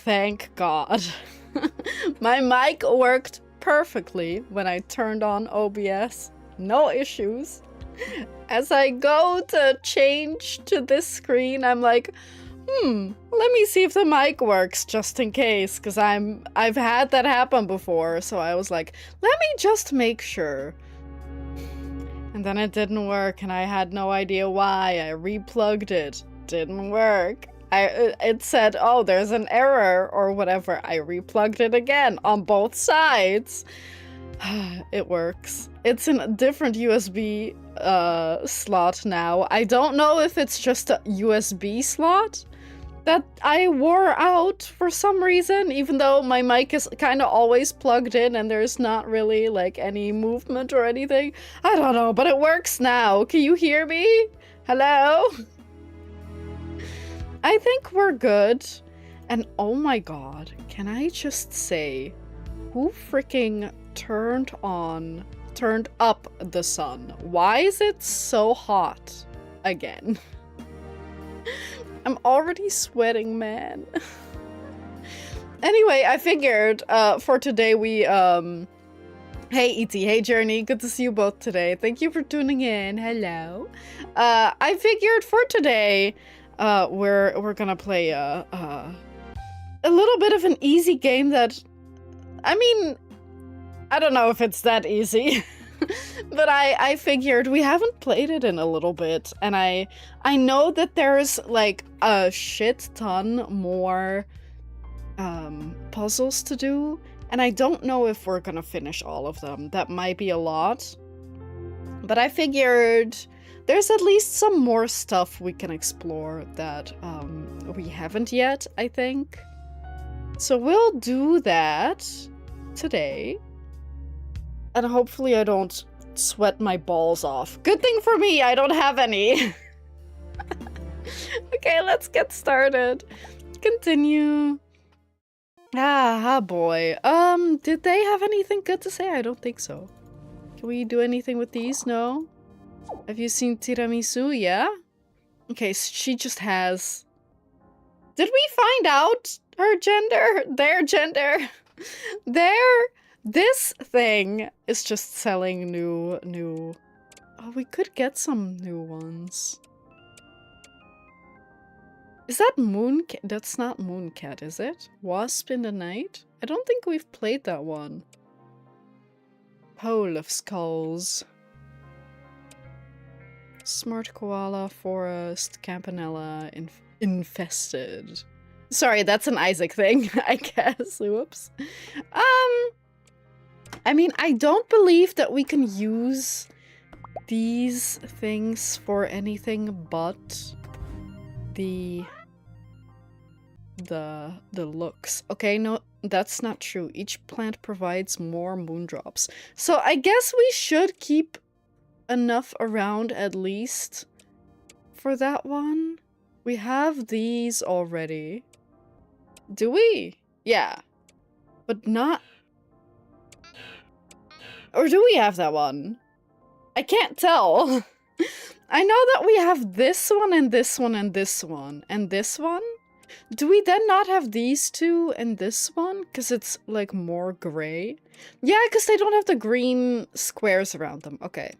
thank God. My mic worked perfectly when I turned on OBS. No issues. As I go to change to this screen, I'm like, let me see if the mic works just in case, because I've had that happen before, so I was like, let me just make sure. And then it didn't work, and I had no idea why. I replugged it. Didn't work. It said, oh, there's an error or whatever. I replugged it again on both sides. It works. It's in a different USB slot now. I don't know if it's just a USB slot that I wore out for some reason, even though my mic is kind of always plugged in and there's not really like any movement or anything. I don't know, but it works now. Can you hear me? Hello? I think we're good. And oh my god, can I just say, who freaking turned up the sun? Why is it so hot again? I'm already sweating, man. Anyway, I figured for today we hey E.T., hey Journey, good to see you both today. Thank you for tuning in. Hello. I figured for today we're gonna play a little bit of an easy game that, I mean, I don't know if it's that easy. But I figured we haven't played it in a little bit, and I know that there's like a shit ton more puzzles to do, and I don't know if we're gonna finish all of them. That might be a lot. But I figured there's at least some more stuff we can explore that we haven't yet, I think. So we'll do that today. And hopefully I don't sweat my balls off. Good thing for me, I don't have any. Okay, let's get started. Continue. Ah, boy. Did they have anything good to say? I don't think so. Can we do anything with these? No? Have you seen Tiramisu? Yeah? Okay, so she just has... Did we find out her gender? Their gender? This thing is just selling new... Oh, we could get some new ones. Is that Mooncat? That's not Mooncat, is it? Wasp in the Night? I don't think we've played that one. Pole of Skulls. Smart Koala, Forest, Campanella, Infested. Sorry, that's an Isaac thing, I guess. Whoops. I mean, I don't believe that we can use these things for anything but the looks. Okay, no, that's not true. Each plant provides more moondrops. So I guess we should keep enough around at least for that one. We have these already. Do we? Yeah. But not... Or do we have that one? I can't tell. I know that we have this one and this one and this one and this one. Do we then not have these two and this one? Because it's like more gray. Yeah, because they don't have the green squares around them. Okay.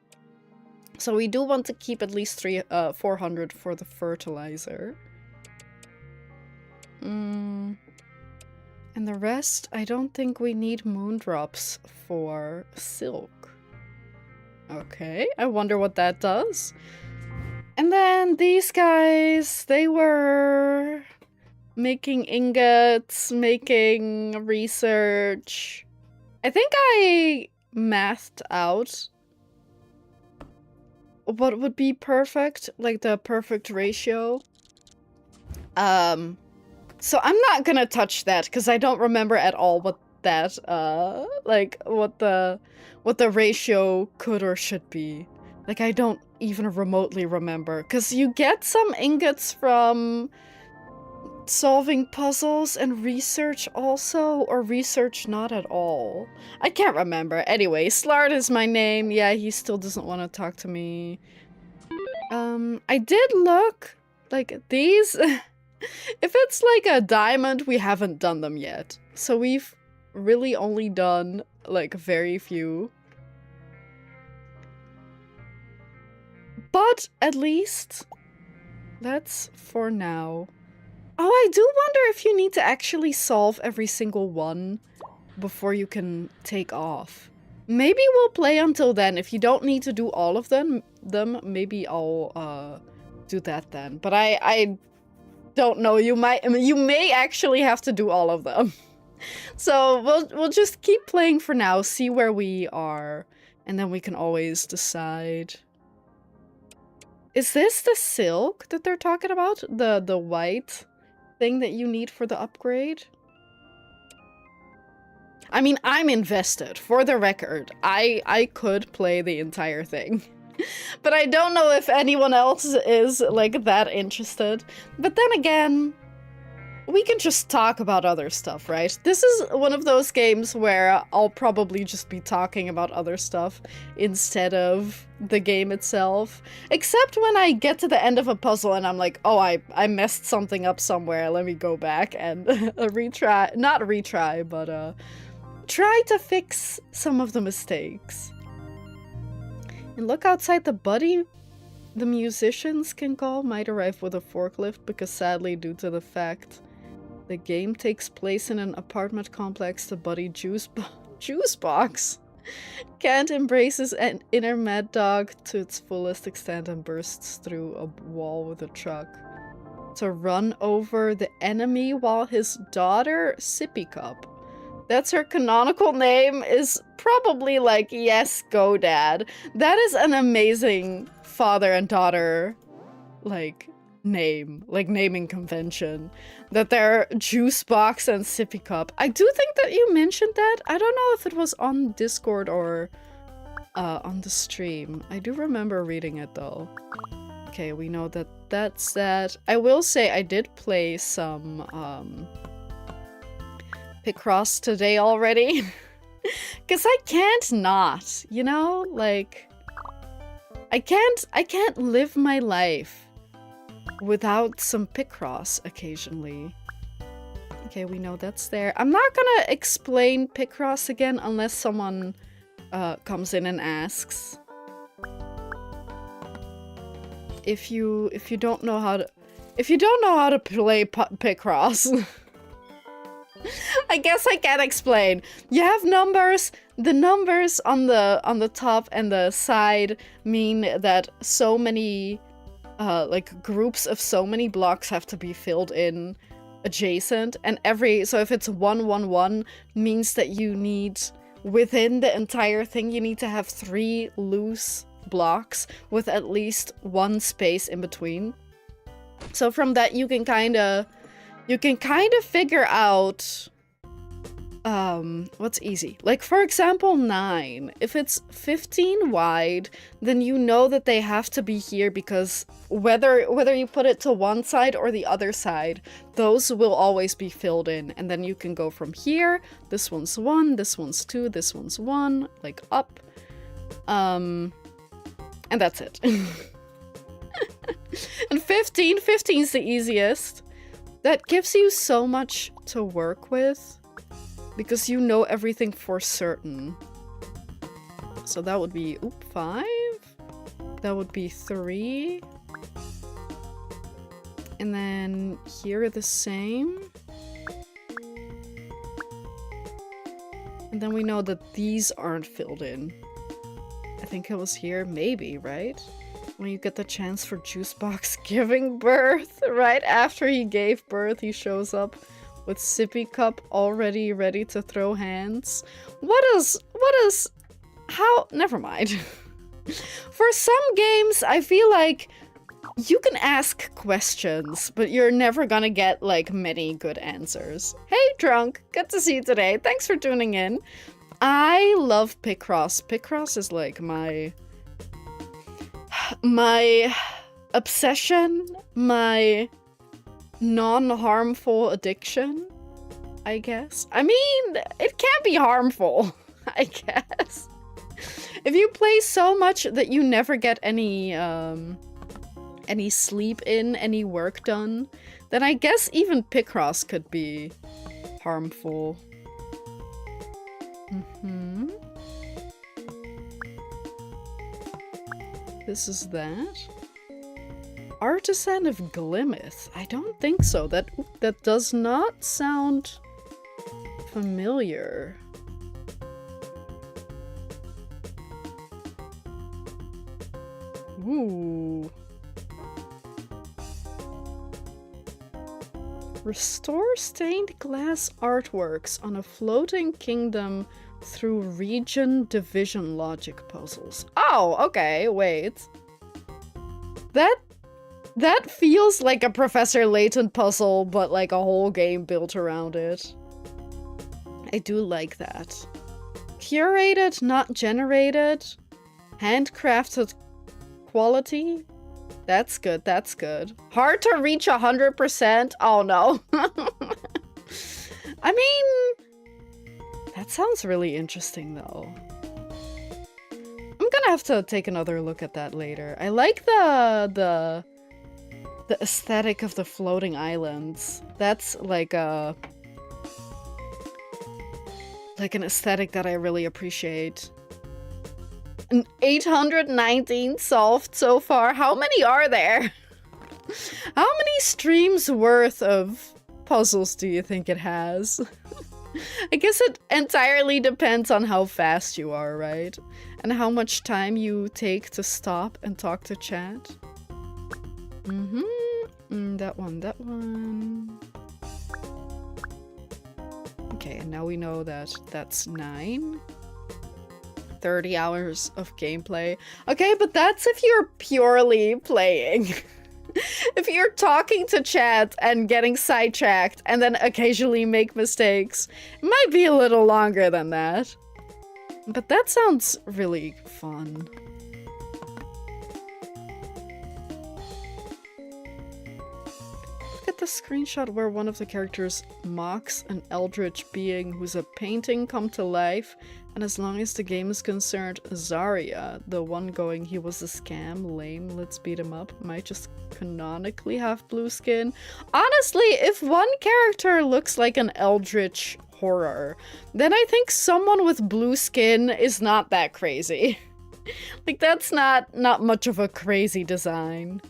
So we do want to keep at least 400 for the fertilizer. And the rest, I don't think we need moondrops for silk. Okay, I wonder what that does. And then these guys, they were making ingots, making research. I think I mathed out what would be perfect, like the perfect ratio. So I'm not gonna touch that because I don't remember at all what that like what the ratio could or should be. Like I don't even remotely remember, because you get some ingots from solving puzzles and research also, or research not at all. I can't remember. Anyway, Slard is my name. Yeah, he still doesn't want to talk to me. I did look like these If it's like a diamond, we haven't done them yet. So we've really only done like very few. But at least that's for now. Oh, I do wonder if you need to actually solve every single one before you can take off. Maybe we'll play until then. If you don't need to do all of them, maybe I'll do that then. But I don't know. You may actually have to do all of them. So we'll just keep playing for now, see where we are, and then we can always decide. Is this the silk that they're talking about? The white thing that you need for the upgrade? I mean, I'm invested. For the record, I could play the entire thing. But I don't know if anyone else is, like, that interested. But then again, we can just talk about other stuff, right? This is one of those games where I'll probably just be talking about other stuff instead of the game itself. Except when I get to the end of a puzzle and I'm like, oh, I messed something up somewhere. Let me go back and retry. Not retry, but try to fix some of the mistakes. And look outside, the buddy the musicians can call might arrive with a forklift because sadly, due to the fact the game takes place in an apartment complex, the buddy juice box can't embrace his inner mad dog to its fullest extent and bursts through a wall with a truck to run over the enemy while his daughter, Sippy Cup, that's her canonical name, is probably like, yes, go dad. That is an amazing father and daughter, like, name, like naming convention. That they're Juice Box and Sippy Cup. I do think that you mentioned that. I don't know if it was on Discord or on the stream. I do remember reading it though. Okay, we know that that's that. I will say I did play some picross today already. Cause I can't not, you know? Like I can't live my life without some picross occasionally. Okay, we know that's there. I'm not gonna explain picross again unless someone comes in and asks. If you don't know how to play picross, I guess I can't explain. You have numbers. The numbers on the top and the side mean that so many like groups of so many blocks have to be filled in adjacent, and so if it's 1 1 1 means that you need, within the entire thing, you need to have 3 loose blocks with at least 1 space in between. So from that you can kind of figure out what's easy. Like, for example, 9. If it's 15 wide, then you know that they have to be here because whether you put it to one side or the other side, those will always be filled in. And then you can go from here. This one's 1, this one's 2, this one's 1, like up. And that's it. And 15's the easiest. That gives you so much to work with because you know everything for certain. So that would be 5. That would be 3. And then here the same. And then we know that these aren't filled in. I think it was here, maybe, right? When you get the chance for Juicebox giving birth. Right after he gave birth, he shows up with Sippy Cup already ready to throw hands. How? Never mind. For some games, I feel like you can ask questions, but you're never gonna get, like, many good answers. Hey, Drunk! Good to see you today. Thanks for tuning in. I love picross. Picross is, like, my obsession, my non-harmful addiction, I guess. I mean, it can be harmful, I guess. If you play so much that you never get any sleep in, any work done, then I guess even picross could be harmful. This is that. Artisan of Glimeth. I don't think so. That does not sound familiar. Ooh. Restore stained glass artworks on a floating kingdom through region division logic puzzles. Oh, okay, wait. That feels like a Professor Layton puzzle, but like a whole game built around it. I do like that. Curated, not generated. Handcrafted quality. That's good, that's good. Hard to reach 100%? Oh no. I mean, that sounds really interesting though. I'm gonna have to take another look at that later. I like the aesthetic of the floating islands. That's like an aesthetic that I really appreciate. And 819 solved so far. How many are there? How many streams worth of puzzles do you think it has? I guess it entirely depends on how fast you are, right? And how much time you take to stop and talk to chat. That one. Okay, and now we know that that's 9. 30 hours of gameplay. Okay, but that's if you're purely playing. If you're talking to chat and getting sidetracked and then occasionally make mistakes, it might be a little longer than that. But that sounds really fun. Look at the screenshot where one of the characters mocks an eldritch being who's a painting come to life. And as long as the game is concerned, Zarya, the one going he was a scam, lame, let's beat him up, might just canonically have blue skin. Honestly, if one character looks like an eldritch horror, then I think someone with blue skin is not that crazy. Like, that's not much of a crazy design.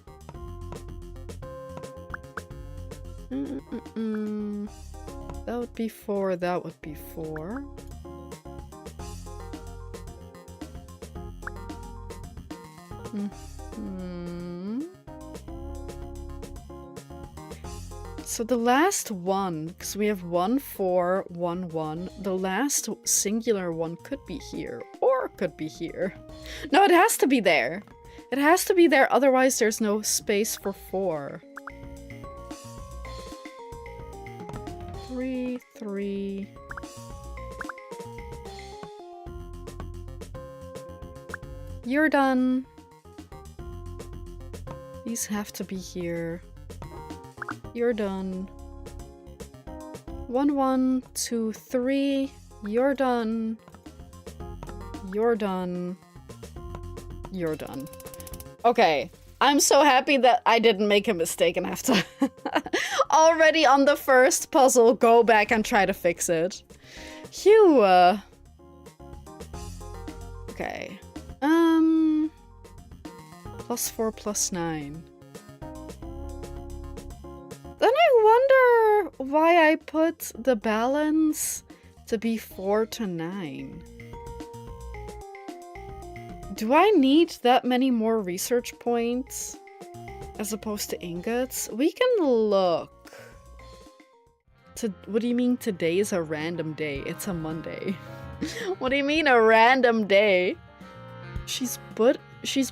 That would be 4, that would be 4. So the last one, because we have 1, 4, 1, 1, the last singular one could be here, or could be here. No, it has to be there. It has to be there, otherwise there's no space for 4. 3, 3. You're done. These have to be here. You're done. 1, 1, 2, 3. You're done. You're done. You're done. Okay. I'm so happy that I didn't make a mistake and have to already on the first puzzle go back and try to fix it. Phew. Okay. +4, +9. Then I wonder why I put the balance to be 4 to 9. Do I need that many more research points as opposed to ingots? We can look. What do you mean today is a random day? It's a Monday. What do you mean a random day? She's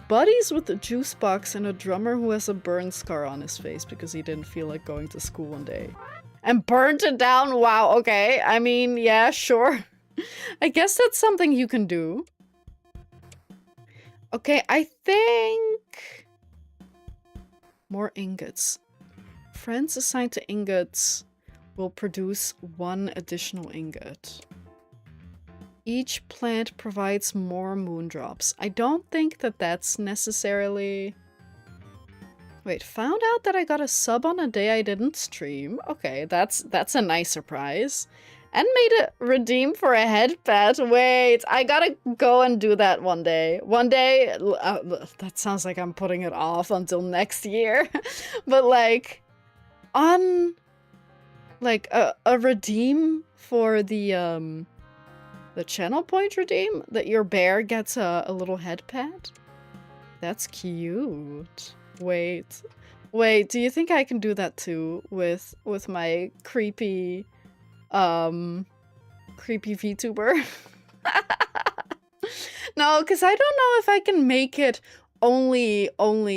buddies with a juice box and a drummer who has a burn scar on his face because he didn't feel like going to school one day. And burnt it down? Wow, okay. I mean, yeah, sure. I guess that's something you can do. Okay, I think... more ingots. Friends assigned to ingots will produce 1 additional ingot. Each plant provides more moondrops. I don't think that that's necessarily Wait, found out that I got a sub on a day I didn't stream. Okay, that's a nice surprise. And made a redeem for a headband. Wait, I gotta go and do that one day. One day, that sounds like I'm putting it off until next year. But like, on like a redeem for the channel point redeem, that your bear gets a little headpad. That's cute. Wait, do you think I can do that too with my creepy VTuber? No, because I don't know if I can make it only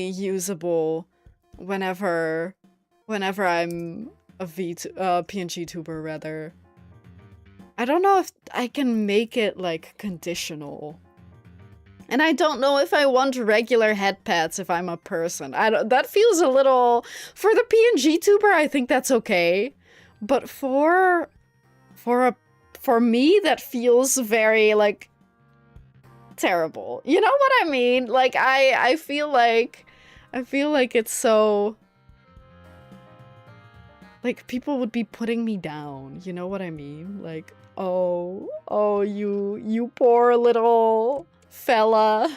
usable whenever I'm a PNG tuber, rather. I don't know if I can make it like conditional. And I don't know if I want regular head pads if I'm a person. That feels a little... For the PNG tuber, I think that's okay. But for me, that feels very, like, terrible. You know what I mean? Like, I feel like it's so... Like, people would be putting me down. You know what I mean? Like, oh, you poor little... fella.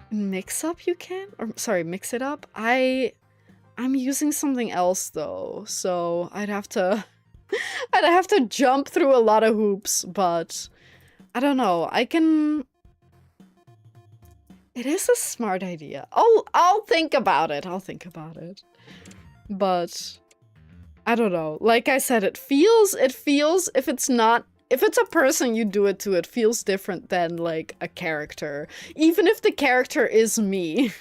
Mix up you can? Or sorry, mix it up? I'm using something else though, so I'd have to jump through a lot of hoops, but I don't know. I can... It is a smart idea. I'll think about it. But I don't know. Like I said, it feels if it's a person you do it to, it feels different than, like, a character. Even if the character is me.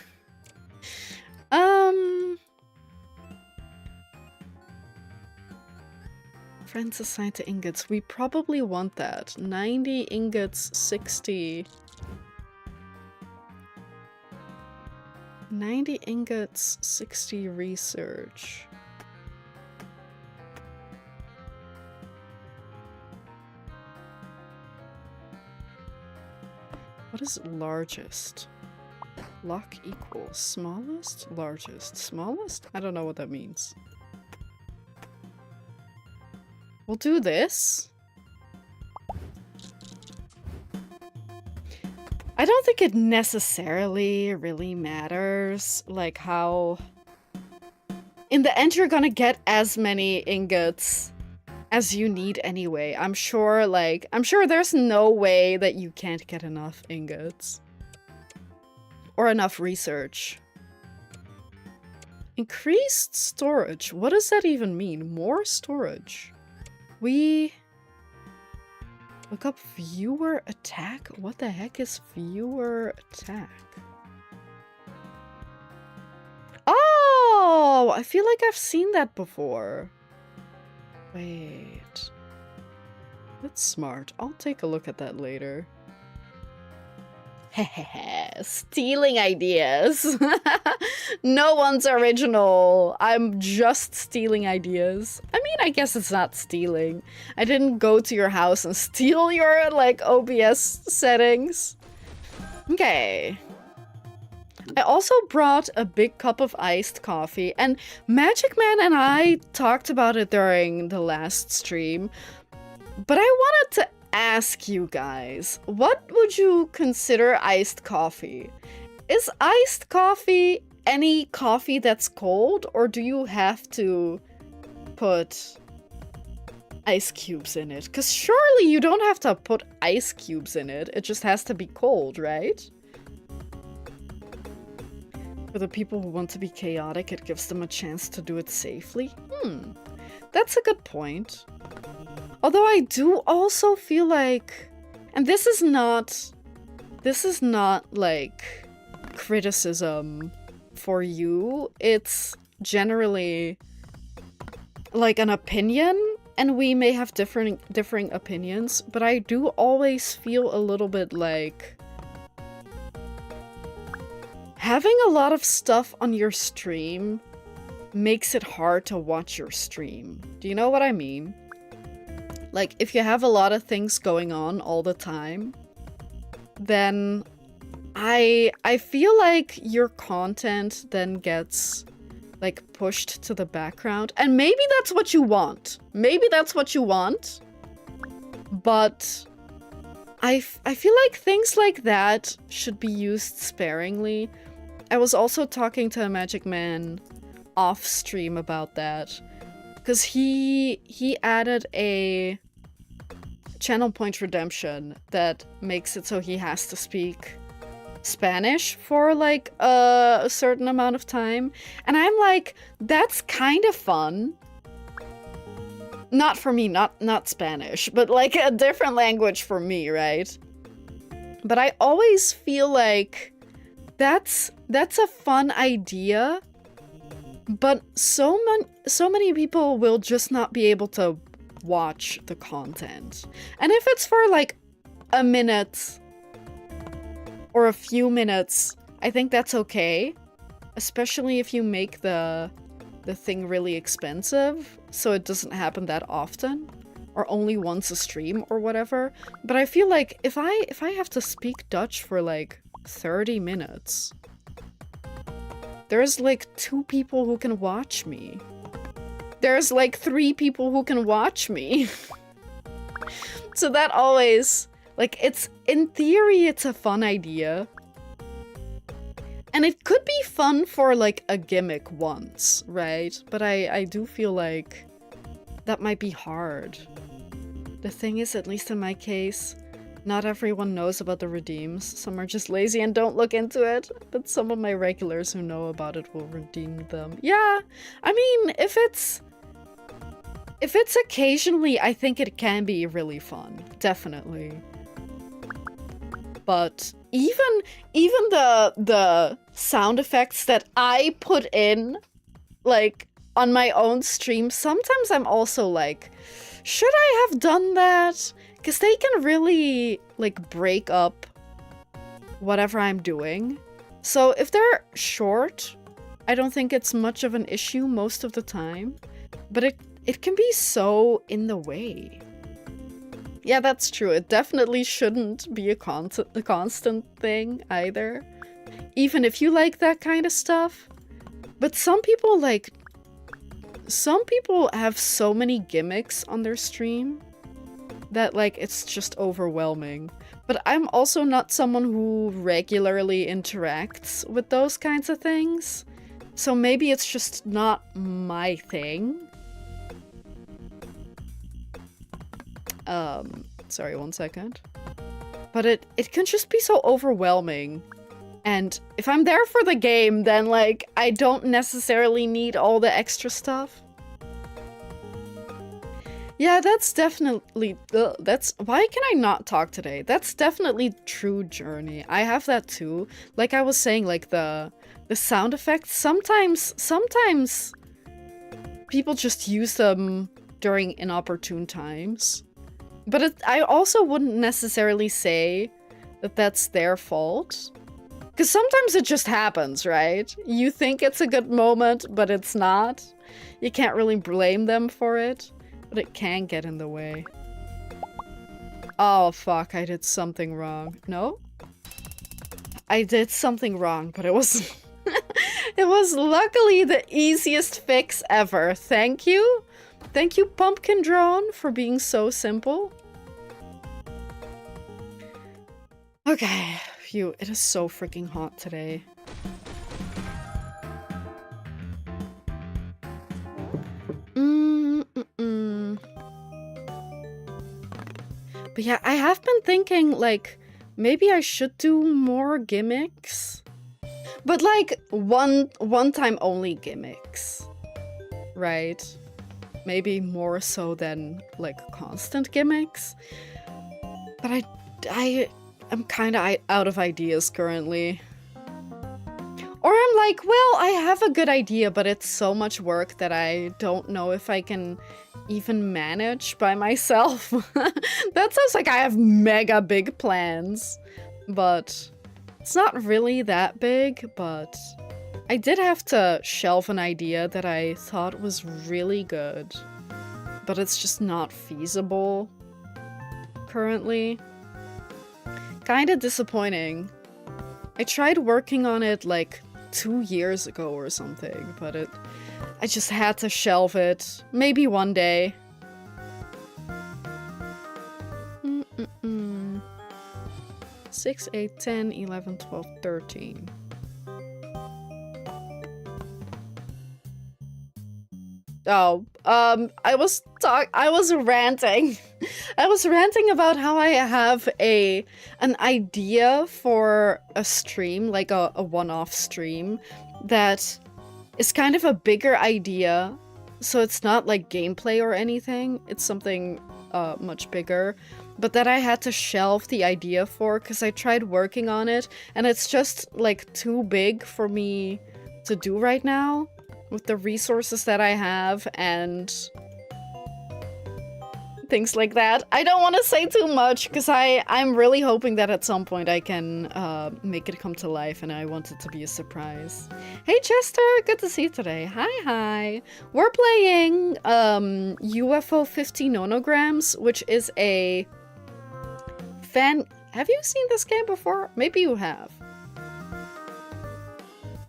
Friends assigned to ingots. We probably want that. 90 ingots, 60... 90 ingots, 60 research. What is largest? Lock equals smallest, largest, smallest? I don't know what that means. We'll do this. I don't think it necessarily really matters, like how... In the end, you're gonna get as many ingots as you need anyway. I'm sure there's no way that you can't get enough ingots. Or enough research. Increased storage. What does that even mean? More storage. We... Look up viewer attack? What the heck is viewer attack? Oh! I feel like I've seen that before. Wait. That's smart. I'll take a look at that later. Hehehe. Stealing ideas. No one's original. I'm just stealing ideas. I mean, I guess it's not stealing. I didn't go to your house and steal your, like, OBS settings. Okay. I also brought a big cup of iced coffee, and Magic Man and I talked about it during the last stream, but I wanted to ask you guys, what would you consider iced coffee? Is iced coffee any coffee that's cold, or do you have to put ice cubes in it? Because surely you don't have to put ice cubes in it, it just has to be cold, right? For the people who want to be chaotic, it gives them a chance to do it safely. That's a good point. Although I do also feel like, and this is not like criticism for you, it's generally like an opinion, and we may have differing opinions, but I do always feel a little bit like having a lot of stuff on your stream makes it hard to watch your stream. Do you know what I mean? Like, if you have a lot of things going on all the time, then I feel like your content then gets like pushed to the background, and maybe that's what you want. Maybe that's what you want. But I feel like things like that should be used sparingly. I was also talking to a Magic Man off stream about that, because he added a channel point redemption that makes it so he has to speak Spanish for like a certain amount of time, and I'm like, that's kind of fun. Not for me, not Spanish, but like a different language for me, right? But I always feel like that's a fun idea, but so many people will just not be able to watch the content. And if it's for like a minute or a few minutes, I think that's okay. Especially if you make the thing really expensive, so it doesn't happen that often, or only once a stream or whatever. But I feel like if I have to speak Dutch for like 30 minutes, there's like 2 people who can watch me. There's like 3 people who can watch me. So that always, like, it's, in theory, it's a fun idea. And it could be fun for, like, a gimmick once, right? But I do feel like that might be hard. The thing is, at least in my case, not everyone knows about the redeems. Some are just lazy and don't look into it. But some of my regulars who know about it will redeem them. Yeah, I mean, if it's occasionally, I think it can be really fun. Definitely. But even the sound effects that I put in, like, on my own stream, sometimes I'm also like, should I have done that? Because they can really, like, break up whatever I'm doing. So if they're short, I don't think it's much of an issue most of the time. But it can be so in the way. Yeah, that's true. It definitely shouldn't be a constant thing either. Even if you like that kind of stuff. But some people have so many gimmicks on their stream that, like, it's just overwhelming. But I'm also not someone who regularly interacts with those kinds of things. So maybe it's just not my thing. Sorry, one second. But it can just be so overwhelming. And if I'm there for the game, then, like, I don't necessarily need all the extra stuff. Yeah, that's definitely... why can I not talk today? That's definitely true, Journey. I have that too. Like I was saying, like, the sound effects, sometimes people just use them during inopportune times. But I also wouldn't necessarily say that that's their fault. Because sometimes it just happens, right? You think it's a good moment, but it's not. You can't really blame them for it, but it can get in the way. Oh, fuck, I did something wrong. No? I did something wrong, but it was... it was luckily the easiest fix ever. Thank you. Thank you, Pumpkin Drone, for being so simple. Okay, phew, it is so freaking hot today. But yeah, I have been thinking, like, maybe I should do more gimmicks. But, like, one-time only gimmicks. Right? Maybe more so than, like, constant gimmicks. But I'm kind of out of ideas currently. Or I'm like, well, I have a good idea, but it's so much work that I don't know if I can even manage by myself. That sounds like I have mega big plans. But it's not really that big, but I did have to shelve an idea that I thought was really good. But it's just not feasible currently. Kinda disappointing. I tried working on it like 2 years ago or something, but I just had to shelve it. Maybe one day. 6, 8, 10, 11, 12, 13. Oh, I was ranting. I was ranting about how I have an idea for a stream, like a one-off stream, that is kind of a bigger idea. So it's not like gameplay or anything. It's something much bigger. But that I had to shelve the idea for because I tried working on it and it's just like too big for me to do right now with the resources that I have and things like that. I don't want to say too much because I'm really hoping that at some point I can make it come to life and I want it to be a surprise. Hey Chester, good to see you today. Hi. We're playing UFO 50 Nonograms, which is a Have you seen this game before? Maybe you have.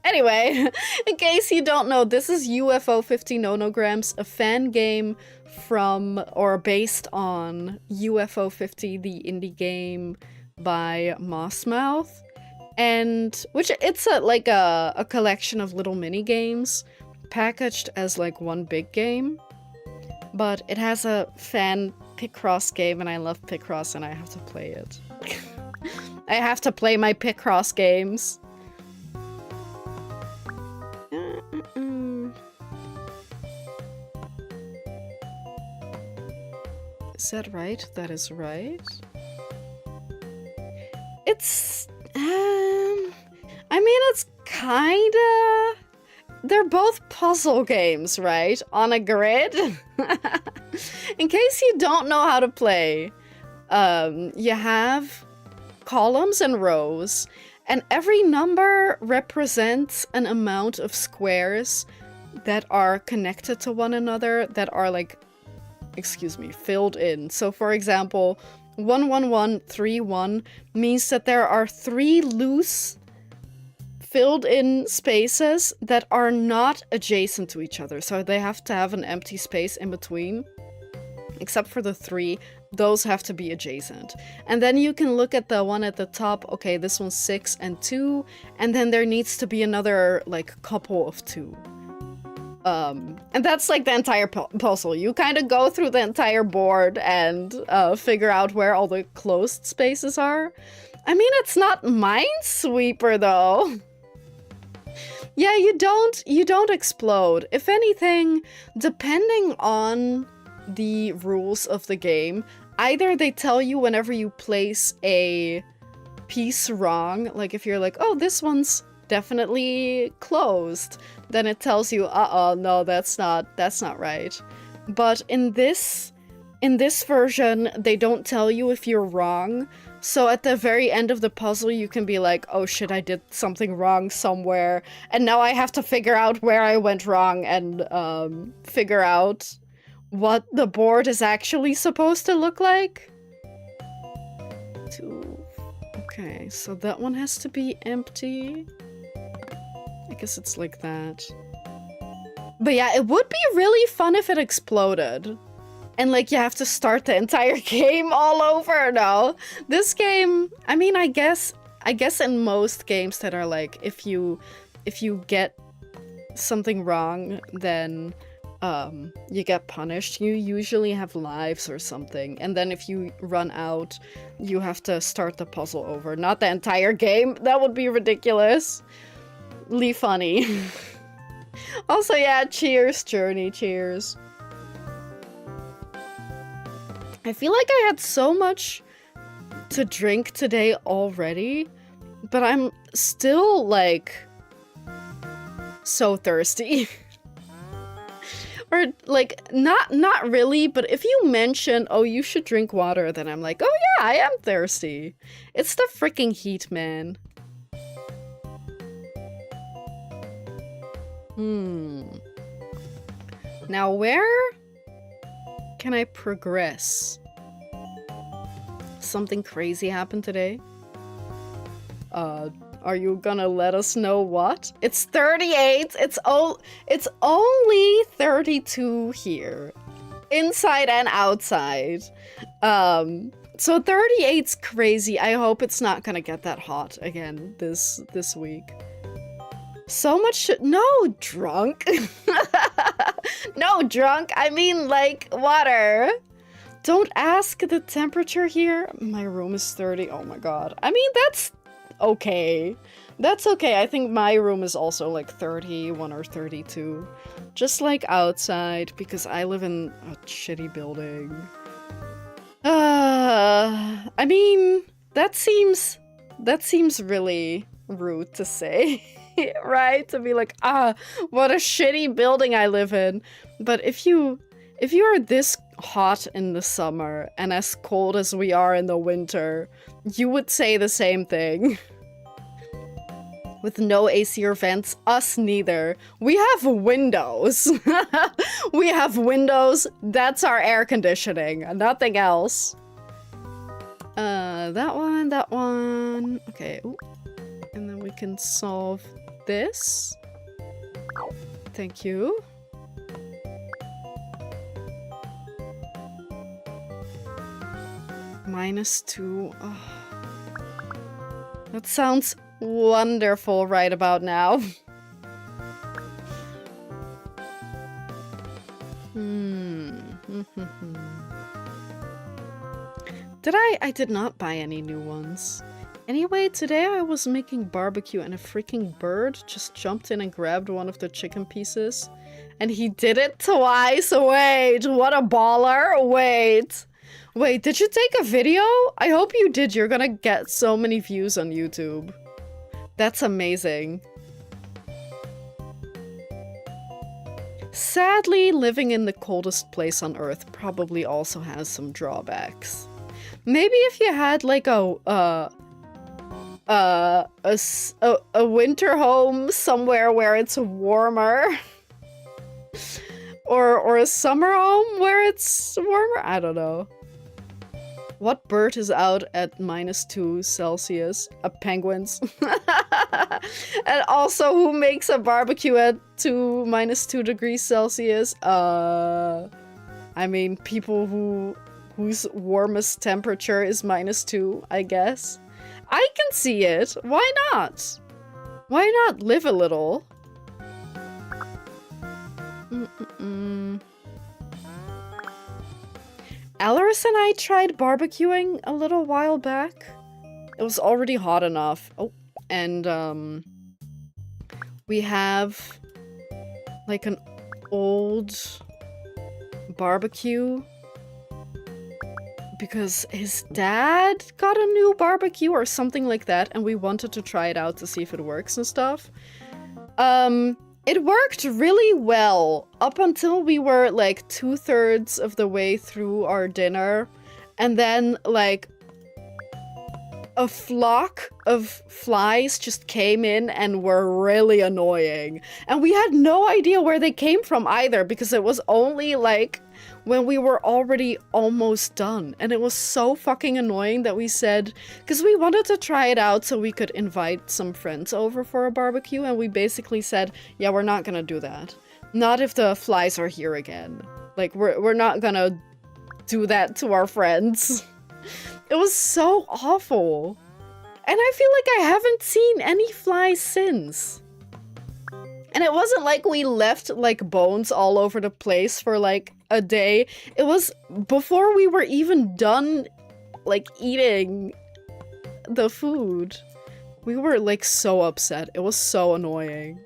Anyway, in case you don't know, this is UFO 50 Nonograms, a fan game from or based on UFO 50, the indie game by Mossmouth, and which it's like a collection of little mini games packaged as like one big game. But it has a fan picross game, and I love picross, and I have to play it. I have to play my picross games. Is that right? That is right. It's... I mean, it's kinda... They're both puzzle games, right? On a grid? In case you don't know how to play, you have columns and rows, and every number represents an amount of squares that are connected to one another, that are like, excuse me, filled in. So for example, 11131 means that there are 3 loose filled in spaces that are not adjacent to each other. So they have to have an empty space in between. Except for the 3, those have to be adjacent. And then you can look at the one at the top. Okay, this one's 6 and 2. And then there needs to be another, like, couple of 2. And that's like the entire puzzle. You kind of go through the entire board and figure out where all the closed spaces are. I mean, it's not Minesweeper, though. Yeah, you don't explode. If anything, depending on the rules of the game, either they tell you whenever you place a piece wrong, like if you're like, oh, this one's definitely closed, then it tells you, no, that's not right. But in this version, they don't tell you if you're wrong. So at the very end of the puzzle, you can be like, oh shit, I did something wrong somewhere, and now I have to figure out where I went wrong and figure out what the board is actually supposed to look like. 2. Okay, so that one has to be empty. I guess it's like that. But yeah, it would be really fun if it exploded. And like you have to start the entire game all over. No. This game, I mean, I guess in most games that are like, if you get something wrong, then you get punished. You usually have lives or something. And then if you run out, you have to start the puzzle over. Not the entire game. That would be ridiculous. Funny. Also, yeah, cheers, Journey, cheers. I feel like I had so much to drink today already, but I'm still, like, so thirsty. Or, like, not really, but if you mention, oh, you should drink water, then I'm like, oh yeah, I am thirsty. It's the freaking heat, man. Now, where can I progress? Something crazy happened today. Are you gonna let us know what? It's 38. It's only 32 here. Inside and outside. So 38's crazy. I hope it's not gonna get that hot again this week. So much no, drunk. No, drunk. I mean, like, water. Don't ask the temperature here. My room is 30. Oh my god. I mean, that's okay. That's okay. I think my room is also like 31 or 32. Just like outside, because I live in a shitty building. I mean, that seems really rude to say. Right? To be like, what a shitty building I live in. But if you are this hot in the summer and as cold as we are in the winter, you would say the same thing. With no AC or vents, us neither. We have windows. We have windows. That's our air conditioning. Nothing else. That one. Okay. Ooh. And then we can solve this. Thank you. -2. Oh. That sounds wonderful right about now. I did not buy any new ones. Anyway, today I was making barbecue and a freaking bird just jumped in and grabbed one of the chicken pieces. And he did it twice. Wait, what a baller. Wait, did you take a video? I hope you did. You're gonna get so many views on YouTube. That's amazing. Sadly, living in the coldest place on Earth probably also has some drawbacks. Maybe if you had like a winter home somewhere where it's warmer. or a summer home where it's warmer? I don't know. What bird is out at -2 Celsius? Penguins. And also, who makes a barbecue at -2 degrees Celsius? I mean, people whose warmest temperature is -2, I guess. I can see it. Why not? Why not live a little? Alaris and I tried barbecuing a little while back. It was already hot enough. Oh, and we have like an old barbecue because his dad got a new barbecue or something like that, and we wanted to try it out to see if it works and stuff. It worked really well up until we were like 2/3 of the way through our dinner, and then like a flock of flies just came in and were really annoying. And we had no idea where they came from either, because it was only like when we were already almost done. And it was so fucking annoying that we said, because we wanted to try it out so we could invite some friends over for a barbecue, and we basically said, yeah, we're not gonna do that. Not if the flies are here again. Like, we're not gonna do that to our friends. It was so awful. And I feel like I haven't seen any flies since. And it wasn't like we left like bones all over the place for like a day. It was before we were even done like eating the food. We were like so upset. It was so annoying.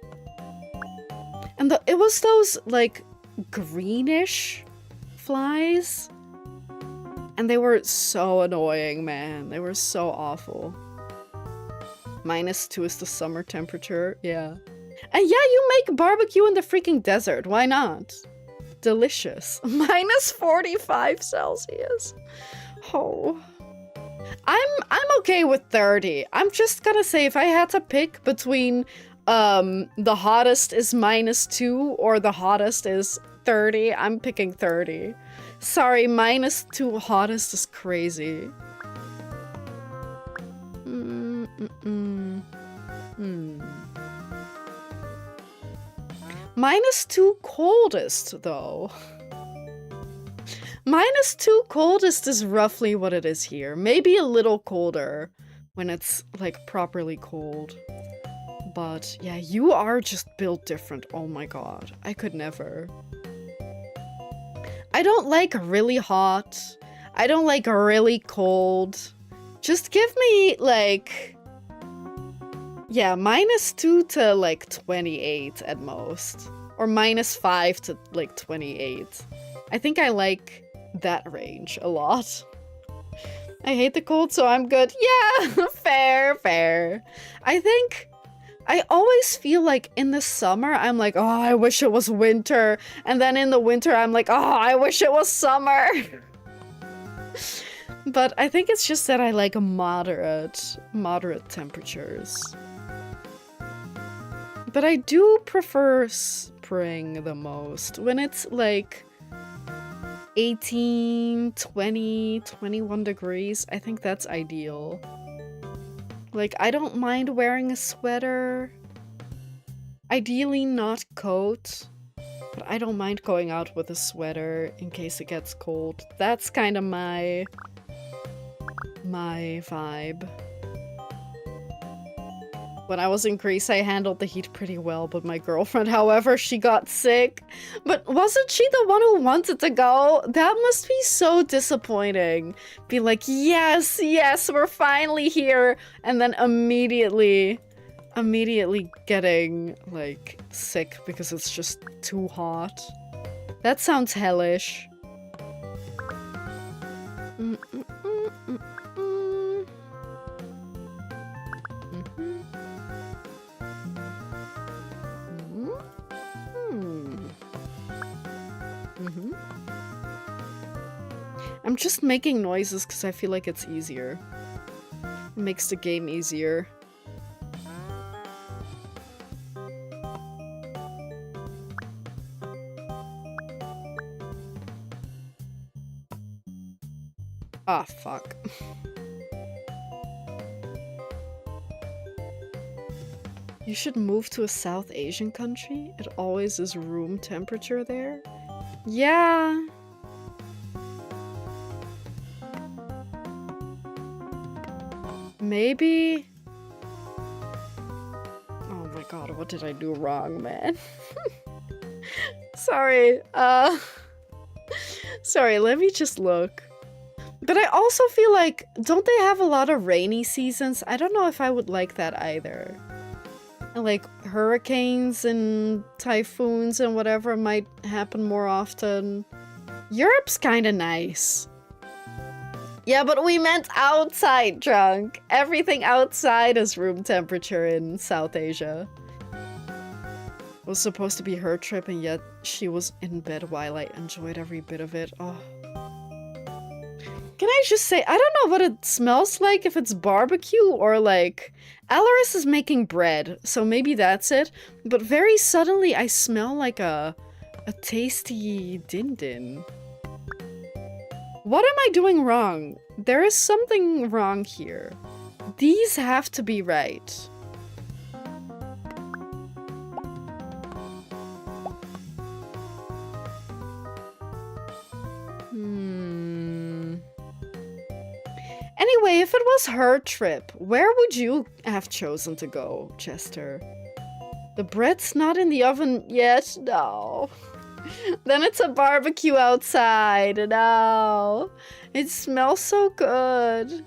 And it was those like greenish flies. And they were so annoying, man. They were so awful. -2 is the summer temperature, yeah. And yeah, you make barbecue in the freaking desert. Why not? Delicious. -45 Celsius. Oh. I'm okay with 30. I'm just gonna say, if I had to pick between the hottest is -2 or the hottest is 30, I'm picking 30. Sorry, -2 hottest is crazy. -2 coldest, though. -2 coldest is roughly what it is here. Maybe a little colder when it's, like, properly cold. But, yeah, you are just built different. Oh my god. I could never. I don't like really hot. I don't like really cold. Just give me, like... yeah, -2 to, like, 28 at most. Or -5 to, like, 28. I think I like that range a lot. I hate the cold, so I'm good. Yeah, fair. I think... I always feel like in the summer, I'm like, oh, I wish it was winter. And then in the winter, I'm like, oh, I wish it was summer. But I think it's just that I like moderate temperatures. But I do prefer spring the most. When it's like 18, 20, 21 degrees, I think that's ideal. Like, I don't mind wearing a sweater. Ideally not coat. But I don't mind going out with a sweater in case it gets cold. That's kind of my vibe. When I was in Greece, I handled the heat pretty well, but my girlfriend, however, she got sick. But wasn't she the one who wanted to go? That must be so disappointing. Be like, yes, we're finally here. And then immediately getting, like, sick because it's just too hot. That sounds hellish. I'm just making noises because I feel like it's easier. It makes the game easier. Ah, fuck. You should move to a South Asian country? It always is room temperature there? Yeah. Maybe... oh my god, what did I do wrong, man? Sorry, sorry, let me just look. But I also feel like, don't they have a lot of rainy seasons? I don't know if I would like that either. And like, hurricanes and typhoons and whatever might happen more often. Europe's kinda nice. Yeah, but we meant outside, Drunk. Everything outside is room temperature in South Asia. It was supposed to be her trip, and yet she was in bed while I enjoyed every bit of it. Oh. Can I just say, I don't know what it smells like, if it's barbecue or like... Alaris is making bread, so maybe that's it. But very suddenly I smell like a tasty din-din. What am I doing wrong? There is something wrong here. These have to be right. Anyway, if it was her trip, where would you have chosen to go, Chester? The bread's not in the oven yet? No. Then it's a barbecue outside. No. It smells so good.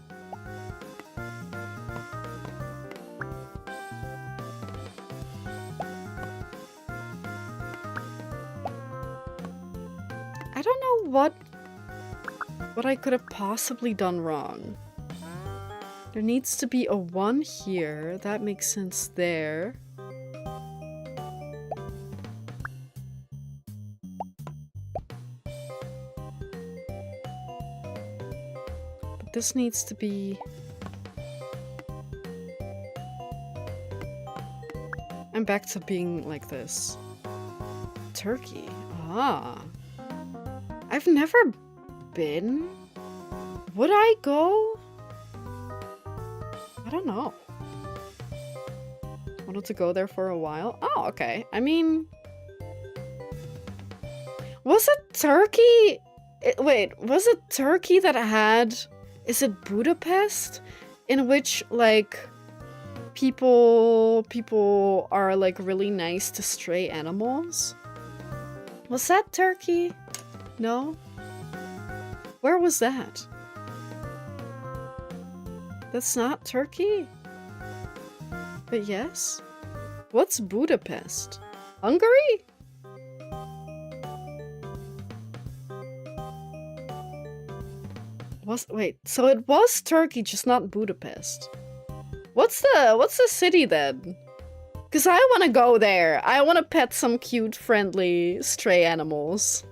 I don't know what I could have possibly done wrong. There needs to be a 1 here. That makes sense there. But this needs to be... I'm back to being like this. Turkey. Ah. I've never been? Would I go? I don't know. Wanted to go there for a while. Oh, okay. I mean... Was it Turkey? Wait, was it Turkey that had... Is it Budapest? In which, like, people are, like, really nice to stray animals? Was that Turkey? No? Where was that? That's not Turkey? But yes? What's Budapest? Hungary? Wait, so it was Turkey, just not Budapest. What's the city then? Cause I wanna go there. I wanna pet some cute, friendly, stray animals.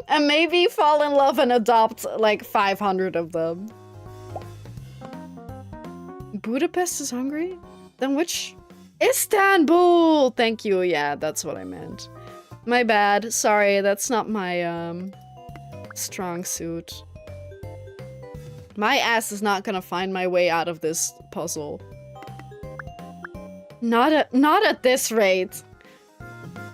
And maybe fall in love and adopt like 500 of them. Budapest is Hungary? Then which? Istanbul! Thank you, yeah, that's what I meant. My bad, sorry, that's not my, strong suit. My ass is not gonna find my way out of this puzzle. Not at this rate.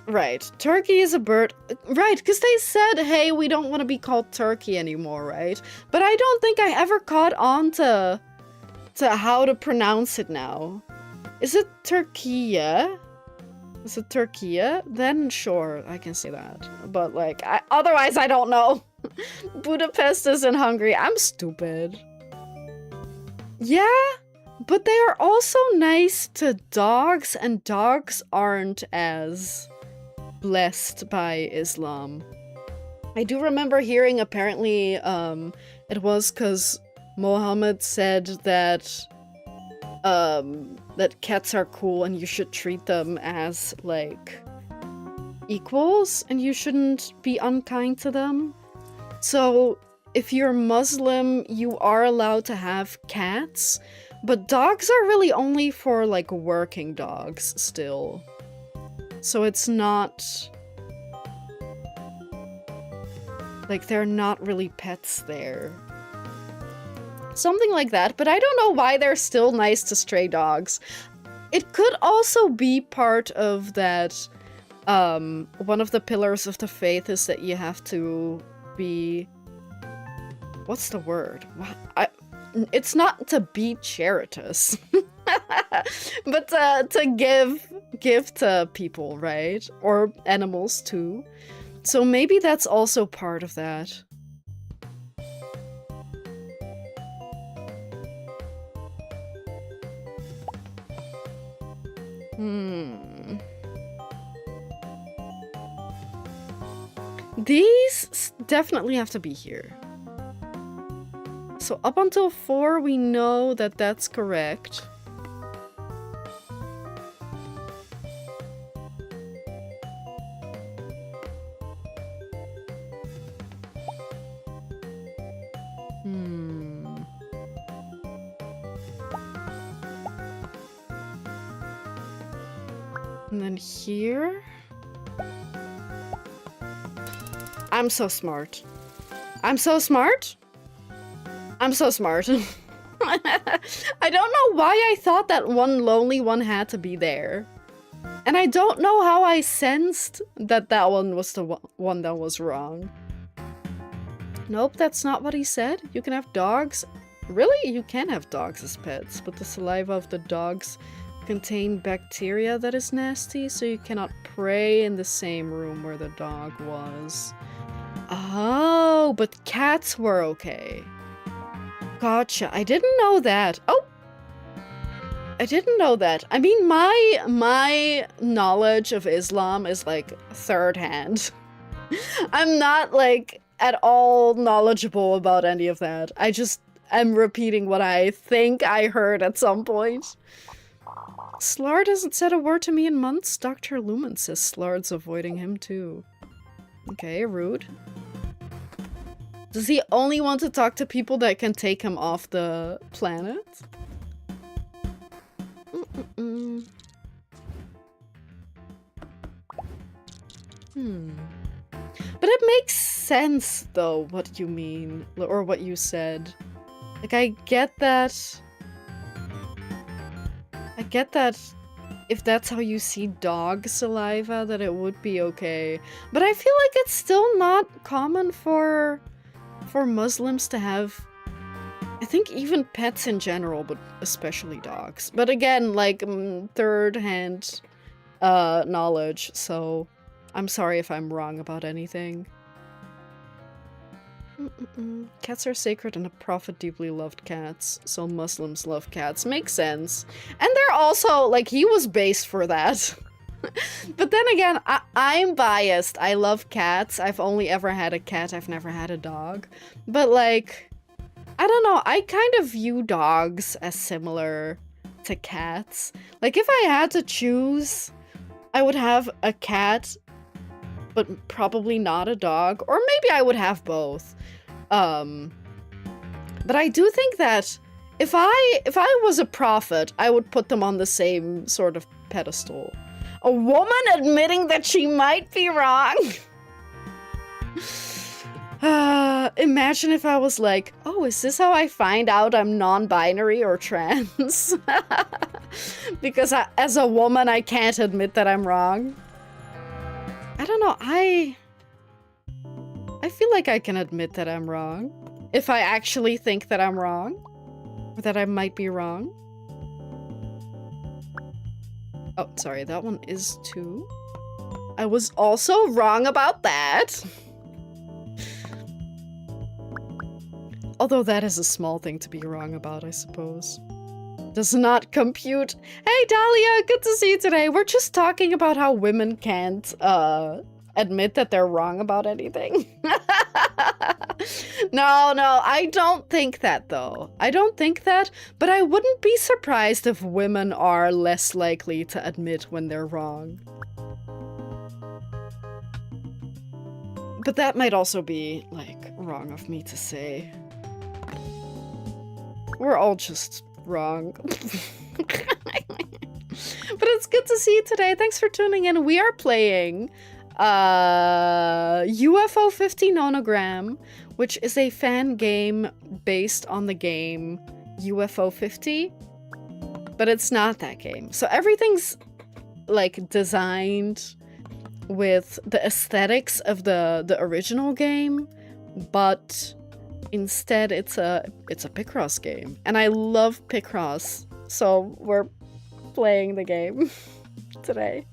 Right, Turkey is a bird. Right, because they said, hey, we don't want to be called Turkey anymore, right? But I don't think I ever caught on to how to pronounce it now. Is it Turkiye? Is it Turkiye? Then sure, I can say that. But like, otherwise I don't know. Budapest is in Hungary. I'm stupid. Yeah, but they are also nice to dogs, and dogs aren't as blessed by Islam. I do remember hearing apparently it was because Mohammed said that that cats are cool and you should treat them as like equals and you shouldn't be unkind to them. So if you're Muslim, you are allowed to have cats, but dogs are really only for like working dogs still. So it's not like they're not really pets there. Something like that, but I don't know why they're still nice to stray dogs. It could also be part of that, one of the pillars of the faith is that you have to be... What's the word? It's not to be charitous, but to give to people, right? Or animals too. So maybe that's also part of that. These definitely have to be here. So up until 4, we know that that's correct. And then here... I'm so smart. I'm so smart? I'm so smart. I don't know why I thought that one lonely one had to be there. And I don't know how I sensed that that one was the one that was wrong. Nope, that's not what he said. You can have dogs. Really? You can have dogs as pets, but the saliva of the dogs contain bacteria that is nasty, so you cannot pray in the same room where the dog was. Oh, but cats were okay. Gotcha. I didn't know that. Oh! I didn't know that. I mean, my knowledge of Islam is like third hand. I'm not like at all knowledgeable about any of that. I just am repeating what I think I heard at some point. Slard hasn't said a word to me in months. Dr. Lumen says Slard's avoiding him too. Okay, rude. Does he only want to talk to people that can take him off the planet? But it makes sense, though, what you mean, or what you said. Like, I get that if that's how you see dog saliva, that it would be okay. But I feel like it's still not common for Muslims to have, I think, even pets in general, but especially dogs. But again, like, third-hand knowledge, so I'm sorry if I'm wrong about anything. Cats are sacred and the Prophet deeply loved cats, so Muslims love cats. Makes sense. And they're also, like, he was based for that. But then again, I'm biased. I love cats. I've only ever had a cat. I've never had a dog. But, like, I don't know. I kind of view dogs as similar to cats. Like, if I had to choose, I would have a cat, but probably not a dog. Or maybe I would have both. But I do think that if I was a prophet, I would put them on the same sort of pedestal. A woman admitting that she might be wrong. Imagine if I was like, oh, is this how I find out I'm non-binary or trans? Because as a woman, I can't admit that I'm wrong. I don't know, I feel like I can admit that I'm wrong. If I actually think that I'm wrong. Or that I might be wrong. Oh, sorry, that one is 2. I was also wrong about that. Although that is a small thing to be wrong about, I suppose. Does not compute. Hey, Dahlia, good to see you today. We're just talking about how women can't, admit that they're wrong about anything. No, I don't think that, though. I don't think that, but I wouldn't be surprised if women are less likely to admit when they're wrong. But that might also be, like, wrong of me to say. We're all just wrong. But it's good to see you today. Thanks for tuning in. We are playing UFO 50 Nonogram, which is a fan game based on the game UFO 50, but it's not that game. So everything's like designed with the aesthetics of the original game, but instead it's a picross game, and I love picross, so we're playing the game today.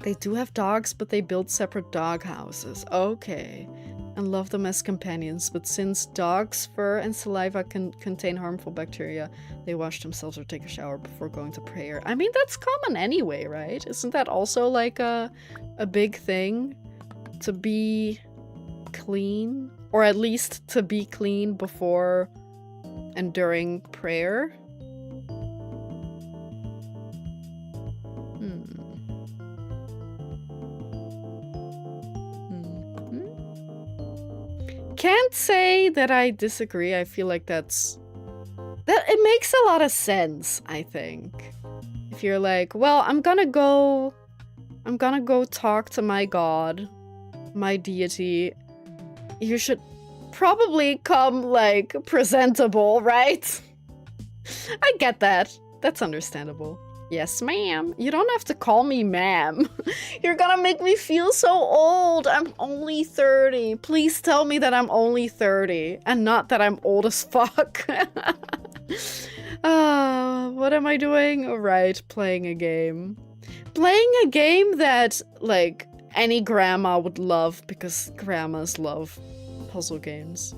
They do have dogs, but they build separate dog houses. Okay. And love them as companions, but since dogs' fur and saliva can contain harmful bacteria, they wash themselves or take a shower before going to prayer. I mean, that's common anyway, right? Isn't that also like a big thing? To be clean? Or at least to be clean before and during prayer? Can't say that I disagree. I feel like that it makes a lot of sense, I think. If you're like, well, I'm gonna go talk to my god, my deity. You should probably come, like, presentable, right? I get that. That's understandable. Yes, ma'am. You don't have to call me ma'am. You're gonna make me feel so old. I'm only 30. Please tell me that I'm only 30 and not that I'm old as fuck. What am I doing? Right, playing a game. Playing a game that, like, any grandma would love because grandmas love puzzle games.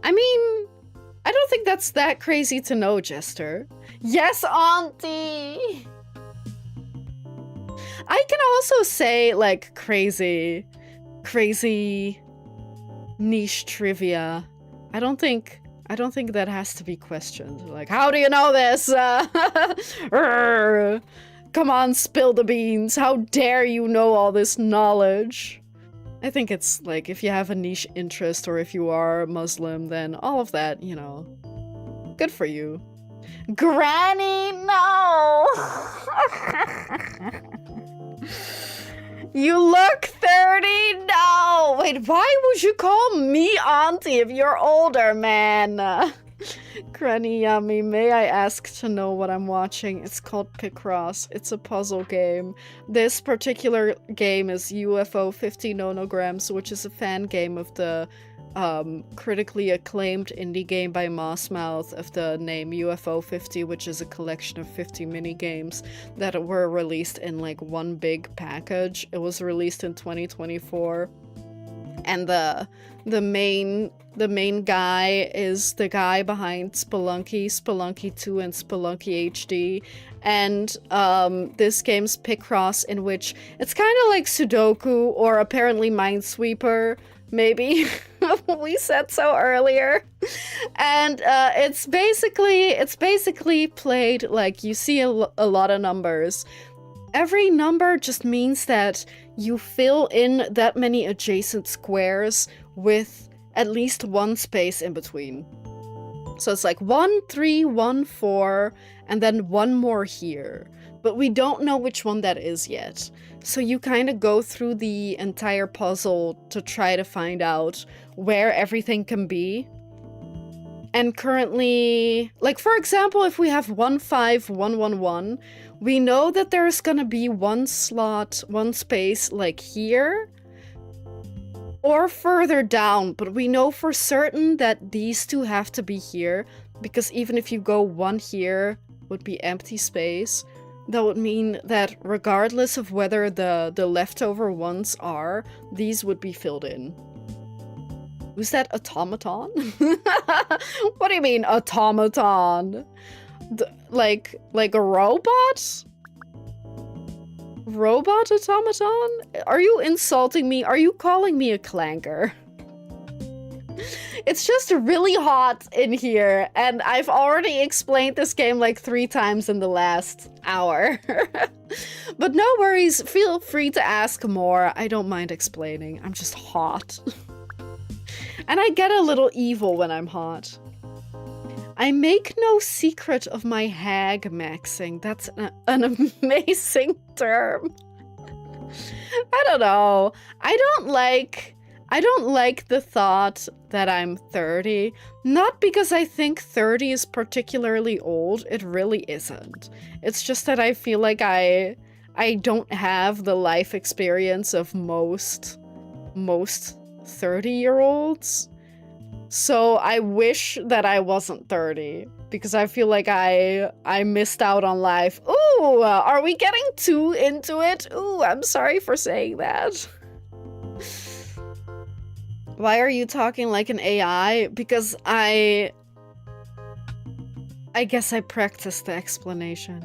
I mean, I don't think that's that crazy to know, Jester. Yes, auntie! I can also say, like, crazy niche trivia. I don't think that has to be questioned. Like, how do you know this? Come on, spill the beans. How dare you know all this knowledge? I think it's, like, if you have a niche interest or if you are Muslim, then all of that, you know, good for you. Granny, no! You look 30? No! Wait, why would you call me auntie if you're older, man? Granny Yummy, may I ask to know what I'm watching? It's called Picross. It's a puzzle game. This particular game is UFO 50 Nonograms, which is a fan game of the critically acclaimed indie game by Mossmouth of the name UFO 50, which is a collection of 50 mini games that were released in like one big package. It was released in 2024, and the main guy is the guy behind Spelunky 2, and Spelunky HD. And this game's Picross, in which it's kind of like Sudoku or apparently Minesweeper, maybe. We said so earlier. And it's basically played like you see a lot of numbers. Every number just means that you fill in that many adjacent squares with at least one space in between. So it's like 1, 3, 1, 4, and then one more here. But we don't know which one that is yet. So you kind of go through the entire puzzle to try to find out where everything can be. And currently, like for example, if we have 1, 5, 1, 1, 1, we know that there's gonna be one slot, one space like here, or further down, but we know for certain that these two have to be here, because even if you go one here, would be empty space. That would mean that regardless of whether the leftover ones are, these would be filled in. Who's that automaton? What do you mean, automaton? Like a robot? Robot automaton? Are you insulting me? Are you calling me a clanker? It's just really hot in here, and I've already explained this game like 3 times in the last hour. But no worries, feel free to ask more. I don't mind explaining. I'm just hot. And I get a little evil when I'm hot. I make no secret of my hag maxing. That's an amazing term. I don't know. I don't like the thought that I'm 30. Not because I think 30 is particularly old. It really isn't. It's just that I feel like I don't have the life experience of most 30-year-olds. So I wish that I wasn't 30, because I feel like I missed out on life. Ooh, are we getting too into it? Ooh, I'm sorry for saying that. Why are you talking like an AI? Because I guess I practiced the explanation.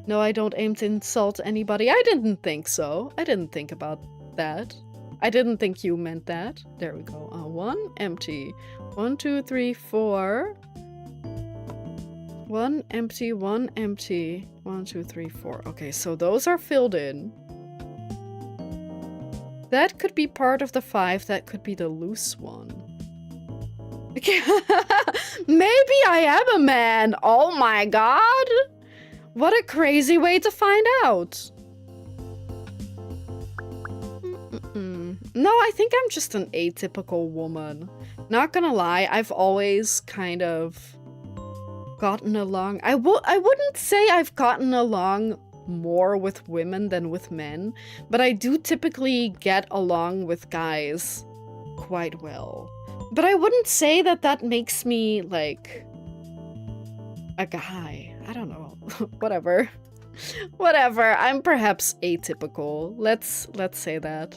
No, I don't aim to insult anybody. I didn't think so. I didn't think about that. I didn't think you meant that. There we go. 1, empty. 1, 2, 3, 4. 1, empty, 1, empty. 1, 2, 3, 4. Okay, so those are filled in. That could be part of the 5. That could be the loose one. Maybe I am a man. Oh my god. What a crazy way to find out. No, I think I'm just an atypical woman. Not gonna lie, I've always kind of gotten along. I wouldn't say I've gotten along more with women than with men, but I do typically get along with guys quite well. But I wouldn't say that that makes me, like, a guy. I don't know. Whatever. Whatever. I'm perhaps atypical. Let's say that.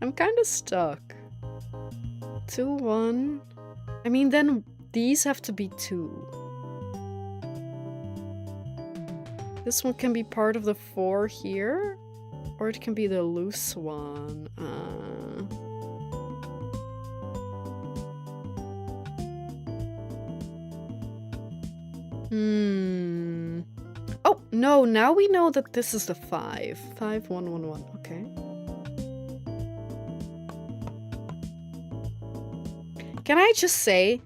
I'm kind of stuck. 2, 1. I mean, then these have to be 2. This one can be part of the 4 here, or it can be the loose one. Oh, no, now we know that this is the 5. 5, 1, 1, 1. Okay. Can I just say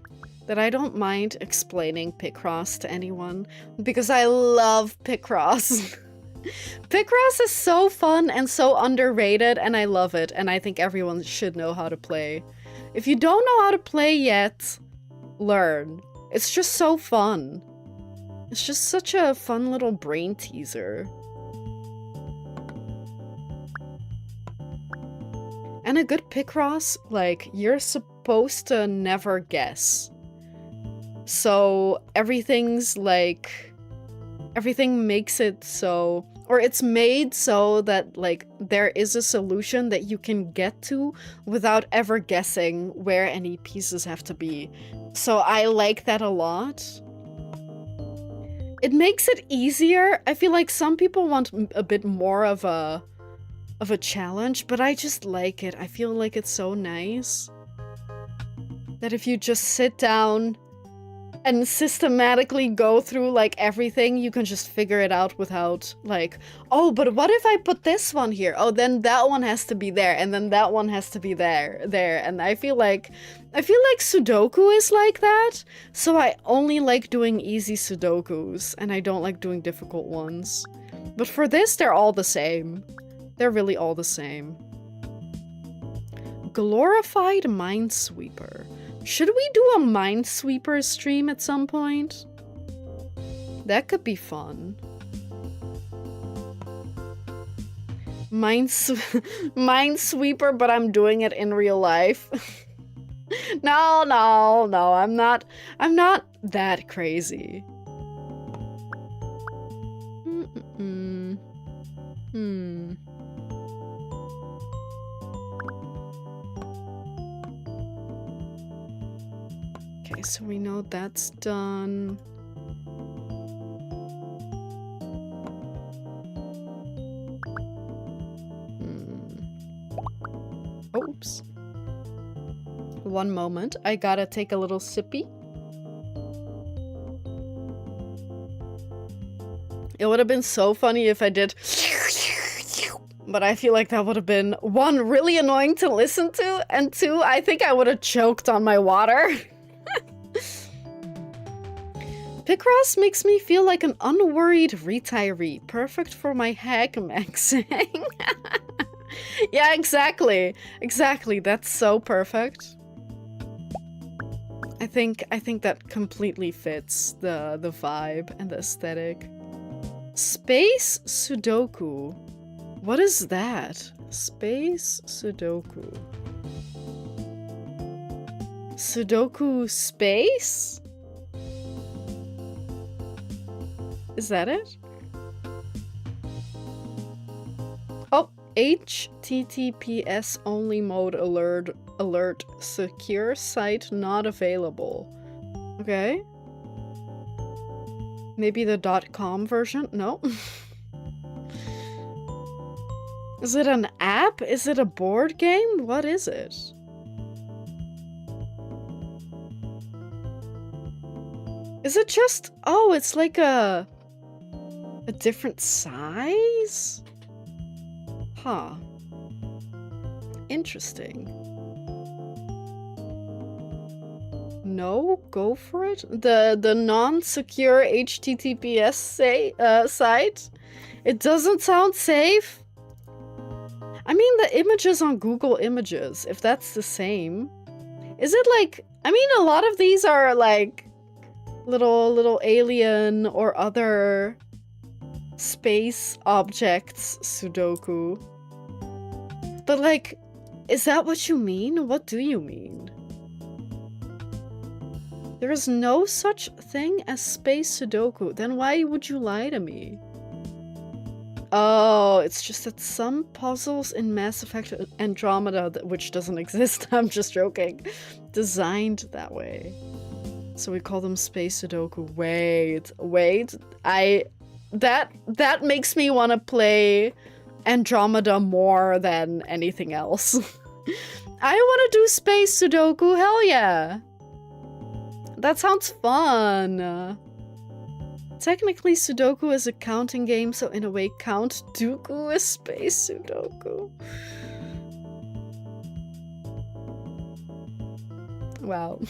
that I don't mind explaining picross to anyone because I love picross. Picross is so fun and so underrated, and I love it, and I think everyone should know how to play. If you don't know how to play yet, learn. It's just so fun. It's just such a fun little brain teaser. And a good picross, like, you're supposed to never guess. So everything's like, everything makes it so, or it's made so that like there is a solution that you can get to without ever guessing where any pieces have to be. So I like that a lot. It makes it easier. I feel like some people want a bit more of a challenge, but I just like it. I feel like it's so nice that if you just sit down and systematically go through like everything, you can just figure it out without like, oh, but what if I put this one here? Oh, then that one has to be there, and then that one has to be there. And I feel like Sudoku is like that. So I only like doing easy Sudokus, and I don't like doing difficult ones. But for this, they're all the same. They're really all the same. Glorified Minesweeper. Should we do a Minesweeper stream at some point? That could be fun. Minesweeper, but I'm doing it in real life. No, I'm not that crazy. Okay, so we know that's done. Oops. One moment, I gotta take a little sippy. It would have been so funny if I did, but I feel like that would have been, one, really annoying to listen to, and two, I think I would have choked on my water. Picross makes me feel like an unworried retiree, perfect for my hack maxing. Yeah, exactly. Exactly, that's so perfect. I think that completely fits the vibe and the aesthetic. Space Sudoku. What is that? Space Sudoku. Sudoku space? Is that it? Oh, HTTPS only mode alert secure site not available. Okay. Maybe the .com version? No. Is it an app? Is it a board game? What is it? Is it just... Oh, it's like a different size? Huh. Interesting. No? Go for it? The non-secure HTTPS site? It doesn't sound safe? I mean, the images on Google Images, if that's the same. Is it like... I mean, a lot of these are like little alien or other space objects Sudoku. But like, is that what you mean? What do you mean? There is no such thing as space Sudoku. Then why would you lie to me? Oh, it's just that some puzzles in Mass Effect Andromeda, which doesn't exist, I'm just joking, designed that way. So we call them space Sudoku. Wait, that makes me want to play Andromeda more than anything else. I want to do space Sudoku, hell yeah! That sounds fun! Technically, Sudoku is a counting game, so in a way, Count Dooku is space Sudoku. Wow.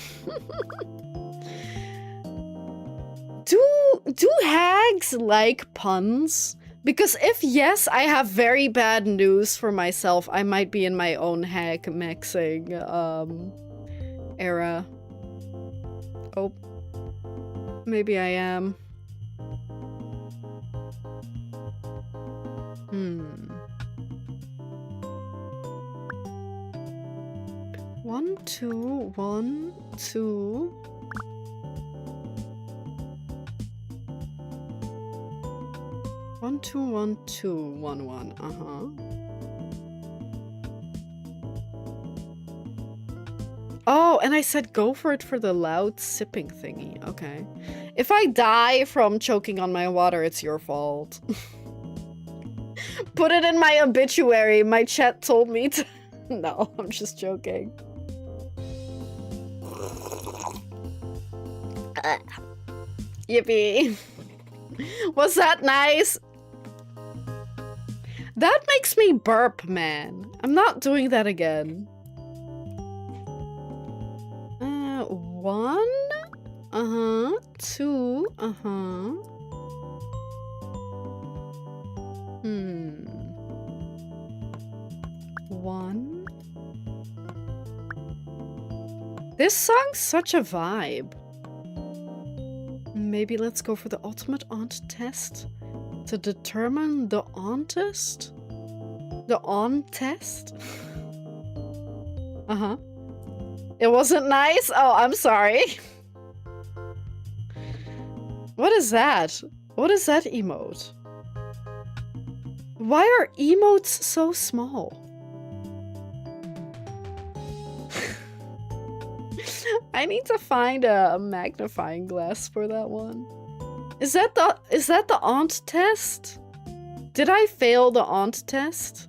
Do hags like puns? Because if yes, I have very bad news for myself. I might be in my own hag mixing era. Oh. Maybe I am. 1, 2, 1, 2. 1, 2, 1, 2, 1, 1. Oh, and I said go for it for the loud sipping thingy. Okay. If I die from choking on my water, it's your fault. Put it in my obituary. My chat told me to. No, I'm just joking. Yippee. Was that nice? That makes me burp, man. I'm not doing that again. 1. 2. 1. This song's such a vibe. Maybe let's go for the ultimate aunt test to determine the auntest? The aunt test? It wasn't nice? Oh, I'm sorry. What is that? What is that emote? Why are emotes so small? I need to find a magnifying glass for that one. Is that the aunt test? Did I fail the aunt test?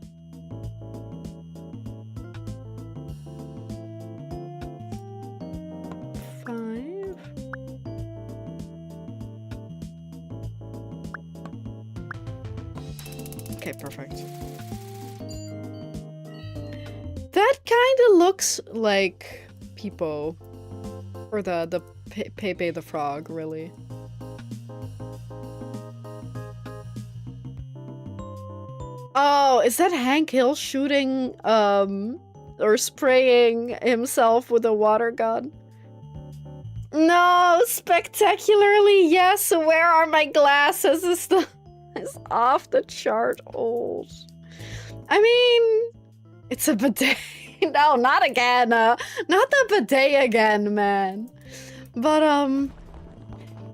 Okay, perfect. That kind of looks like Peepo. Or the Pepe the Frog, really. Oh, is that Hank Hill shooting, or spraying himself with a water gun? No, spectacularly, yes. Where are my glasses? It's off the chart old. I mean, it's a bidet. No, not again. Not the bidet again, man. But,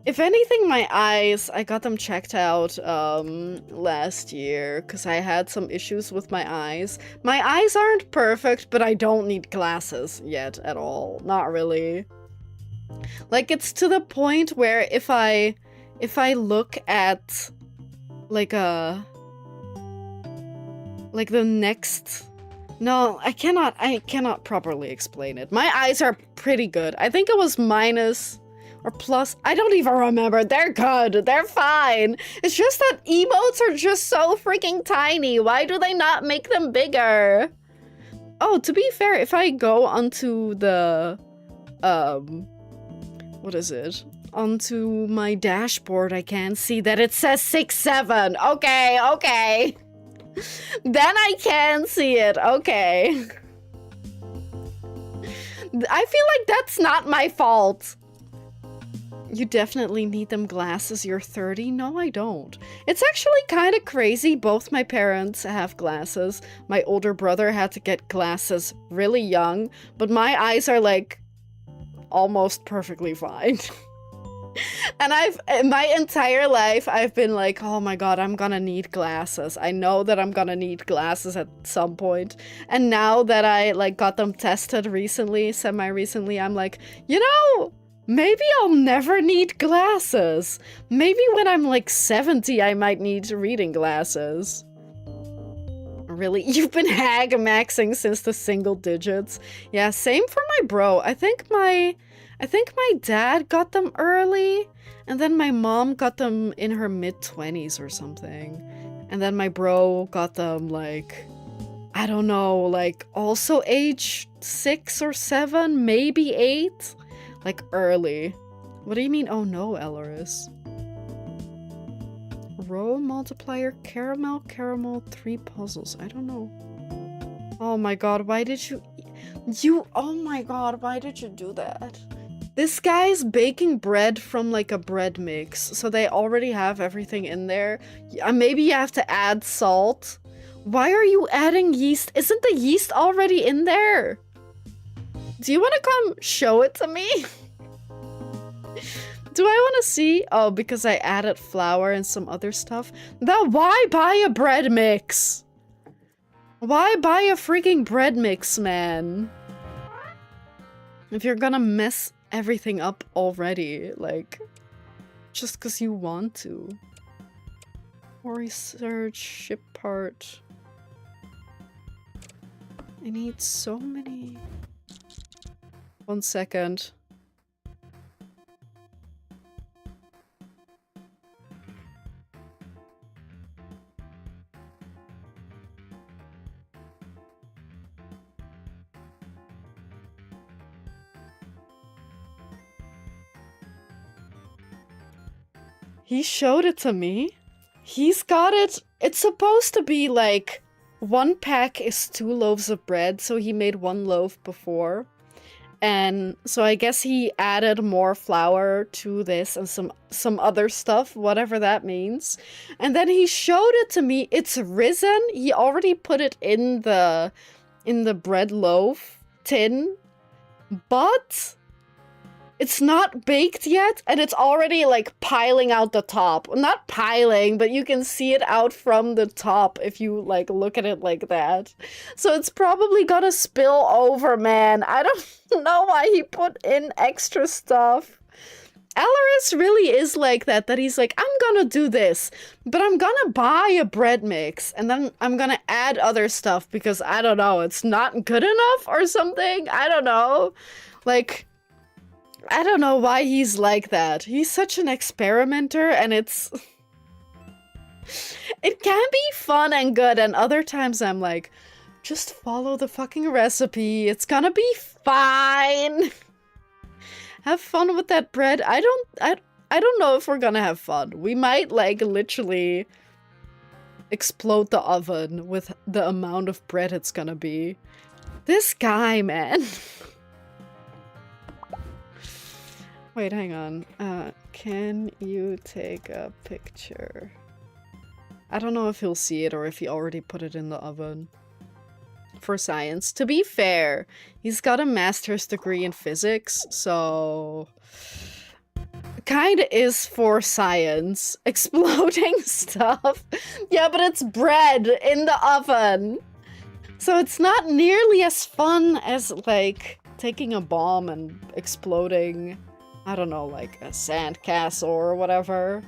if anything, my eyes, I got them checked out, last year, because I had some issues with my eyes. My eyes aren't perfect, but I don't need glasses yet at all. Not really. Like, it's to the point where if I look at, like the next... No, I cannot properly explain it. My eyes are pretty good. I think it was minus or plus. I don't even remember. They're good. They're fine. It's just that emotes are just so freaking tiny. Why do they not make them bigger? Oh, to be fair, if I go onto the, what is it? Onto my dashboard, I can see that it says 6'7". Okay. Then I can see it. Okay. I feel like that's not my fault. You definitely need them glasses. You're 30? No, I don't. It's actually kind of crazy. Both my parents have glasses. My older brother had to get glasses really young, but my eyes are like almost perfectly fine. And my entire life, I've been like, oh my god, I'm gonna need glasses. I know that I'm gonna need glasses at some point. And now that I, like, got them tested recently, semi-recently, I'm like, you know, maybe I'll never need glasses. Maybe when I'm, like, 70, I might need reading glasses. Really? You've been hag-maxing since the single digits? Yeah, same for my bro. I think my dad got them early, and then my mom got them in her mid-20s or something. And then my bro got them, like, I don't know, like also age 6 or 7, maybe 8? Like early. What do you mean, oh no, Elleris? Row multiplier, caramel, 3 puzzles. I don't know. Oh my god, why did you... oh my god, why did you do that? This guy's baking bread from like a bread mix, so they already have everything in there. Maybe you have to add salt. Why are you adding yeast? Isn't the yeast already in there? Do you want to come show it to me? Do I want to see? Oh, because I added flour and some other stuff. Then why buy a bread mix? Why buy a freaking bread mix, man? If you're gonna mess everything up already, like, just because you want to. Or research, ship part. I need so many. 1 second. He showed it to me. He's got it. It's supposed to be like 1 pack is 2 loaves of bread, so he made 1 loaf before. And so I guess he added more flour to this and some other stuff, whatever that means. And then he showed it to me. It's risen. He already put it in the bread loaf tin, but it's not baked yet, and it's already, like, piling out the top. Not piling, but you can see it out from the top if you, like, look at it like that. So it's probably gonna spill over, man. I don't know why he put in extra stuff. Elleris really is like that he's like, I'm gonna do this, but I'm gonna buy a bread mix, and then I'm gonna add other stuff because, I don't know, it's not good enough or something? I don't know. Like... I don't know why he's like that. He's such an experimenter, and it's... It can be fun and good, and other times I'm like, just follow the fucking recipe. It's gonna be fine. Have fun with that bread. I don't know if we're gonna have fun. We might, like, literally explode the oven with the amount of bread it's gonna be. This guy, man. Wait, hang on. Can you take a picture? I don't know if he'll see it or if he already put it in the oven. For science. To be fair, he's got a master's degree in physics, so... Kinda is for science. Exploding stuff. Yeah, but it's bread in the oven. So it's not nearly as fun as, like, taking a bomb and exploding... I don't know, like a sandcastle or whatever.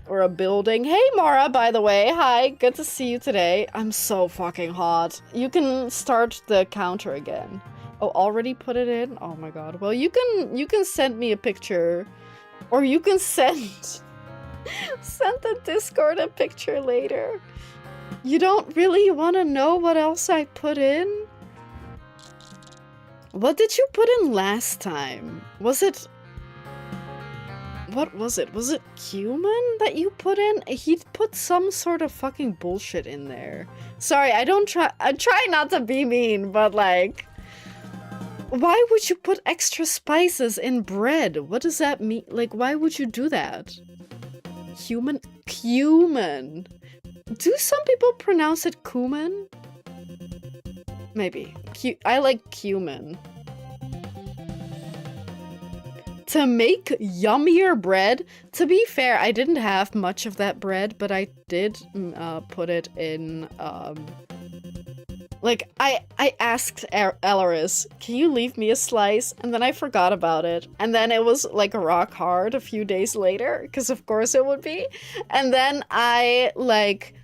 Or a building. Hey, Mara, by the way. Hi, good to see you today. I'm so fucking hot. You can start the counter again. Oh, already put it in? Oh my god. Well, you can send me a picture. Or you can send the Discord a picture later. You don't really want to know what else I put in? What did you put in last time? Was it... What was it? Was it cumin that you put in? He put some sort of fucking bullshit in there. Sorry, I try not to be mean, but like... Why would you put extra spices in bread? What does that mean? Like, why would you do that? Cumin? Cumin. Do some people pronounce it cumin? Maybe. I like cumin. To make yummier bread, to be fair, I didn't have much of that bread, but I did put it in, like, I asked Elleris, can you leave me a slice? And then I forgot about it. And then it was, like, rock hard a few days later, because of course it would be. And then I, like,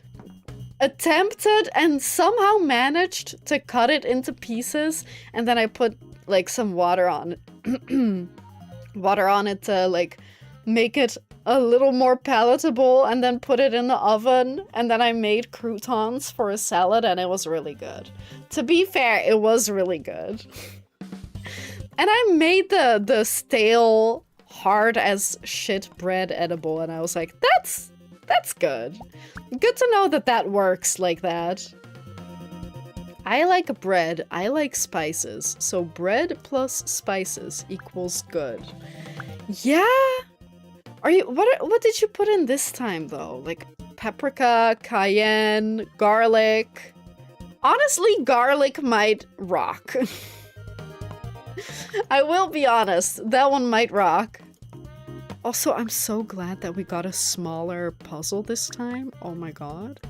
attempted and somehow managed to cut it into pieces, and then I put, like, some water on it. Water on it to, like, make it a little more palatable and then put it in the oven. And then I made croutons for a salad and it was really good. To be fair, it was really good. And I made the stale, hard as shit bread edible and I was like, that's good. Good to know that that works like that. I like bread, I like spices. So bread plus spices equals good. Yeah? Are you, what did you put in this time though? Like paprika, cayenne, garlic. Honestly, garlic might rock. I will be honest, that one might rock. Also, I'm so glad that we got a smaller puzzle this time. Oh my god.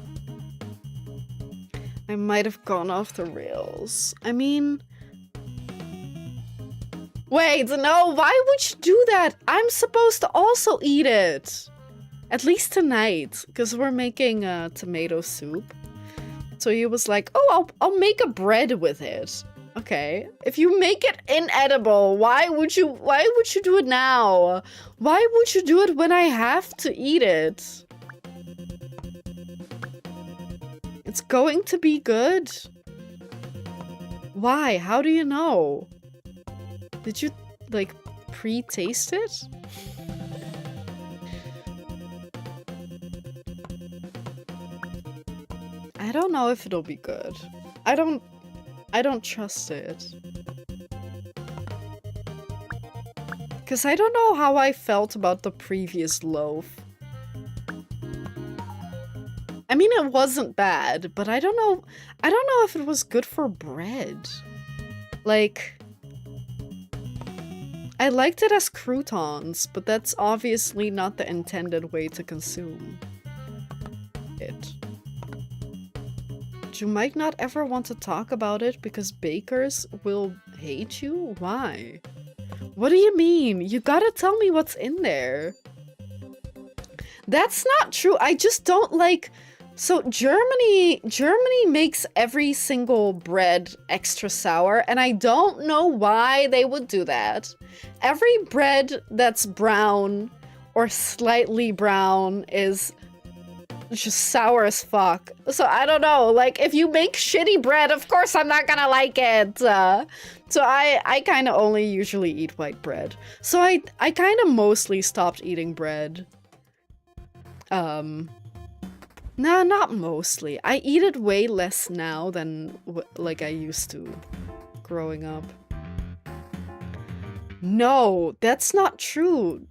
I might have gone off the rails. I mean... Wait, no, why would you do that? I'm supposed to also eat it. At least tonight, because we're making tomato soup. So he was like, oh, I'll make a bread with it. Okay. If you make it inedible, why would you do it now? Why would you do it when I have to eat it? It's going to be good. Why? How do you know? Did you, like, pre-taste it? I don't know if it'll be good. I don't trust it. Because I don't know how I felt about the previous loaf. I mean, it wasn't bad, but I don't know if it was good for bread. Like, I liked it as croutons, but that's obviously not the intended way to consume it. You might not ever want to talk about it because bakers will hate you? Why? What do you mean? You gotta tell me what's in there. That's not true. I just don't like... So Germany makes every single bread extra sour, and I don't know why they would do that. Every bread that's brown or slightly brown is just sour as fuck. So I don't know, like, if you make shitty bread, of course I'm not gonna like it. So I kind of only usually eat white bread. So I kind of mostly stopped eating bread. No, not mostly. I eat it way less now than like I used to growing up. No, that's not true.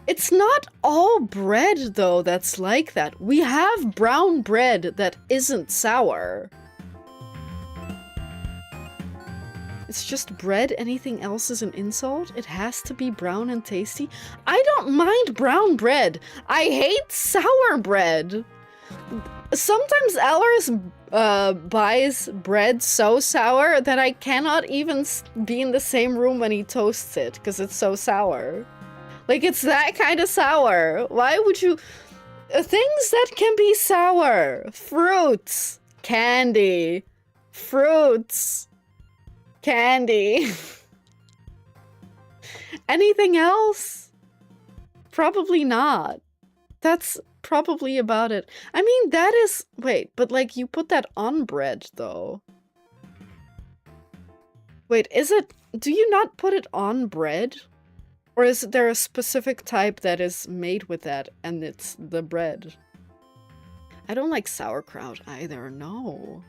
It's not all bread, though, that's like that. We have brown bread that isn't sour. It's just bread. Anything else is an insult? It has to be brown and tasty? I don't mind brown bread. I hate sour bread. Sometimes Ellers buys bread so sour that I cannot even be in the same room when he toasts it, because it's so sour. Like, it's that kind of sour. Why would you... Things that can be sour. Fruits. Candy. Fruits. Candy. Anything else? Probably not. That's probably about it. I mean, that is... Wait, but like, you put that on bread, though. Wait, is it... Do you not put it on bread? Or is there a specific type that is made with that, and it's the bread? I don't like sauerkraut either, no.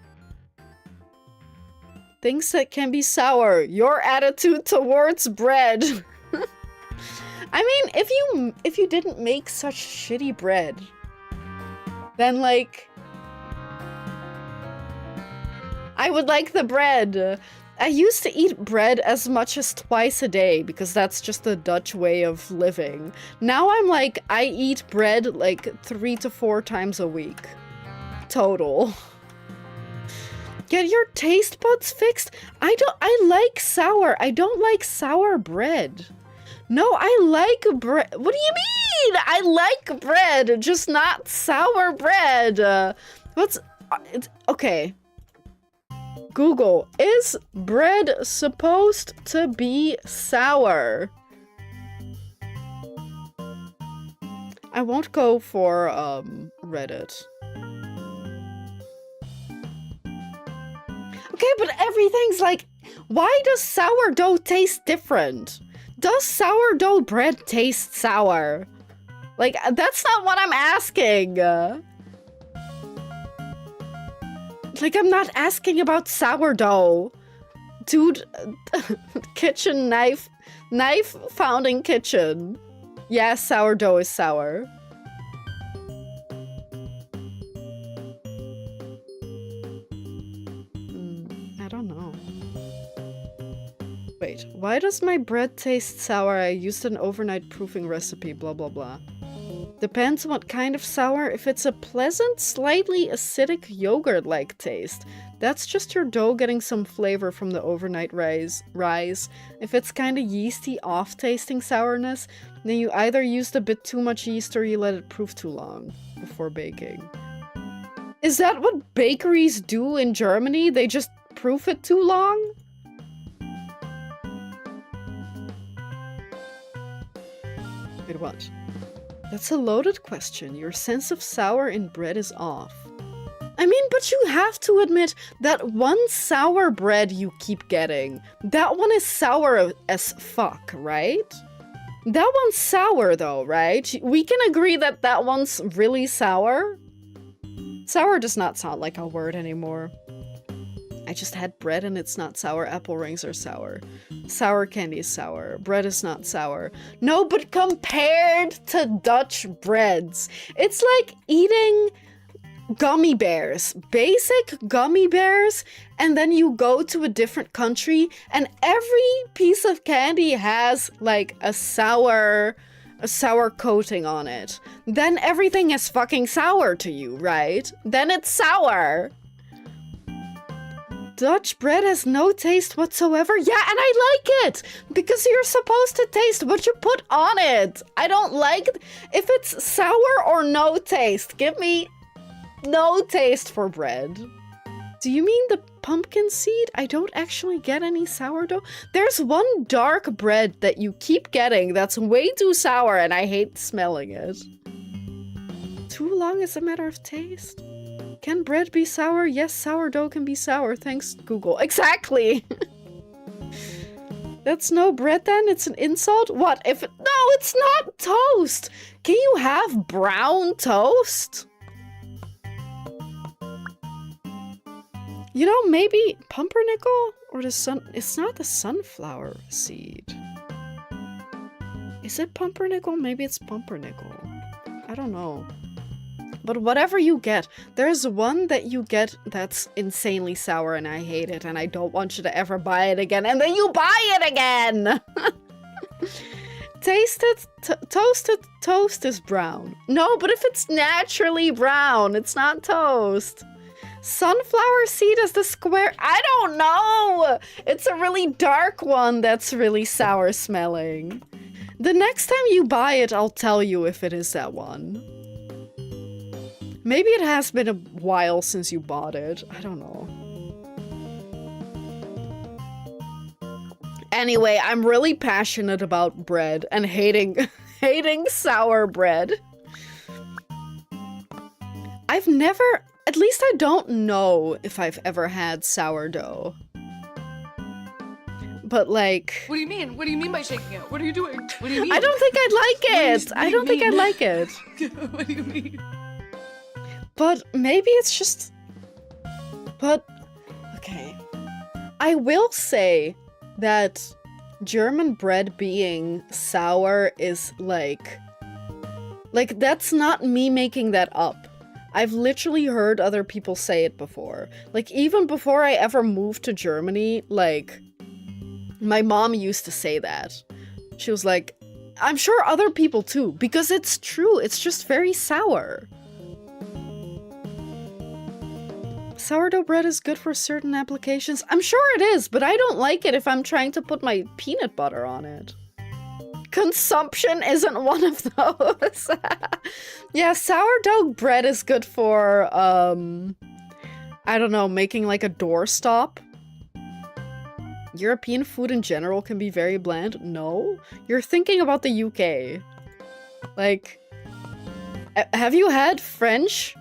Things that can be sour. Your attitude towards bread. I mean, if you didn't make such shitty bread, then like... I would like the bread. I used to eat bread as much as twice a day because that's just the Dutch way of living. Now I'm like, I eat bread like 3 to 4 times a week. Total. Get your taste buds fixed? I like sour. I don't like sour bread. No, I like bread. What do you mean? I like bread, just not sour bread. Okay. Google, is bread supposed to be sour? I won't go for Reddit. Okay, but everything's like, why does sourdough taste different? Does sourdough bread taste sour? Like, that's not what I'm asking. Like, I'm not asking about sourdough. Dude, kitchen knife found in kitchen. Yeah, sourdough is sour. I don't know. Wait, why does my bread taste sour? I used an overnight proofing recipe, blah blah blah. Depends what kind of sour. If it's a pleasant, slightly acidic yogurt-like taste, that's just your dough getting some flavor from the overnight rise. If it's kinda yeasty, off-tasting sourness, then you either used a bit too much yeast or you let it proof too long before baking. Is that what bakeries do in Germany? They just proof it too long? Wait, what? That's a loaded question. Your sense of sour in bread is off. I mean, but you have to admit that one sour bread you keep getting, that one is sour as fuck, right? That one's sour though, right? We can agree that that one's really sour? Sour does not sound like a word anymore. I just had bread and it's not sour. Apple rings are sour. Sour candy is sour. Bread is not sour. No, but compared to Dutch breads, it's like eating gummy bears. Basic gummy bears, and then you go to a different country and every piece of candy has like a sour coating on it. Then everything is fucking sour to you, right? Then it's sour. Dutch bread has no taste whatsoever. Yeah, and I like it! Because you're supposed to taste what you put on it. I don't like if it's sour or no taste. Give me no taste for bread. Do you mean the pumpkin seed? I don't actually get any sourdough. There's one dark bread that you keep getting that's way too sour and I hate smelling it. Too long is a matter of taste. Can bread be sour? Yes, sourdough can be sour. Thanks, Google. Exactly! That's no bread then? It's an insult? What if it— No, it's not toast! Can you have brown toast? You know, maybe pumpernickel? Or the sun— It's not the sunflower seed. Is it pumpernickel? Maybe it's pumpernickel. I don't know. But whatever you get, there's one that you get that's insanely sour and I hate it and I don't want you to ever buy it again, and then you buy it again! Tasted, toasted toast is brown. No, but if it's naturally brown, it's not toast. Sunflower seed is the square— I don't know! It's a really dark one that's really sour smelling. The next time you buy it, I'll tell you if it is that one. Maybe it has been a while since you bought it. I don't know. Anyway, I'm really passionate about bread and hating sour bread. I've never— at least I don't know if I've ever had sourdough. But like— What do you mean? What do you mean by shaking it? What are you doing? What do you mean? I don't think I'd like it! I don't think I'd like it. What do you mean? But maybe it's just— But, okay. I will say that German bread being sour is like, that's not me making that up. I've literally heard other people say it before. Like, even before I ever moved to Germany, like, my mom used to say that. She was like, I'm sure other people too, because it's true, it's just very sour. Sourdough bread is good for certain applications. I'm sure it is, but I don't like it if I'm trying to put my peanut butter on it. Consumption isn't one of those. Yeah, sourdough bread is good for, I don't know, making like a doorstop. European food in general can be very bland. No? You're thinking about the UK. Like, Have you had French,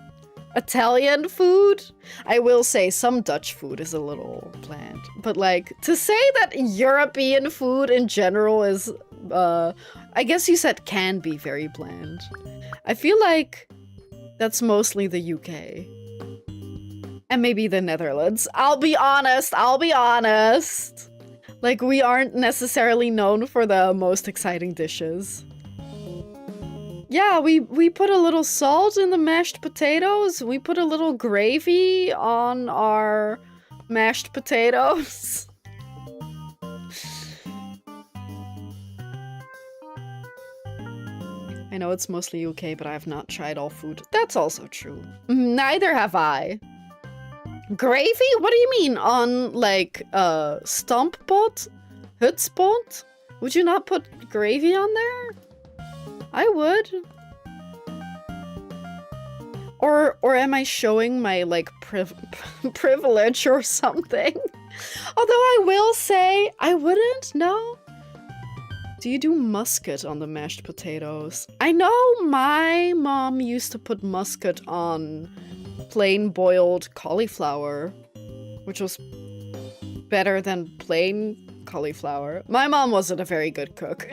Italian food? I will say some Dutch food is a little bland, but like to say that European food in general is, I guess you said can be very bland. I feel like that's mostly the UK. And maybe the Netherlands. I'll be honest. Like, we aren't necessarily known for the most exciting dishes. Yeah, we put a little salt in the mashed potatoes. We put a little gravy on our mashed potatoes. I know it's mostly UK, but I have not tried all food. That's also true. Neither have I. Gravy? What do you mean? On, like, stomp pot? Hutspot? Would you not put gravy on there? I would. Or am I showing my, like, privilege or something? Although I will say, I wouldn't, no. Do you do muscat on the mashed potatoes? I know my mom used to put muscat on plain boiled cauliflower, which was better than plain cauliflower. My mom wasn't a very good cook.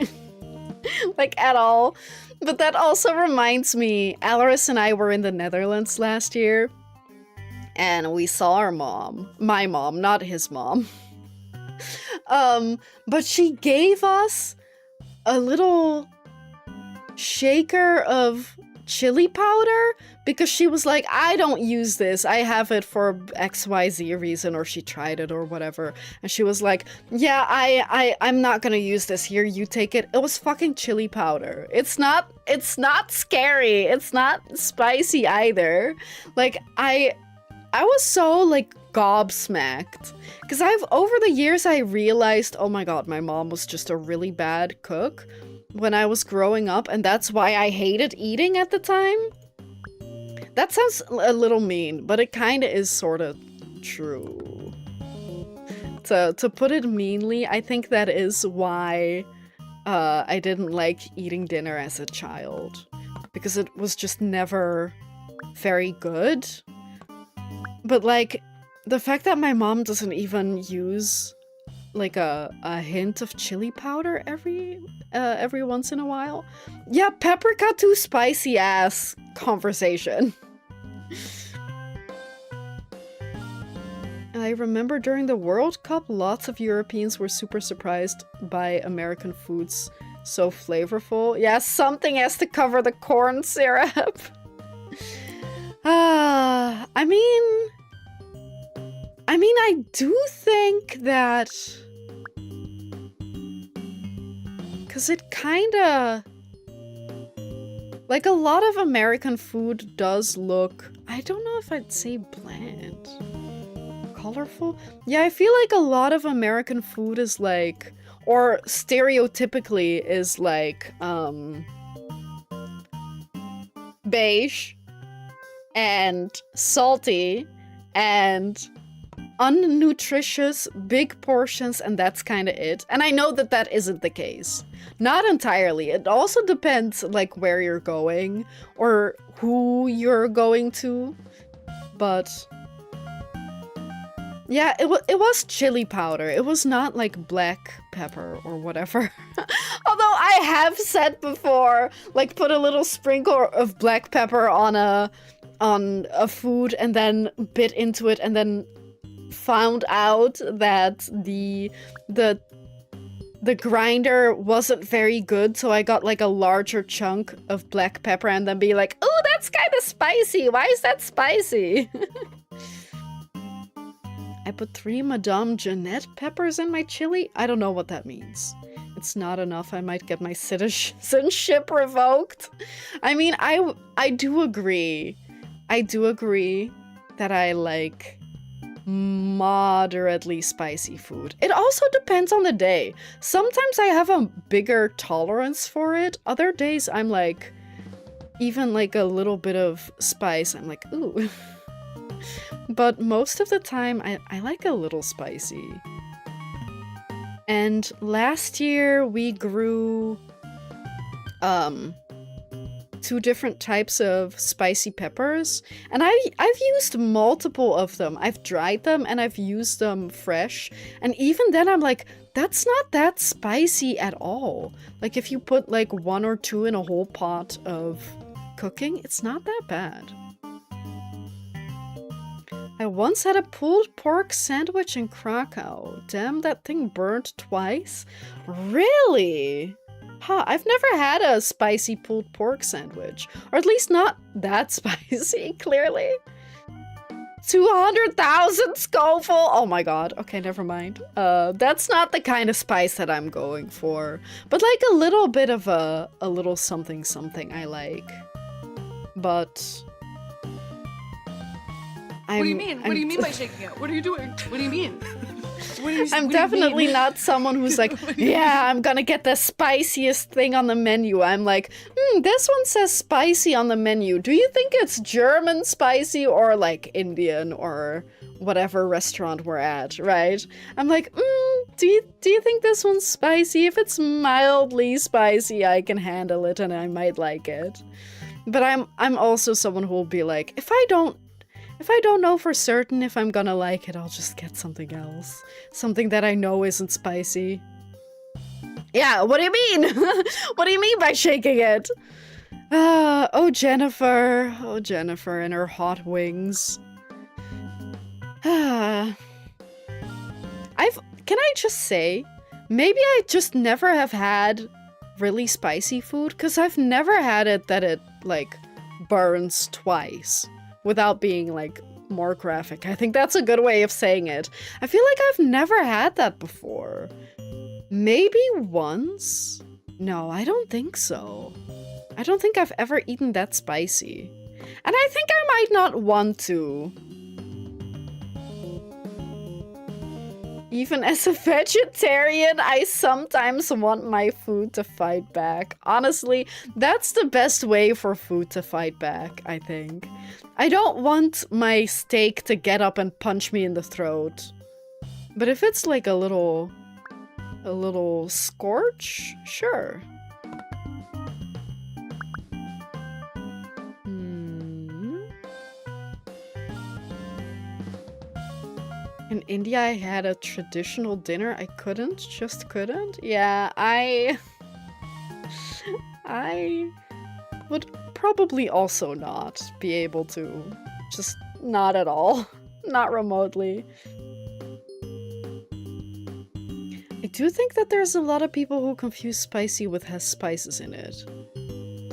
Like, at all. But that also reminds me, Alaris and I were in the Netherlands last year, and we saw our mom. My mom, not his mom. But she gave us a little shaker of chili powder because she was like, I don't use this. I have it for XYZ reason, or she tried it or whatever. And she was like, yeah, I'm not gonna use this. Here, you take it. It was fucking chili powder. It's not scary. It's not spicy either. Like, I was so, like, gobsmacked. Because over the years, I realized, oh my god, my mom was just a really bad cook when I was growing up, and that's why I hated eating at the time. That sounds a little mean, but it kind of is sort of true. To put it meanly, I think that is why I didn't like eating dinner as a child. Because it was just never very good. But, like, the fact that my mom doesn't even use, like, a hint of chili powder every once in a while. Yeah, pepper got too spicy ass conversation. I remember during the World Cup, lots of Europeans were super surprised by American foods so flavorful. Yeah, something has to cover the corn syrup. I mean, I do think that, because it kinda, like, a lot of American food does look, I don't know if I'd say bland. Colorful? Yeah, I feel like a lot of American food is like, or stereotypically is like, beige and salty and unnutritious, big portions, and that's kind of it. And I know that that isn't the case. Not entirely. It also depends, like, where you're going or who you're going to. But yeah, it was chili powder. It was not like black pepper or whatever. Although I have said before, like, put a little sprinkle of black pepper on a food and then bit into it and then found out that the grinder wasn't very good, so I got like a larger chunk of black pepper and then be like, oh, that's kind of spicy. Why is that spicy? I put 3 Madame Jeanette peppers in my chili? I don't know what that means. It's not enough. I might get my citizenship revoked. I mean, I do agree. I do agree that I like moderately spicy food. It also depends on the day. Sometimes I have a bigger tolerance for it. Other days I'm like, even like a little bit of spice, I'm like, ooh. But most of the time I like a little spicy. And last year we grew 2 different types of spicy peppers, and I've used multiple of them. I've dried them and I've used them fresh, and even then I'm like, that's not that spicy at all. Like if you put like 1 or 2 in a whole pot of cooking, it's not that bad. I once had a pulled pork sandwich in Krakow. Damn, that thing burnt twice? Really? Huh, I've never had a spicy pulled pork sandwich. Or at least not that spicy, clearly. 200,000 Scoville! Oh my god. Okay, never mind. That's not the kind of spice that I'm going for. But like a little bit of a little something something I like. But... What do you mean? What do you mean by shaking it? What are you doing? What do you mean? I'm definitely not someone who's like, yeah, I'm gonna get the spiciest thing on the menu. I'm like, this one says spicy on the menu. Do you think it's German spicy or like Indian or whatever restaurant we're at, right? I'm like, do you think this one's spicy? If it's mildly spicy, I can handle it and I might like it. But I'm also someone who will be like, if I don't know for certain if I'm gonna like it, I'll just get something else. Something that I know isn't spicy. Yeah, what do you mean? What do you mean by shaking it? Oh Jennifer. Oh Jennifer and her hot wings. Can I just say, maybe I just never have had really spicy food, because I've never had it that it, like, burns twice. Without being, like, more graphic. I think that's a good way of saying it. I feel like I've never had that before. Maybe once? No, I don't think so. I don't think I've ever eaten that spicy. And I think I might not want to. Even as a vegetarian, I sometimes want my food to fight back. Honestly, that's the best way for food to fight back, I think. I don't want my steak to get up and punch me in the throat. But if it's like a little scorch, sure. In India, I had a traditional dinner. I just couldn't. Yeah, I would probably also not be able to. Just not at all. Not remotely. I do think that there's a lot of people who confuse spicy with has spices in it.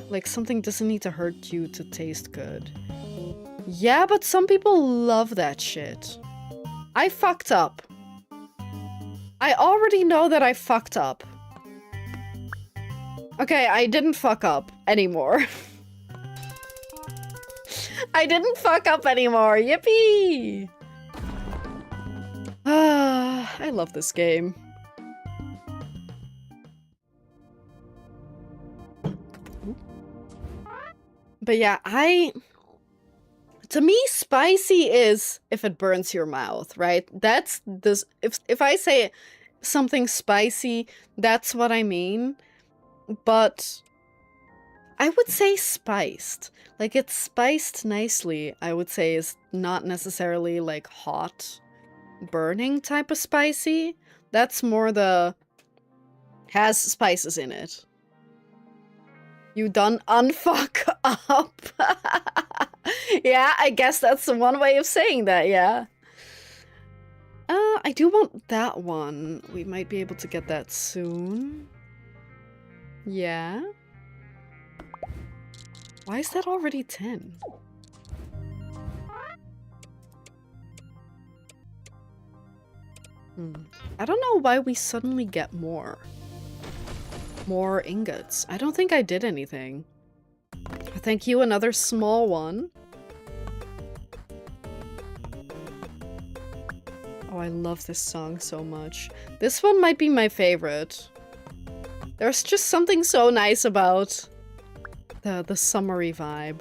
Like something doesn't need to hurt you to taste good. Yeah, but some people love that shit. I fucked up. I already know that I fucked up. Okay, I didn't fuck up anymore. I didn't fuck up anymore. Yippee! I love this game. But yeah, to me, spicy is if it burns your mouth, right? That's this. If I say something spicy, that's what I mean. But I would say spiced. Like it's spiced nicely, I would say is not necessarily like hot, burning type of spicy. That's more the has spices in it. You done unfuck up. Yeah, I guess that's one way of saying that, yeah. I do want that one. We might be able to get that soon. Yeah. Why is that already 10? I don't know why we suddenly get more. More ingots. I don't think I did anything. Thank you, another small one. Oh, I love this song so much. This one might be my favorite. There's just something so nice about the summery vibe.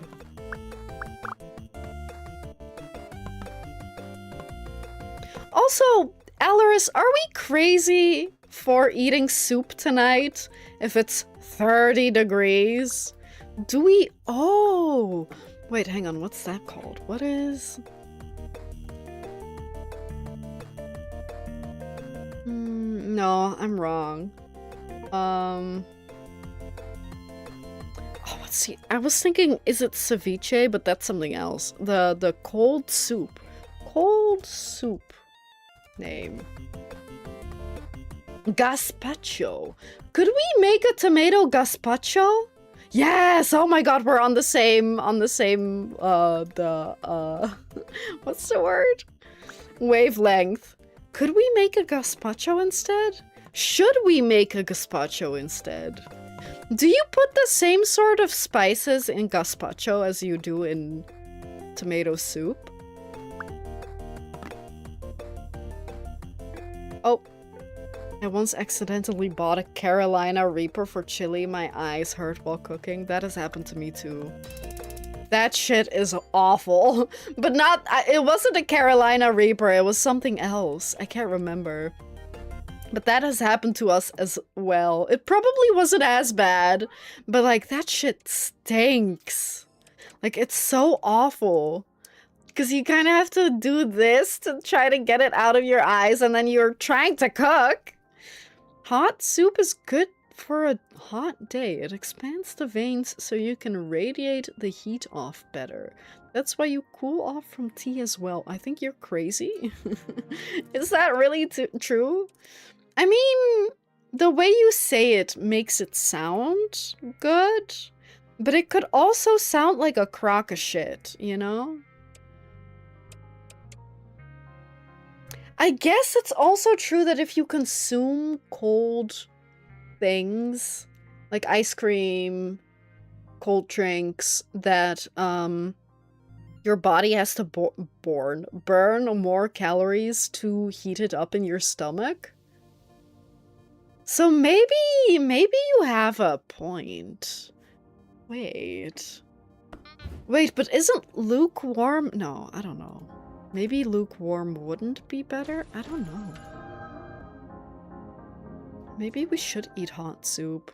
Also, Alaris, are we crazy for eating soup tonight if it's 30 degrees? Do we? Oh! Wait, hang on. What's that called? What is... no, I'm wrong. Oh, let's see. I was thinking, is it ceviche? But that's something else. The cold soup. Cold soup. Name. Gazpacho. Could we make a tomato gazpacho? Yes! Oh my god, we're on the same, what's the word? Wavelength. Could we make a gazpacho instead? Should we make a gazpacho instead? Do you put the same sort of spices in gazpacho as you do in tomato soup? Oh. I once accidentally bought a Carolina Reaper for chili. My eyes hurt while cooking. That has happened to me too. That shit is awful. But not- it wasn't a Carolina Reaper, it was something else. I can't remember. But that has happened to us as well. It probably wasn't as bad, but like that shit stinks. Like it's so awful. Because you kind of have to do this to try to get it out of your eyes and then you're trying to cook. Hot soup is good for a hot day. It expands the veins so you can radiate the heat off better. That's why you cool off from tea as well. I think you're crazy. Is that really true? I mean, the way you say it makes it sound good, but it could also sound like a crock of shit, you know? I guess it's also true that if you consume cold things, like ice cream, cold drinks, that your body has to burn more calories to heat it up in your stomach. So maybe you have a point. Wait, but isn't lukewarm? No, I don't know. Maybe lukewarm wouldn't be better? I don't know. Maybe we should eat hot soup.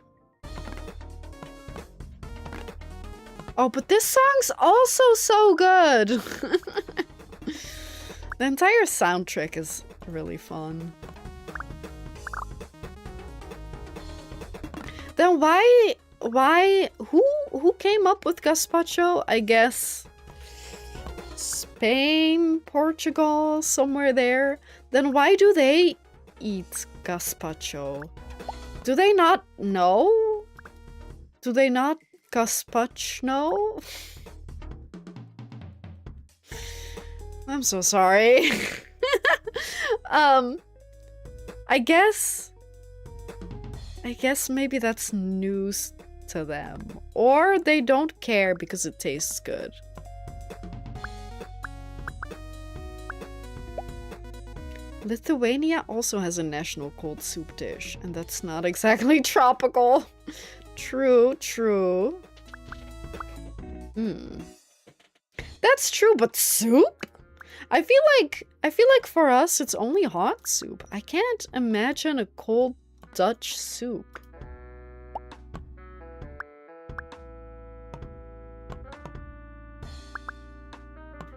Oh, but this song's also so good! The entire soundtrack is really fun. Then who came up with gazpacho? I guess Spain, Portugal, somewhere there. Then why do they eat gazpacho? Do they not know? Do they not gazpacho? I'm so sorry. I guess maybe that's news to them. Or they don't care because it tastes good. Lithuania also has a national cold soup dish, and that's not exactly tropical. True, true. That's true, but soup? I feel like for us it's only hot soup. I can't imagine a cold Dutch soup.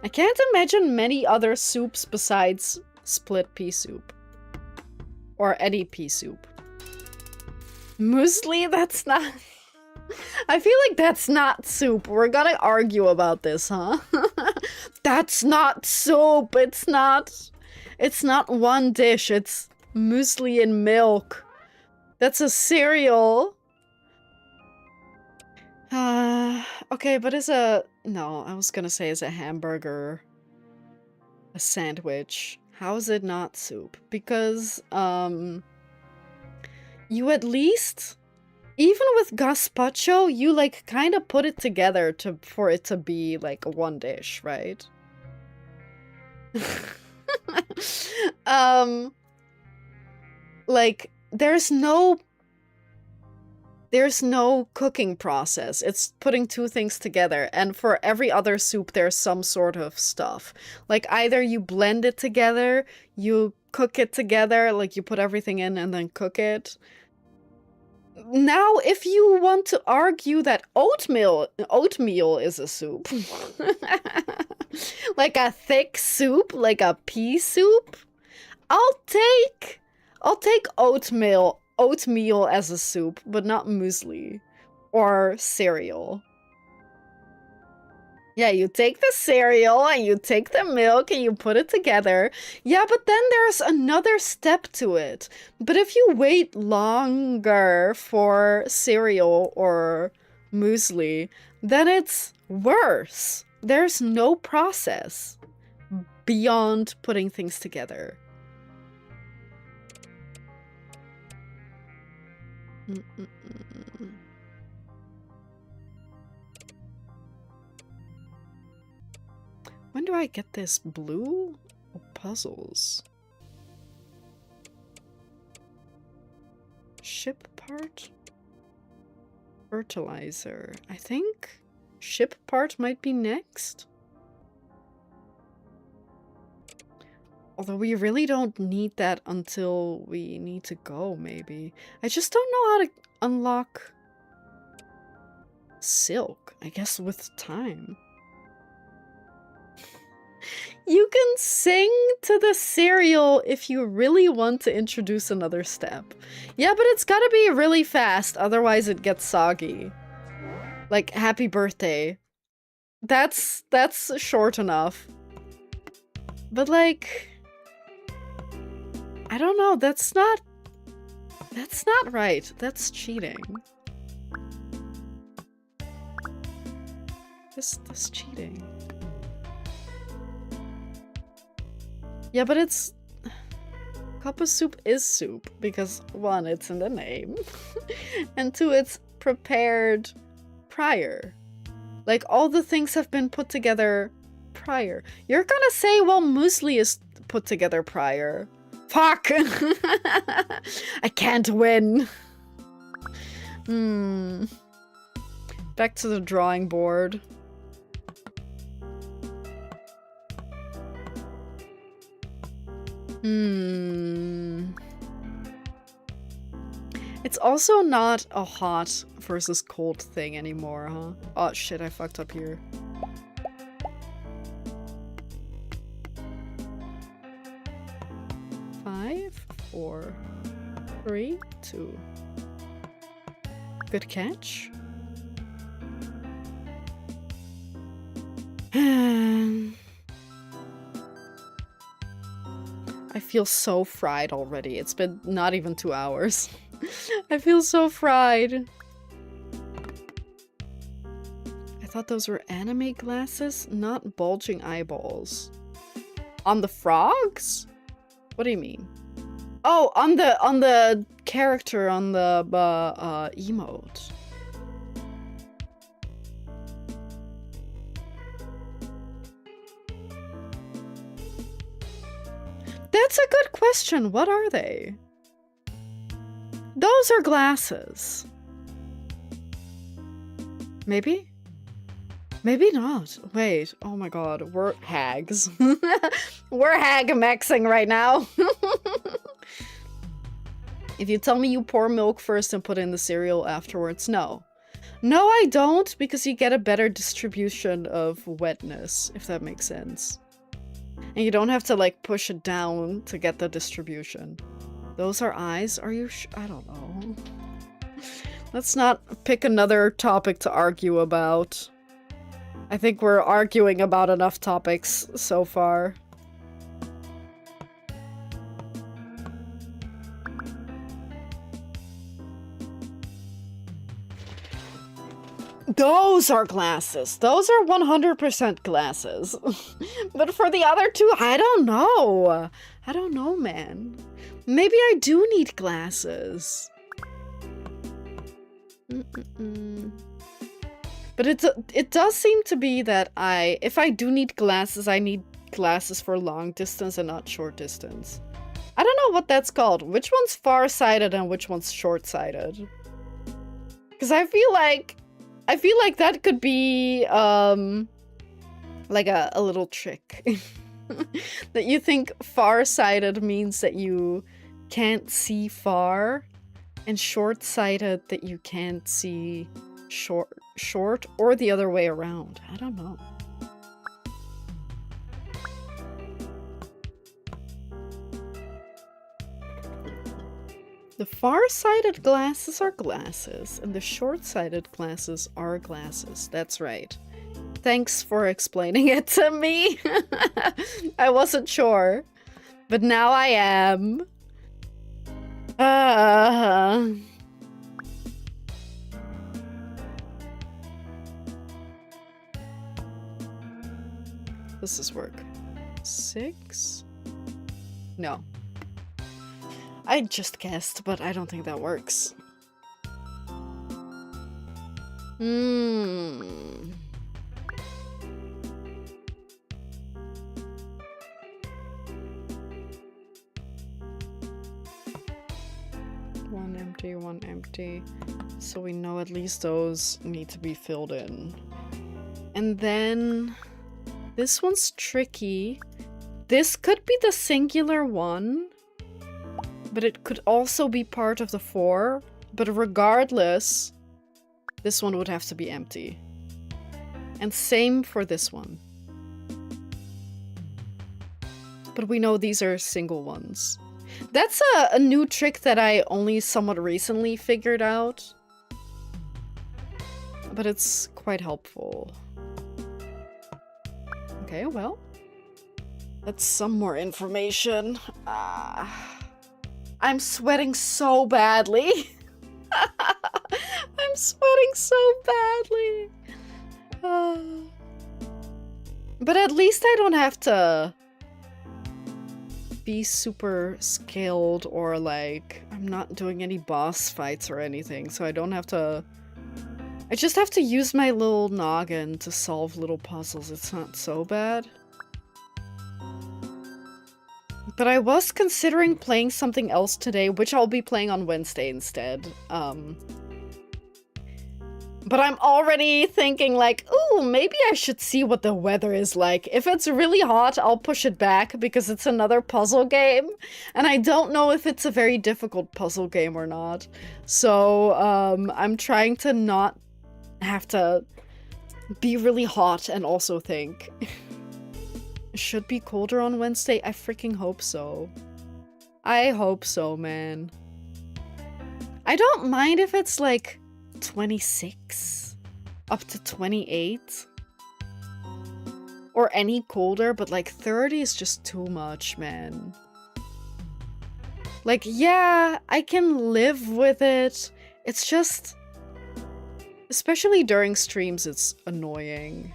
I can't imagine many other soups besides split pea soup. Or any pea soup. Muesli? That's not... I feel like that's not soup. We're gonna argue about this, huh? That's not soup. It's not one dish. It's muesli and milk. That's a cereal. Okay, but no, I was gonna say is a hamburger a sandwich? How is it not soup? Because, you at least, even with gazpacho, you like kind of put it together for it to be like one dish, right? Like there's no cooking process. It's putting two things together. And for every other soup, there's some sort of stuff. Like either you blend it together, you cook it together, like you put everything in and then cook it. Now, if you want to argue that oatmeal is a soup, like a thick soup, like a pea soup, I'll take oatmeal as a soup, but not muesli or cereal. Yeah, you take the cereal and you take the milk and you put it together. Yeah, but then there's another step to it. But if you wait longer for cereal or muesli, then it's worse. There's no process beyond putting things together. When do I get this blue? Oh, puzzles. Ship part? Fertilizer. I think ship part might be next. Although we really don't need that until we need to go, maybe. I just don't know how to unlock silk. I guess with time. You can sing to the cereal if you really want to introduce another step. Yeah, but it's gotta be really fast, otherwise it gets soggy. Like, happy birthday. That's short enough. But like, I don't know, that's not right. That's cheating. That's cheating. Yeah, but it's... Cup of soup is soup, because 1, it's in the name, and 2, it's prepared prior. Like, all the things have been put together prior. You're gonna say, well, muesli is put together prior. Fuck! I can't win. Back to the drawing board. It's also not a hot versus cold thing anymore, huh? Oh shit, I fucked up here. Five, 4, 3, 2. Good catch. I feel so fried already. It's been not even 2 hours. I feel so fried. I thought those were anime glasses, not bulging eyeballs. On the frogs? What do you mean? Oh, on the character, on the emote. That's a good question. What are they? Those are glasses. Maybe? Maybe not. Wait. Oh my god. We're hags. We're hag-maxing right now. If you tell me you pour milk first and put in the cereal afterwards, no. No, I don't, because you get a better distribution of wetness, if that makes sense. And you don't have to, like, push it down to get the distribution. Those are eyes? Are you I don't know. Let's not pick another topic to argue about. I think we're arguing about enough topics so far. Those are glasses. Those are 100% glasses. But for the other two, I don't know. I don't know, man. Maybe I do need glasses. But it does seem to be that if I do need glasses, I need glasses for long distance and not short distance. I don't know what that's called. Which one's far-sighted and which one's short-sighted? Because I feel like that could be like a little trick. That you think far-sighted means that you can't see far, And short-sighted that you can't see short, or the other way around. I don't know. The far-sighted glasses are glasses, and the short-sighted glasses are glasses. That's right. Thanks for explaining it to me. I wasn't sure, but now I am. This is work. 6? No. I just guessed, but I don't think that works. One empty, one empty. So we know at least those need to be filled in. And then this one's tricky. This could be the singular one, but it could also be part of the 4. But regardless, this one would have to be empty. And same for this one. But we know these are single ones. That's a new trick that I only somewhat recently figured out. But it's quite helpful. Okay, well. That's some more information. I'm sweating so badly. I'm sweating so badly. But at least I don't have to be super skilled, or like I'm not doing any boss fights or anything, so I don't have to. I just have to use my little noggin to solve little puzzles. It's not so bad. But I was considering playing something else today, which I'll be playing on Wednesday instead. But I'm already thinking like, ooh, maybe I should see what the weather is like. If it's really hot, I'll push it back because it's another puzzle game. And I don't know if it's a very difficult puzzle game or not. So I'm trying to not have to be really hot and also think. It should be colder on Wednesday. I freaking hope so. I hope so, man. I don't mind if it's like 26 up to 28 or any colder, but like 30 is just too much, man. Like, yeah, I can live with it. It's just, especially during streams, it's annoying.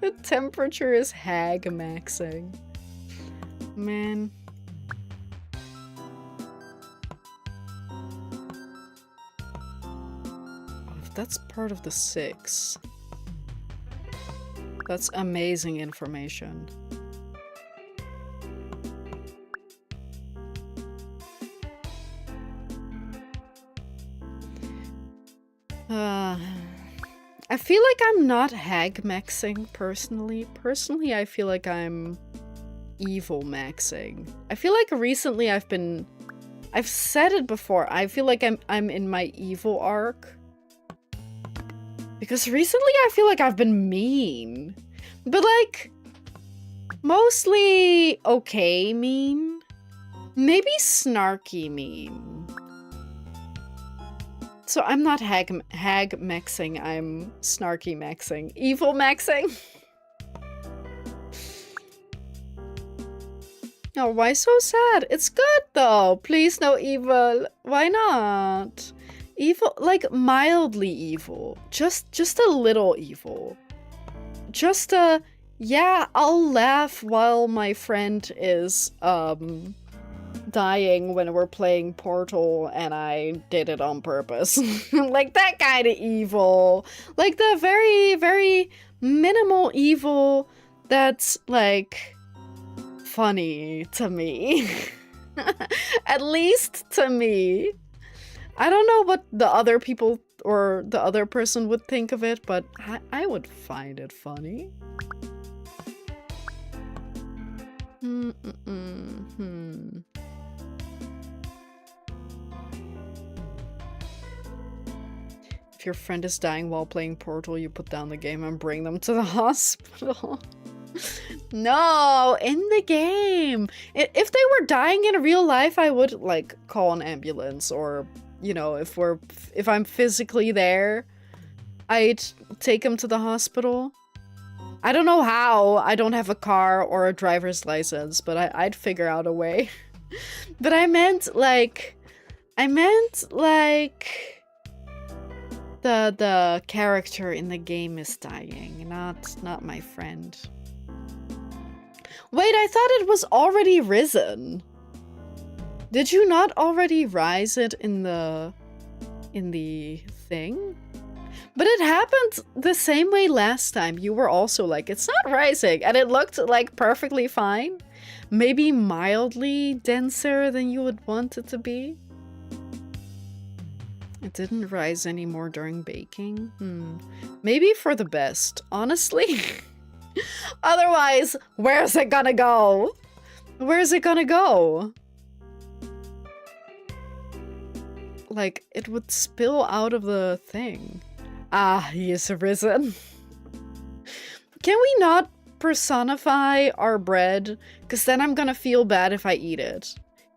The temperature is hag maxing. Man. If that's part of the 6. That's amazing information. I feel like I'm not hag maxing personally. Personally, I feel like I'm evil maxing. I feel like recently I've said it before, I feel like I'm in my evil arc. Because recently I feel like I've been mean. But like, mostly okay mean. Maybe snarky mean. So I'm not hag maxing, I'm snarky maxing. Evil maxing? Oh, why so sad? It's good though. Please no evil. Why not? Evil, like mildly evil. Just a little evil. Just a, yeah, I'll laugh while my friend is, dying when we're playing Portal and I did it on purpose. Like that kind of evil. Like the very, very minimal evil that's like funny to me. At least to me. I don't know what the other people or the other person would think of it, but I would find it funny. If your friend is dying while playing Portal, you put down the game and bring them to the hospital. No, in the game. If they were dying in real life, I would like call an ambulance, or you know, if I'm physically there, I'd take them to the hospital. I don't know how. I don't have a car or a driver's license, but I'd figure out a way. But I meant like the character in the game is dying, not my friend. Wait, I thought it was already risen. Did you not already rise it in the thing? But it happened the same way last time. You were also like, it's not rising, and it looked like perfectly fine. Maybe mildly denser than you would want it to be. It didn't rise anymore during baking. Maybe for the best, honestly. Otherwise, where's it gonna go? Where's it gonna go? Like, it would spill out of the thing. Ah, he is risen. Can we not personify our bread? Because then I'm gonna feel bad if I eat it.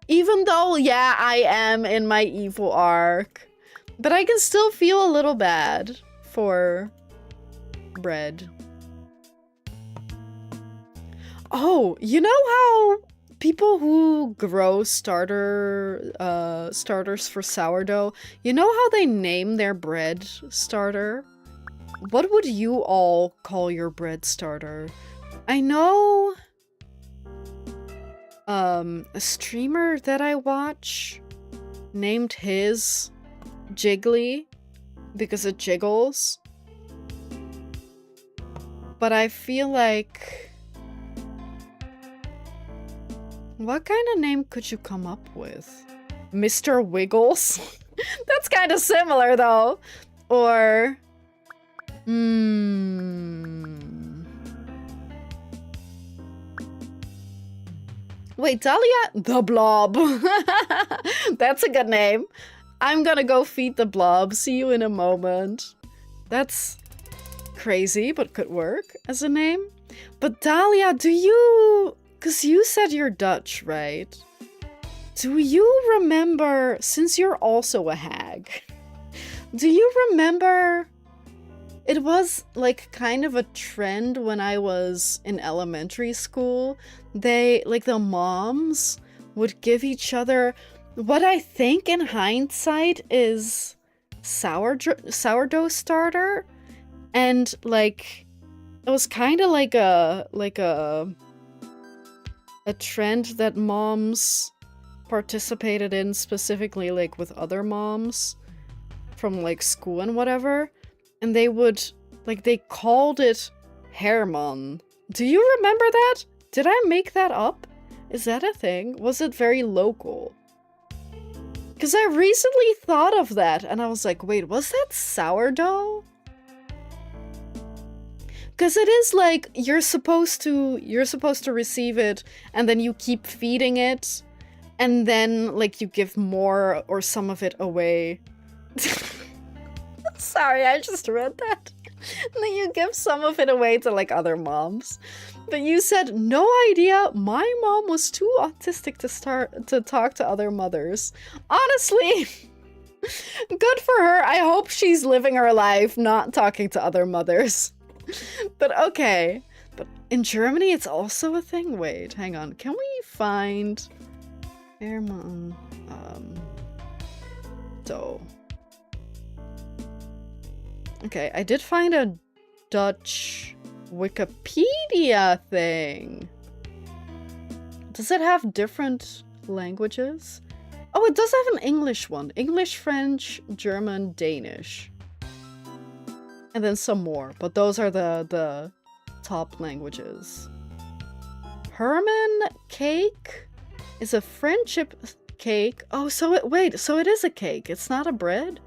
Even though, yeah, I am in my evil arc. But I can still feel a little bad for bread. Oh, you know how people who grow starters for sourdough, you know how they name their bread starter? What would you all call your bread starter? I know a streamer that I watch named his Jiggly because it jiggles. But I feel like, what kind of name could you come up with? Mr. Wiggles? That's kind of similar though. Or wait, Dahlia the Blob. That's a good name. I'm gonna go feed the blob. See you in a moment. That's crazy, but could work as a name. But Dahlia, do you... Because you said you're Dutch, right? Do you remember, since you're also a hag, do you remember... It was like kind of a trend when I was in elementary school. They, like the moms, would give each other what I think in hindsight is sourdough starter. And like, it was kind of like a trend that moms participated in, specifically like with other moms from like school and whatever. And they would, like, they called it Herman. Do you remember that? Did I make that up? Is that a thing? Was it very local? Because I recently thought of that and I was like, wait, was that sourdough? Because it is like, you're supposed to receive it and then you keep feeding it and then like you give more or some of it away. Sorry, I just read that. And then you give some of it away to like other moms. But you said, no idea, my mom was too autistic to talk to other mothers. Honestly, good for her. I hope she's living her life not talking to other mothers. But okay. But in Germany, it's also a thing. Wait, hang on. Can we find Herman dough? Okay, I did find a Dutch Wikipedia thing. Does it have different languages? Oh, it does have an English one. English, French, German, Danish. And then some more, but those are the top languages. Herman cake is a friendship cake. Oh, so it is a cake. It's not a bread?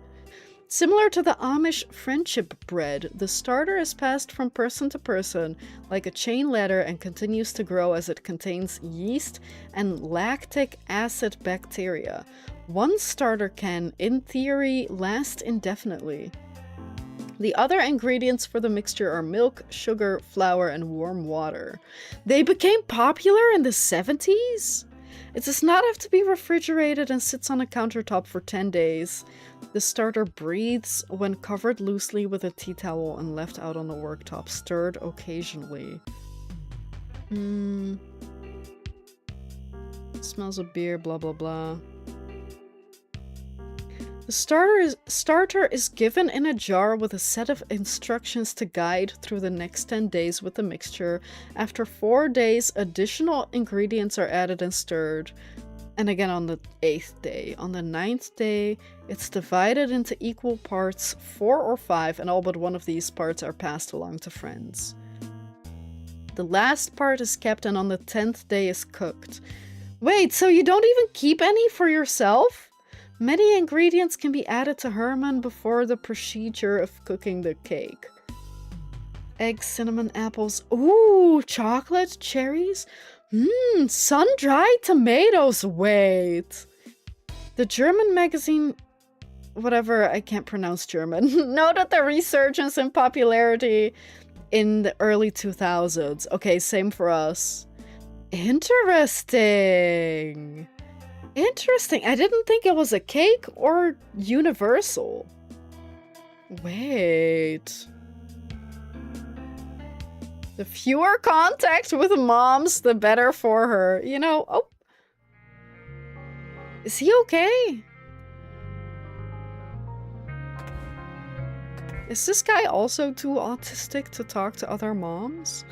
Similar to the Amish friendship bread, the starter is passed from person to person like a chain ladder and continues to grow as it contains yeast and lactic acid bacteria. One starter can, in theory, last indefinitely. The other ingredients for the mixture are milk, sugar, flour, and warm water. They became popular in the 70s? It does not have to be refrigerated and sits on a countertop for 10 days. The starter breathes when covered loosely with a tea towel and left out on the worktop, stirred occasionally. Smells of beer, blah blah blah. The starter is given in a jar with a set of instructions to guide through the next 10 days with the mixture. After 4 days, additional ingredients are added and stirred. And again on the 8th day. On the 9th day, it's divided into equal parts, 4 or 5, and all but one of these parts are passed along to friends. The last part is kept, and on the 10th day is cooked. Wait, so you don't even keep any for yourself? Many ingredients can be added to Herman before the procedure of cooking the cake. Eggs, cinnamon, apples, ooh, chocolate, cherries. Sun-dried tomatoes, wait. The German magazine, whatever, I can't pronounce German, noted the resurgence in popularity in the early 2000s. Okay, same for us. Interesting. Interesting. I didn't think it was a cake or universal. Wait. The fewer contact with moms, the better for her. You know, oh. Is he okay? Is this guy also too autistic to talk to other moms?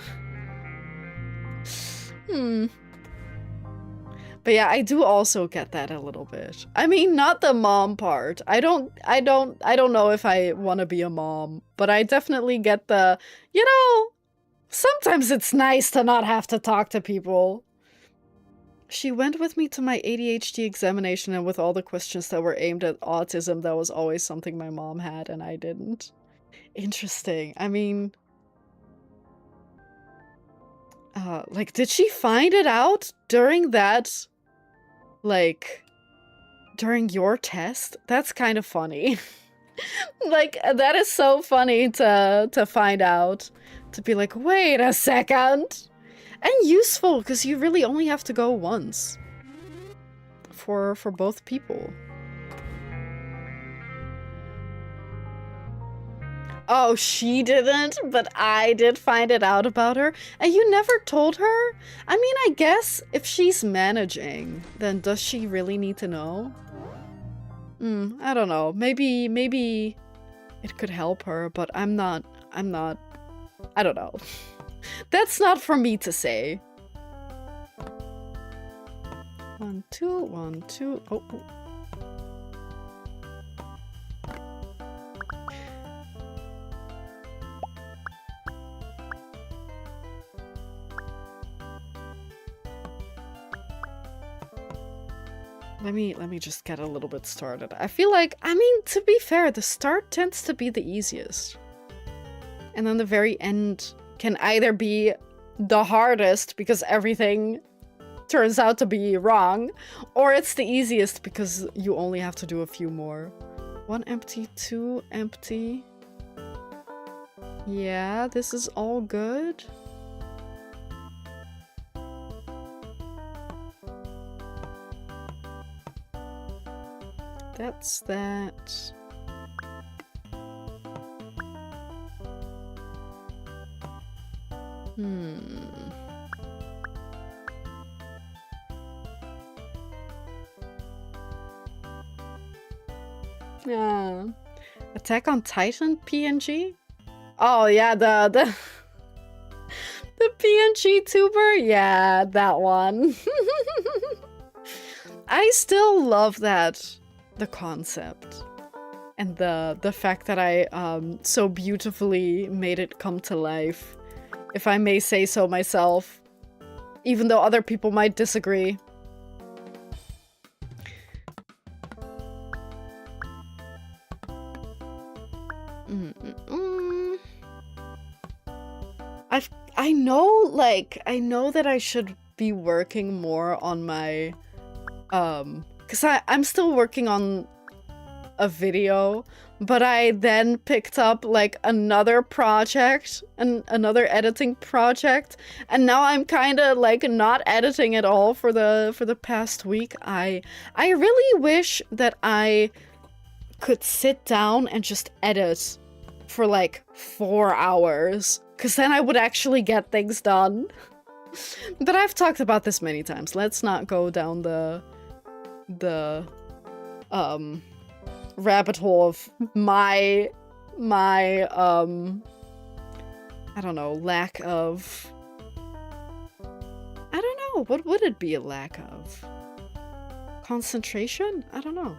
But yeah, I do also get that a little bit. I mean, not the mom part. I don't know if I want to be a mom, but I definitely get the, you know, sometimes it's nice to not have to talk to people. She went with me to my ADHD examination, and with all the questions that were aimed at autism, that was always something my mom had and I didn't. Interesting. I mean, like, did she find it out during that, like, during your test? That's kind of funny. Like, that is so funny to find out. To be like, wait a second. And useful, because you really only have to go once. For both people. Oh, she didn't, but I did find it out about her. And you never told her? I mean, I guess if she's managing, then does she really need to know? I don't know. Maybe it could help her, but I'm not, I don't know. That's not for me to say. 1, 2, 1, 2, oh. Let me just get a little bit started. I feel like, I mean, to be fair, the start tends to be the easiest. And then the very end can either be the hardest because everything turns out to be wrong, or it's the easiest because you only have to do a few more. 1 empty, 2 empty. Yeah, this is all good. That's that. Yeah. Attack on Titan PNG? Oh yeah, the PNG tuber? Yeah, that one. I still love that. The concept. And the fact that I so beautifully made it come to life. If I may say so myself. even though other people might disagree. I know, like, I know that I should be working more on my, because I'm still working on a video, but I then picked up, like, another project, another editing project, and now I'm kind of, like, not editing at all for the past week. I really wish that I could sit down and just edit for, like, 4 hours. Because then I would actually get things done. But I've talked about this many times. Let's not go down the rabbit hole of my I don't know, lack of... I don't know, what would it be a lack of? Concentration? I don't know.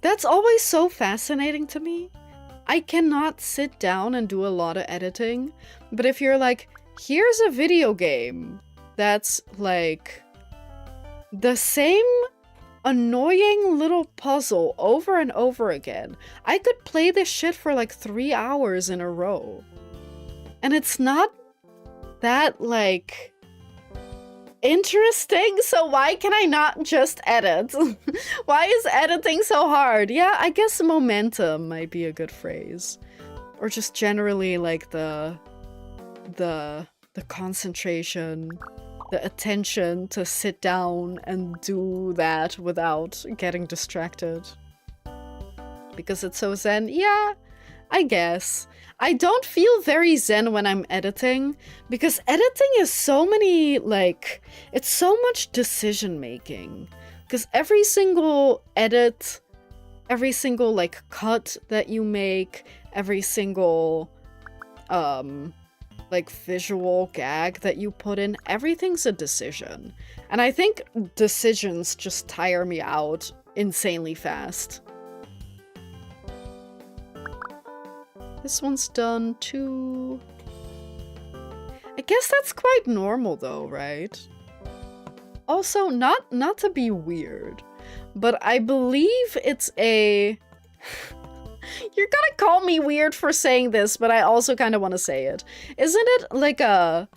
That's always so fascinating to me. I cannot sit down and do a lot of editing, but if you're like, here's a video game that's like the same annoying little puzzle over and over again, I could play this shit for like 3 hours in a row. And it's not that like interesting, so why can I not just edit? Why is editing so hard? Yeah, I guess momentum might be a good phrase. Or just generally like the concentration, the attention to sit down and do that without getting distracted. Because it's so zen? Yeah, I guess. I don't feel very zen when I'm editing, because editing is so many, like, it's so much decision making. Because every single edit, every single, like, cut that you make, every single, like, visual gag that you put in, everything's a decision. And I think decisions just tire me out insanely fast. This one's done too. I guess that's quite normal though, right? Also, not to be weird, but I believe it's a... You're gonna call me weird for saying this, but I also kind of want to say it. Isn't it like a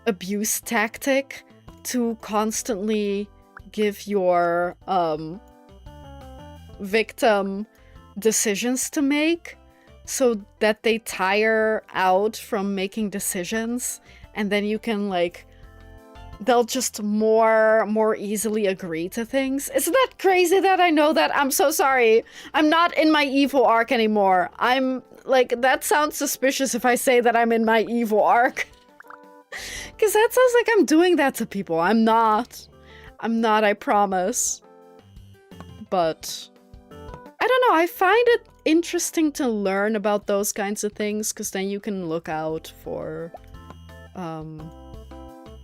abuse tactic to constantly give your victim decisions to make so that they tire out from making decisions, and then you can, like, they'll just more easily agree to things? Isn't that crazy that I know that? I'm so sorry. I'm not in my evil arc anymore. I'm, like, that sounds suspicious if I say that I'm in my evil arc. Because that sounds like I'm doing that to people. I'm not, I promise. But I don't know, I find it interesting to learn about those kinds of things, because then you can look out for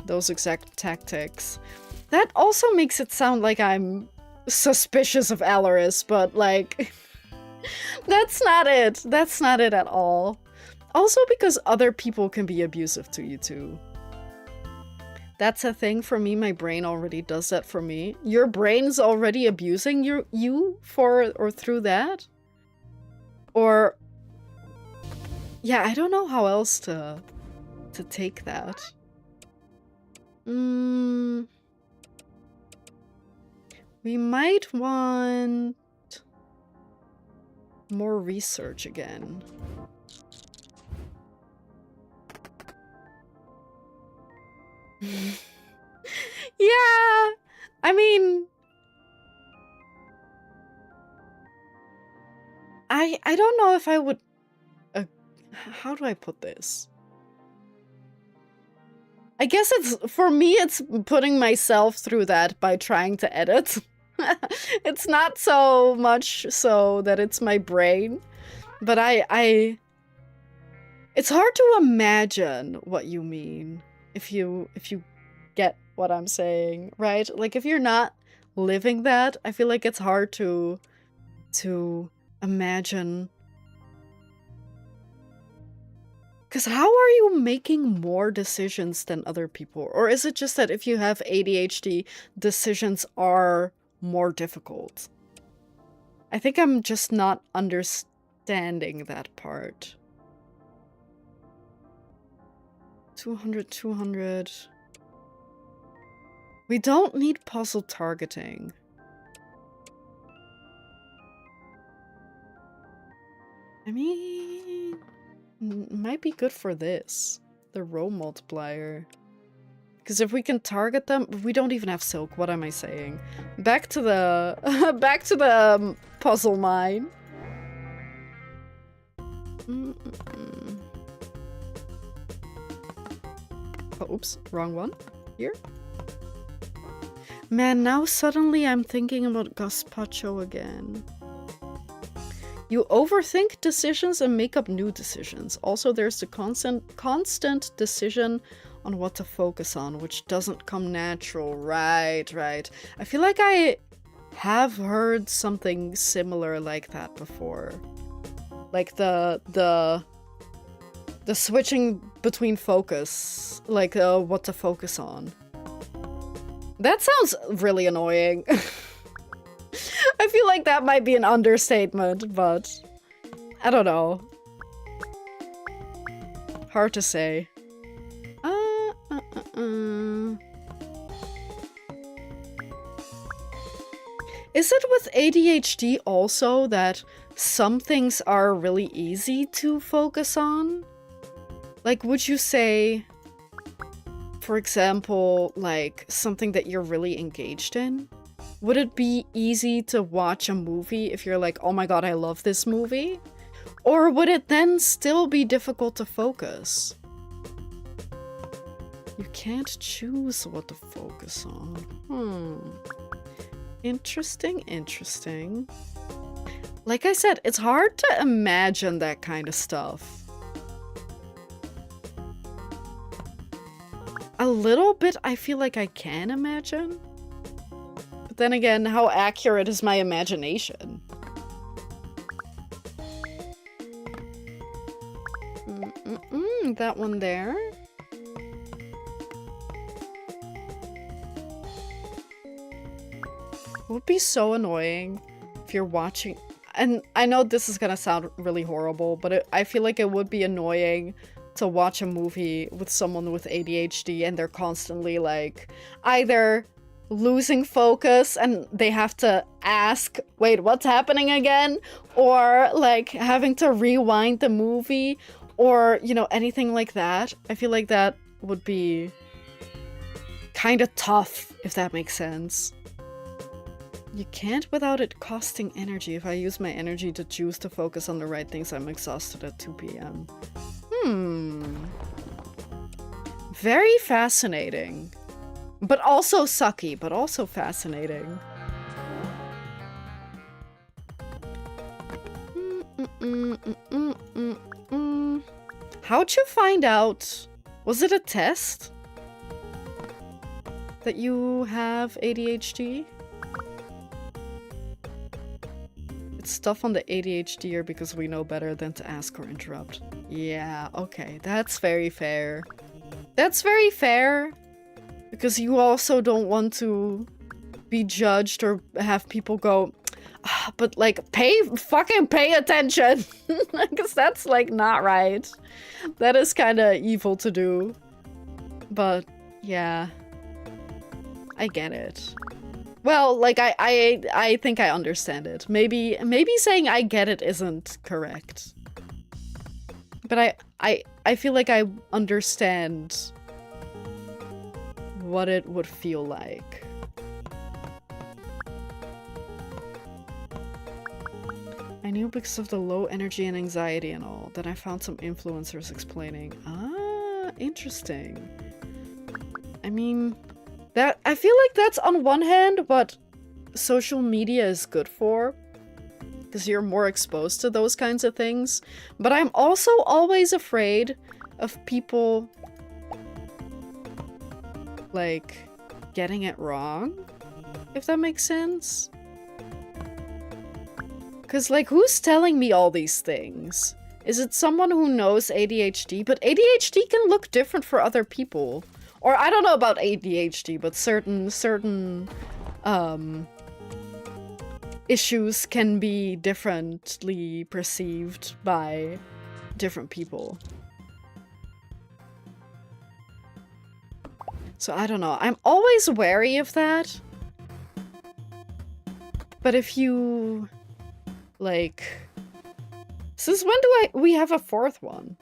those exact tactics. That also makes it sound like I'm suspicious of Alaris, but like, that's not it. That's not it at all. Also because other people can be abusive to you too. That's a thing for me. My brain already does that for me. Your brain's already abusing you for or through that? Or... yeah, I don't know how else to take that. We might want more research again. Yeah, I mean, I don't know if I would, how do I put this? I guess it's, for me, it's putting myself through that by trying to edit. It's not so much so that it's my brain, but it's hard to imagine what you mean. If you get what I'm saying, right? Like, if you're not living that, I feel like it's hard to imagine. Because how are you making more decisions than other people? Or is it just that if you have ADHD, decisions are more difficult? I think I'm just not understanding that part. 200, 200. We don't need puzzle targeting. I mean, might be good for this. The row multiplier. Because if we can target them, we don't even have silk. What am I saying? Back to the back to the puzzle mine. Oh, oops, wrong one. Here. Man, now suddenly I'm thinking about gazpacho again. You overthink decisions and make up new decisions. Also, there's the constant decision on what to focus on, which doesn't come natural. Right. I feel like I have heard something similar like that before. Like the switching between focus, like what to focus on. That sounds really annoying. I feel like that might be an understatement, but I don't know. Hard to say. Is it with ADHD also that some things are really easy to focus on? Like, would you say, for example, like something that you're really engaged in? Would it be easy to watch a movie if you're like, oh my god, I love this movie? Or would it then still be difficult to focus? You can't choose what to focus on. Interesting. Like I said, it's hard to imagine that kind of stuff. A little bit, I feel like I can imagine. But then again, how accurate is my imagination? That one there. It would be so annoying if you're watching, and I know this is gonna sound really horrible, but I feel like it would be annoying to watch a movie with someone with ADHD and they're constantly like either losing focus and they have to ask, wait, what's happening again? Or like having to rewind the movie, or, you know, anything like that. I feel like that would be kind of tough, if that makes sense. You can't without it costing energy. If I use my energy to choose to focus on the right things, I'm exhausted at 2 p.m. Very fascinating. But also sucky, but also fascinating. How'd you find out? Was it a test that you have ADHD? It's stuff on the ADHD because we know better than to ask or interrupt. Yeah, okay, that's very fair. That's very fair. Because you also don't want to be judged or have people go, but like, fucking pay attention. Because that's like not right. That is kind of evil to do. But yeah, I get it. Well, like I think I understand it. Maybe saying I get it isn't correct. But I feel like I understand what it would feel like. I knew because of the low energy and anxiety and all. Then I found some influencers explaining. Ah, interesting. I mean, that I feel like that's on one hand what social media is good for, because you're more exposed to those kinds of things. But I'm also always afraid of people like getting it wrong, if that makes sense. Because like, who's telling me all these things? Is it someone who knows ADHD? But ADHD can look different for other people. Or I don't know about ADHD, but certain issues can be differently perceived by different people. So I don't know. I'm always wary of that. But if you, like... Since when do we have a fourth one?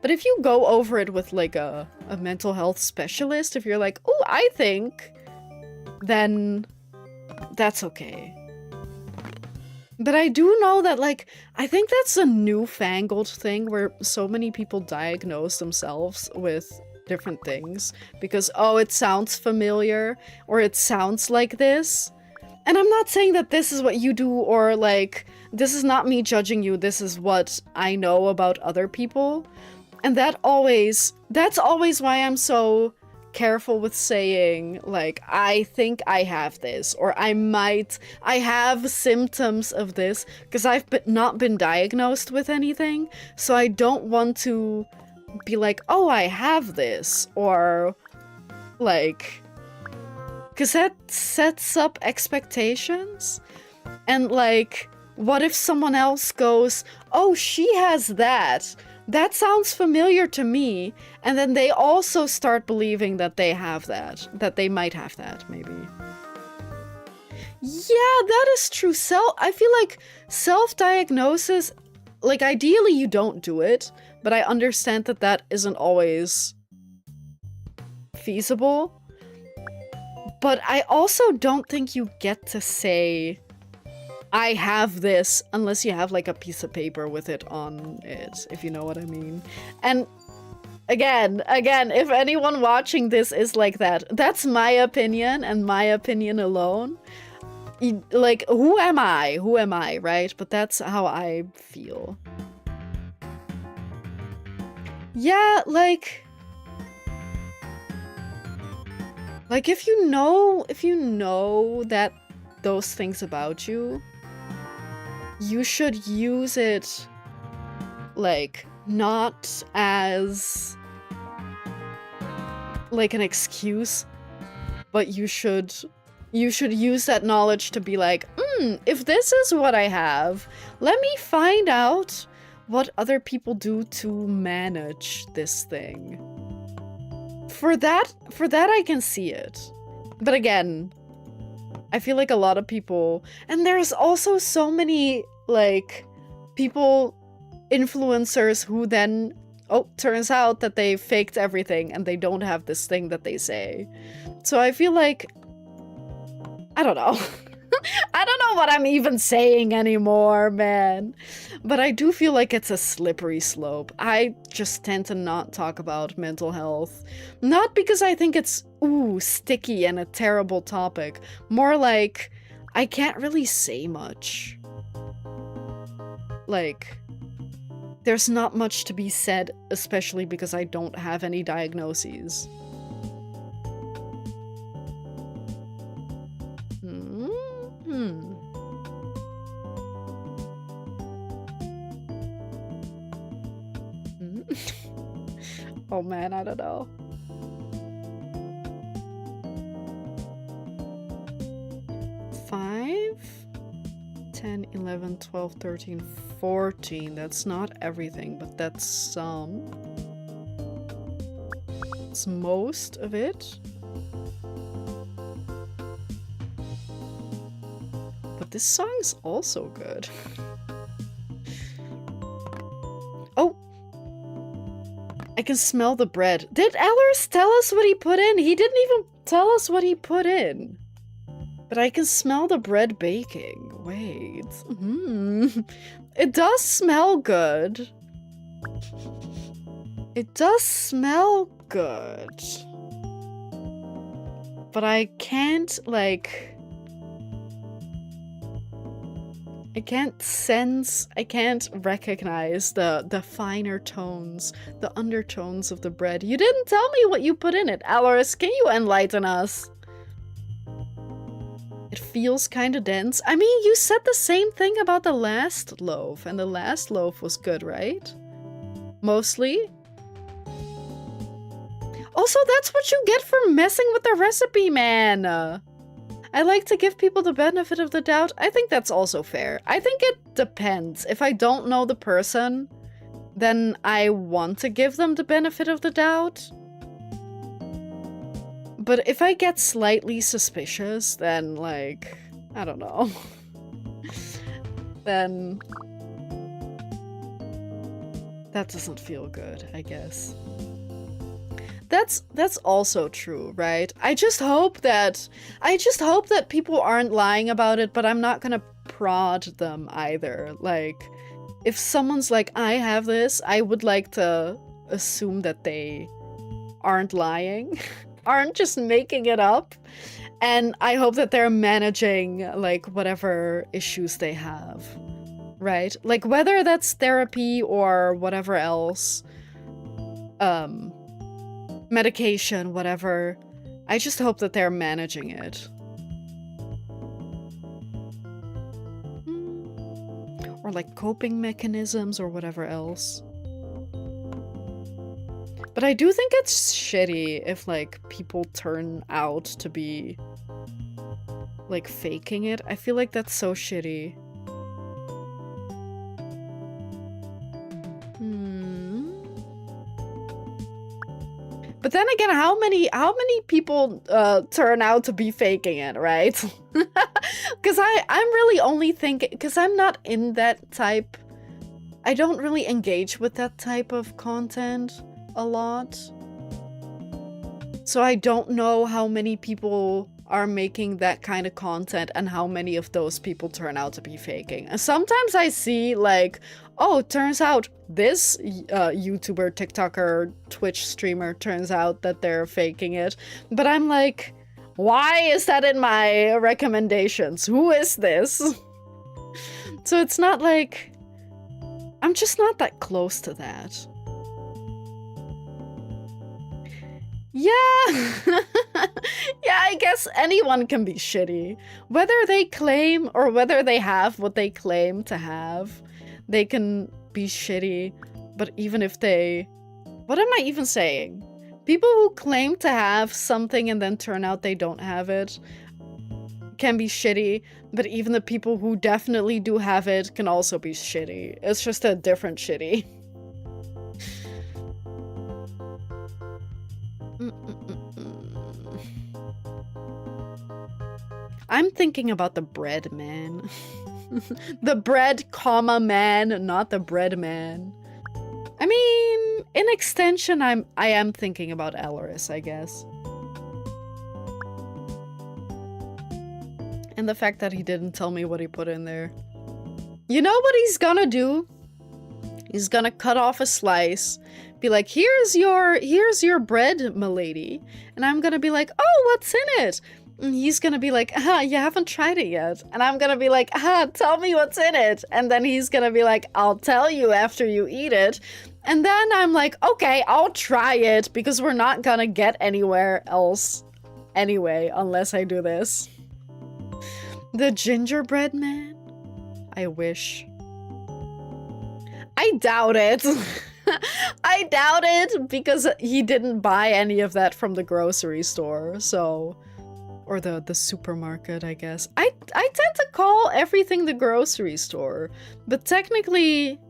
But if you go over it with, like, a mental health specialist, if you're like, oh, I think, then that's okay. But I do know that, like, I think that's a newfangled thing where so many people diagnose themselves with different things because, oh, it sounds familiar, or it sounds like this. And I'm not saying that this is what you do, or, like, this is not me judging you, this is what I know about other people. And that's always why I'm so careful with saying, like, I think I have this, or I have symptoms of this, because I've not been diagnosed with anything, so I don't want to be like, oh, I have this, or, like... Because that sets up expectations. And, like, what if someone else goes, oh, she has that. That sounds familiar to me. And then they also start believing that they have that. That they might have that, maybe. Yeah, that is true. I feel like self-diagnosis, like, ideally you don't do it. But I understand that that isn't always feasible. But I also don't think you get to say, I have this, unless you have, like, a piece of paper with it on it, if you know what I mean. And again, if anyone watching this is like that, that's my opinion, and my opinion alone. Like, who am I? Who am I, right? But that's how I feel. Yeah, like... Like, if you know that those things about you, you should use it, like, not as, like, an excuse, but you should use that knowledge to be like, if this is what I have, let me find out what other people do to manage this thing. For that I can see it. But again, I feel like a lot of people, and there's also so many, like, influencers who then, oh, turns out that they faked everything and they don't have this thing that they say. So I feel like, I don't know. I don't know what I'm even saying anymore, man. But I do feel like it's a slippery slope. I just tend to not talk about mental health. Not because I think it's, sticky and a terrible topic. More like, I can't really say much. Like, there's not much to be said, especially because I don't have any diagnoses. Oh man, I don't know. 5, 10, 11, 12, 13, 14. That's not everything, but that's some. It's most of it. But this song's also good. Oh! I can smell the bread. Did Ellers tell us what he put in? He didn't even tell us what he put in. But I can smell the bread baking. Wait. It does smell good. It does smell good. But I can't, like... I can't recognize the finer tones, the undertones of the bread. You didn't tell me what you put in it. Aloris, can you enlighten us? It feels kind of dense. I mean, you said the same thing about the last loaf, and the last loaf was good, right? Mostly. Also, that's what you get for messing with the recipe, man. I like to give people the benefit of the doubt. I think that's also fair. I think it depends. If I don't know the person, then I want to give them the benefit of the doubt. But if I get slightly suspicious, then, like, I don't know. Then that doesn't feel good, I guess. That's also true, right? I just hope that people aren't lying about it, but I'm not gonna prod them either. Like, if someone's like, I have this, I would like to assume that they aren't lying. Aren't just making it up, and I hope that they're managing like whatever issues they have, right? Like whether that's therapy or whatever else, medication, whatever. I just hope that they're managing it. Or like coping mechanisms or whatever else. But I do think it's shitty if, like, people turn out to be, like, faking it. I feel like that's so shitty. But then again, how many people turn out to be faking it, right? Because I'm really only thinking, because I'm not in that type. I don't really engage with that type of content a lot. So I don't know how many people are making that kind of content and how many of those people turn out to be faking. And sometimes I see like, oh, turns out this YouTuber, TikToker, Twitch streamer, turns out that they're faking it. But I'm like, why is that in my recommendations? Who is this? So it's not like, I'm just not that close to that. Yeah, yeah, I guess anyone can be shitty. Whether they claim or whether they have what they claim to have, they can be shitty. But even if they... What am I even saying? People who claim to have something and then turn out they don't have it can be shitty, but even the people who definitely do have it can also be shitty. It's just a different shitty. I'm thinking about the bread man. The bread, comma, man, not the bread man. I mean, in extension, I am thinking about Alaris, I guess. And the fact that he didn't tell me what he put in there. You know what he's gonna do? He's gonna cut off a slice, be like, here's your bread, milady. And I'm gonna be like, oh, what's in it? And he's gonna be like, you haven't tried it yet. And I'm gonna be like, tell me what's in it. And then he's gonna be like, I'll tell you after you eat it. And then I'm like, okay, I'll try it because we're not gonna get anywhere else anyway, unless I do this. The gingerbread man? I wish. I doubt it. I doubt it because he didn't buy any of that from the grocery store, so... Or the supermarket, I guess. I tend to call everything the grocery store, but technically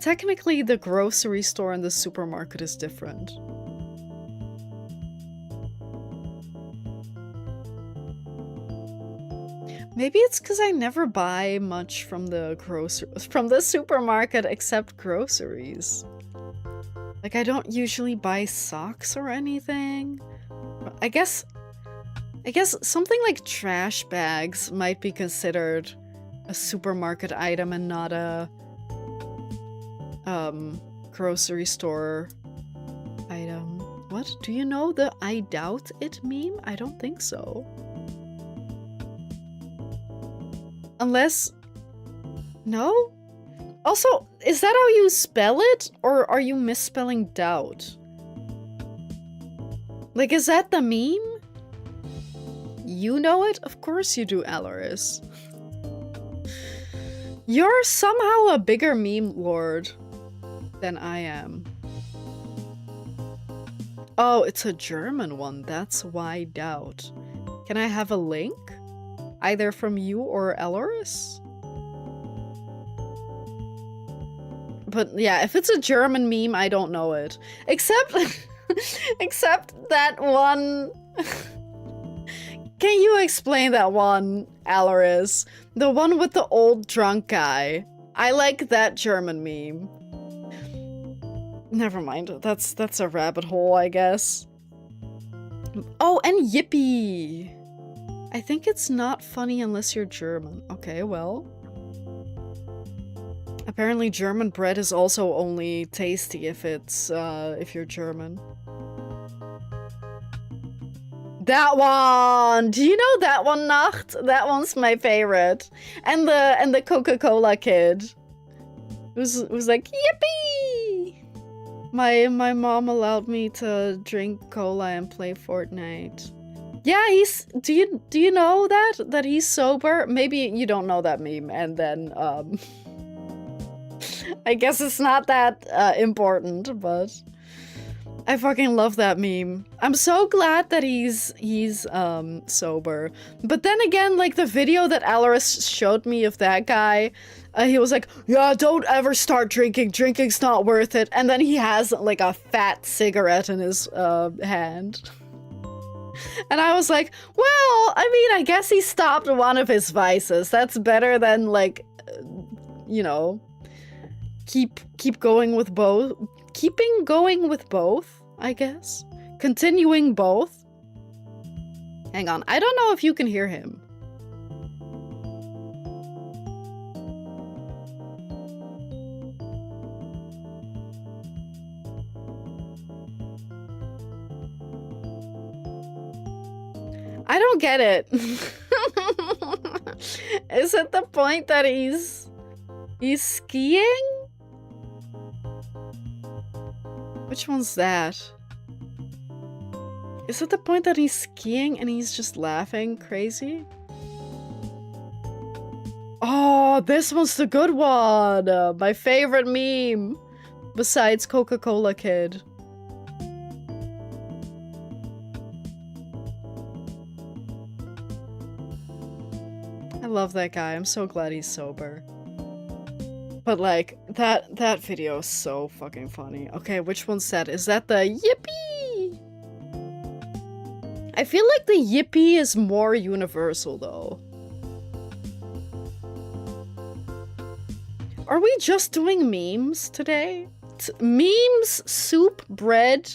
the grocery store and the supermarket is different. Maybe it's because I never buy much from the supermarket except groceries. Like, I don't usually buy socks or anything. I guess something like trash bags might be considered a supermarket item and not a grocery store item. What? Do you know the I doubt it meme? I don't think so. Unless... No? Also, is that how you spell it? Or are you misspelling doubt? Like, is that the meme? You know it? Of course you do, Alaris. You're somehow a bigger meme lord than I am. Oh, it's a German one. That's why I doubt. Can I have a link? Either from you or Alaris? But yeah, if it's a German meme, I don't know it. Except except that one. Can you explain that one, Alaris? The one with the old drunk guy. I like that German meme. Never mind. That's a rabbit hole, I guess. Oh, and Yippee! I think it's not funny unless you're German. Okay, well. Apparently German bread is also only tasty if it's, if you're German. That one! Do you know that one, Nacht? That one's my favorite. And the Coca-Cola kid. Who's like, yippee! My mom allowed me to drink cola and play Fortnite. Yeah, do you know that he's sober? Maybe you don't know that meme, and then I guess it's not that important, but I fucking love that meme. I'm so glad that he's sober. But then again, like the video that Alaris showed me of that guy, he was like, yeah, don't ever start drinking. Drinking's not worth it. And then he has like a fat cigarette in his hand. And I was like, well, I mean, I guess he stopped one of his vices. That's better than like, you know, keep going with both. Keeping going with both, I guess. Continuing both. Hang on, I don't know if you can hear him. I don't get it. Is it the point that he's skiing? Which one's that? Is it the point that he's skiing and he's just laughing crazy? Oh, this one's the good one! My favorite meme! Besides Coca-Cola Kid. I love that guy. I'm so glad he's sober. But like, that video is so fucking funny. Okay, which one's that? Is that the yippee? I feel like the yippee is more universal though. Are we just doing memes today? Memes, soup, bread,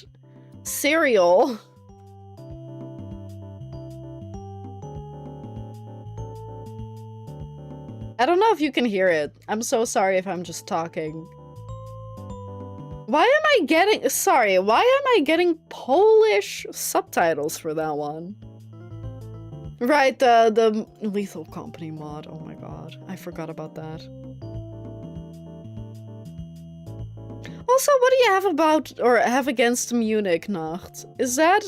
cereal. I don't know if you can hear it. I'm so sorry if I'm just talking. Why am I getting Polish subtitles for that one? Right, the Lethal Company mod. Oh my god, I forgot about that. Also, what do you have about, or have against Munich, Nacht? Is that...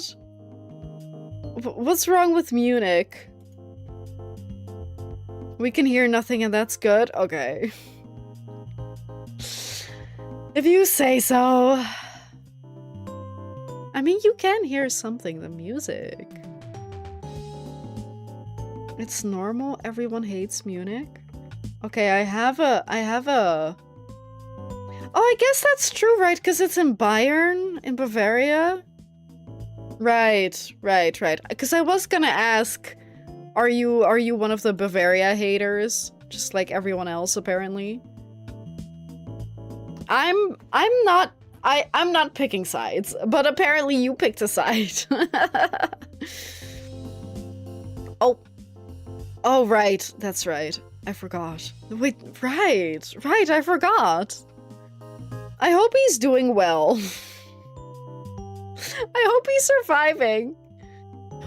What's wrong with Munich? We can hear nothing and that's good? Okay. If you say so. I mean, you can hear something, the music. It's normal, everyone hates Munich. Okay, I have a... Oh, I guess that's true, right? Because it's in Bayern, in Bavaria? Right. Because I was gonna ask... Are you one of the Bavaria haters? Just like everyone else, apparently. I'm not picking sides, but apparently you picked a side. Oh, right. That's right. I forgot. Wait, right, I forgot. I hope he's doing well. I hope he's surviving.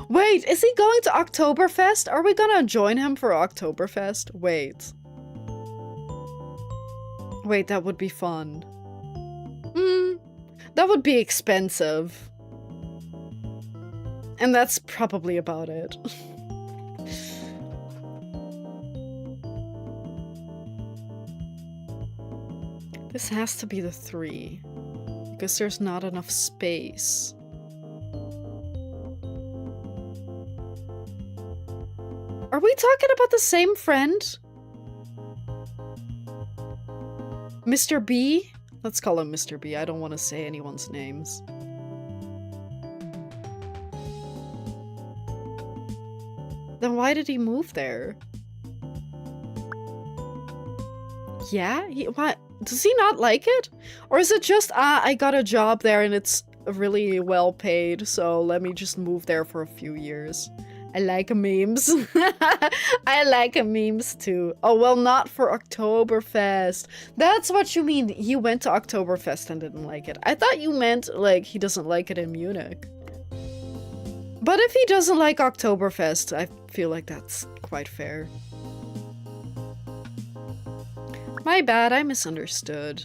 Wait, is he going to Oktoberfest? Are we gonna join him for Oktoberfest? Wait. Wait, that would be fun. That would be expensive. And that's probably about it. This has to be the 3. Because there's not enough space. Are we talking about the same friend? Mr. B? Let's call him Mr. B. I don't want to say anyone's names. Then why did he move there? Yeah? What? Does he not like it? Or is it just, I got a job there and it's really well paid, so let me just move there for a few years. I like memes. I like memes too. Oh, well, not for Oktoberfest. That's what you mean. He went to Oktoberfest and didn't like it. I thought you meant, like, he doesn't like it in Munich. But if he doesn't like Oktoberfest, I feel like that's quite fair. My bad, I misunderstood.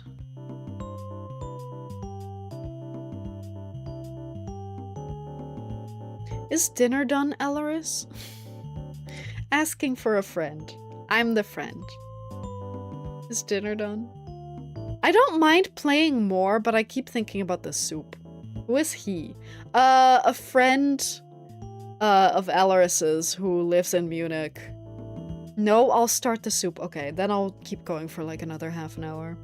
Is dinner done, Elleris? Asking for a friend. I'm the friend. Is dinner done? I don't mind playing more, but I keep thinking about the soup. Who is he? A friend of Elleris's who lives in Munich. No, I'll start the soup. Okay, then I'll keep going for like another half an hour.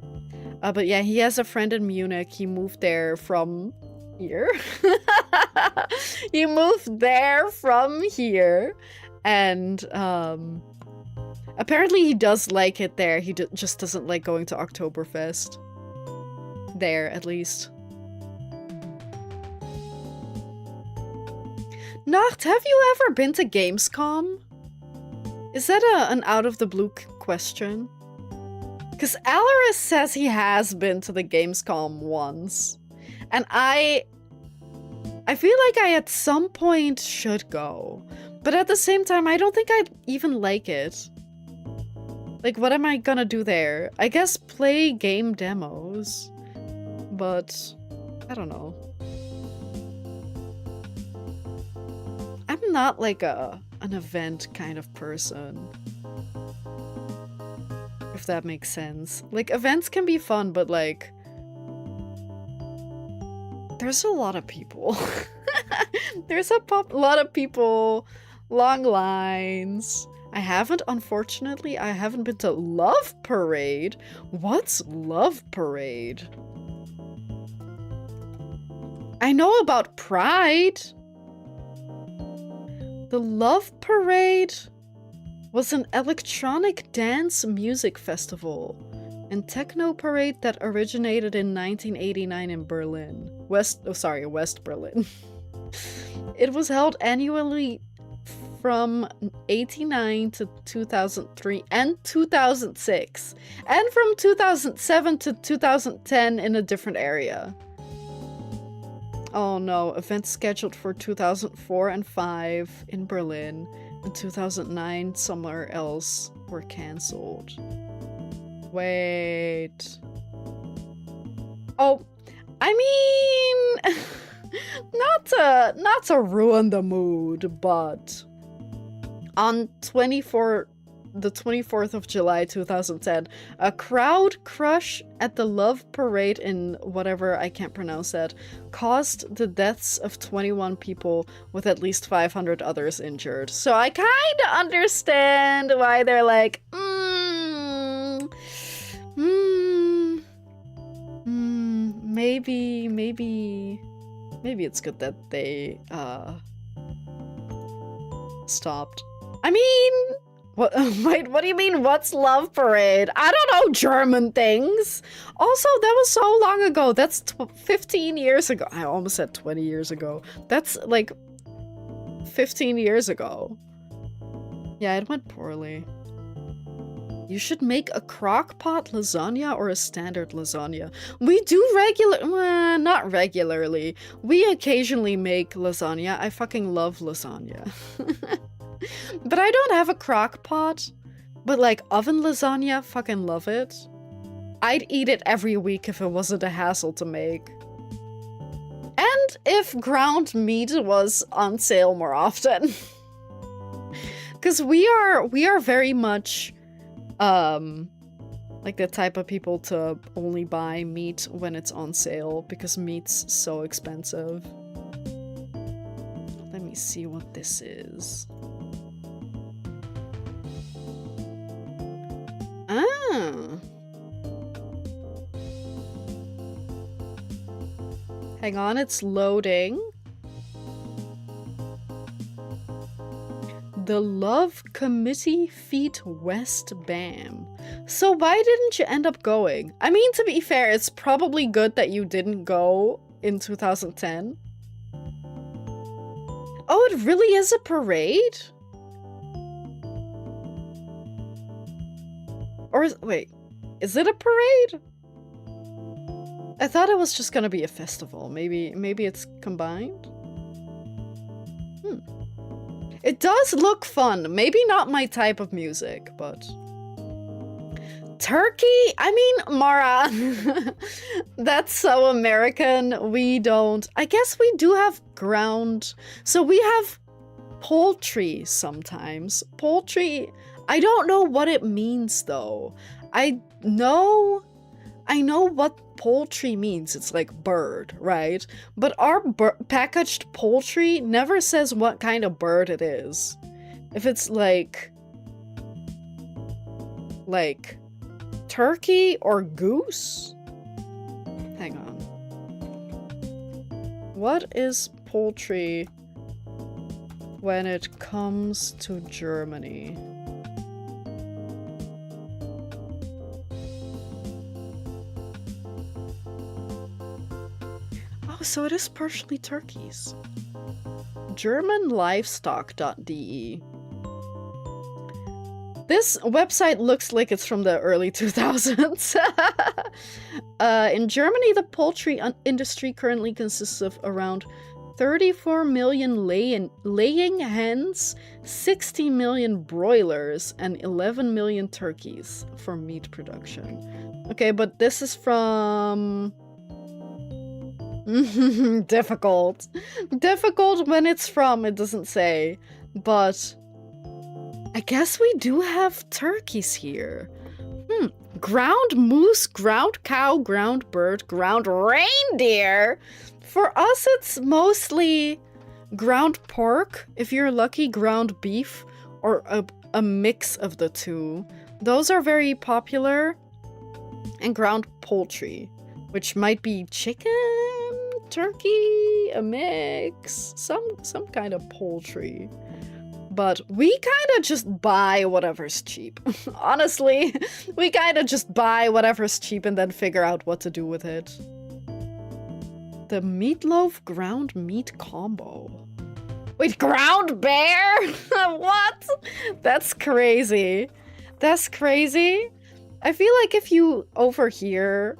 But yeah, he has a friend in Munich. He moved there from here. He moved there from here. And apparently he does like it there. He just doesn't like going to Oktoberfest. There, at least. Nacht, have you ever been to Gamescom? Is that an out-of-the-blue question? Because Alaris says he has been to the Gamescom once. And I feel like I at some point should go. But at the same time, I don't think I'd even like it. Like, what am I gonna do there? I guess play game demos. But I don't know. I'm not like an event kind of person. If that makes sense. Like, events can be fun, but like... there's a lot of people. There's a lot of people, long lines. Unfortunately, I haven't been to Love Parade. What's Love Parade? I know about Pride. The Love Parade was an electronic dance music festival and techno parade that originated in 1989 in Berlin. West Berlin. It was held annually from 89 to 2003 and 2006, and from 2007 to 2010 in a different area. Oh no, events scheduled for 2004 and 5 in Berlin, and 2009 somewhere else were cancelled. Wait. Oh, I mean, not to ruin the mood, but on the 24th of July 2010, a crowd crush at the Love Parade in whatever, I can't pronounce that, caused the deaths of 21 people with at least 500 others injured. So I kind of understand why they're like, maybe it's good that they stopped. I mean, what? Wait, what do you mean? What's Love Parade? I don't know German things. Also, that was so long ago. That's 15 years ago. I almost said 20 years ago. That's like 15 years ago. Yeah, it went poorly. You should make a crock pot lasagna or a standard lasagna. We do not regularly. We occasionally make lasagna. I fucking love lasagna. But I don't have a crock pot. But like oven lasagna, fucking love it. I'd eat it every week if it wasn't a hassle to make. And if ground meat was on sale more often. Because we are very much Like the type of people to only buy meat when it's on sale because meat's so expensive. Let me see what this is. Ah. Hang on, it's loading. The Love Committee Feet West BAM. So why didn't you end up going? I mean, to be fair, it's probably good that you didn't go in 2010. Oh, it really is a parade? Or wait, is it a parade? I thought it was just gonna be a festival. Maybe it's combined? It does look fun. Maybe not my type of music, but... Turkey? I mean, Mara, that's so American. We don't... I guess we do have ground... So we have poultry sometimes. Poultry... I don't know what it means, though. I know what poultry means. It's like bird, right? But our packaged poultry never says what kind of bird it is. If it's like turkey or goose? Hang on. What is poultry when it comes to Germany? So it is partially turkeys. GermanLivestock.de. This website looks like it's from the early 2000s. In Germany, the poultry industry currently consists of around 34 million laying hens, 60 million broilers, and 11 million turkeys for meat production. Okay, but this is from... Difficult. Difficult when it's from, it doesn't say. But I guess we do have turkeys here. Ground moose, ground cow, ground bird, ground reindeer. For us, it's mostly ground pork. If you're lucky, ground beef, or a mix of the two. Those are very popular. And ground poultry, which might be chicken, turkey, a mix, some kind of poultry. But we kind of just buy whatever's cheap. Honestly, we kind of just buy whatever's cheap and then figure out what to do with it. The meatloaf ground meat combo. Wait, ground bear? What? That's crazy. That's crazy. I feel like if you over here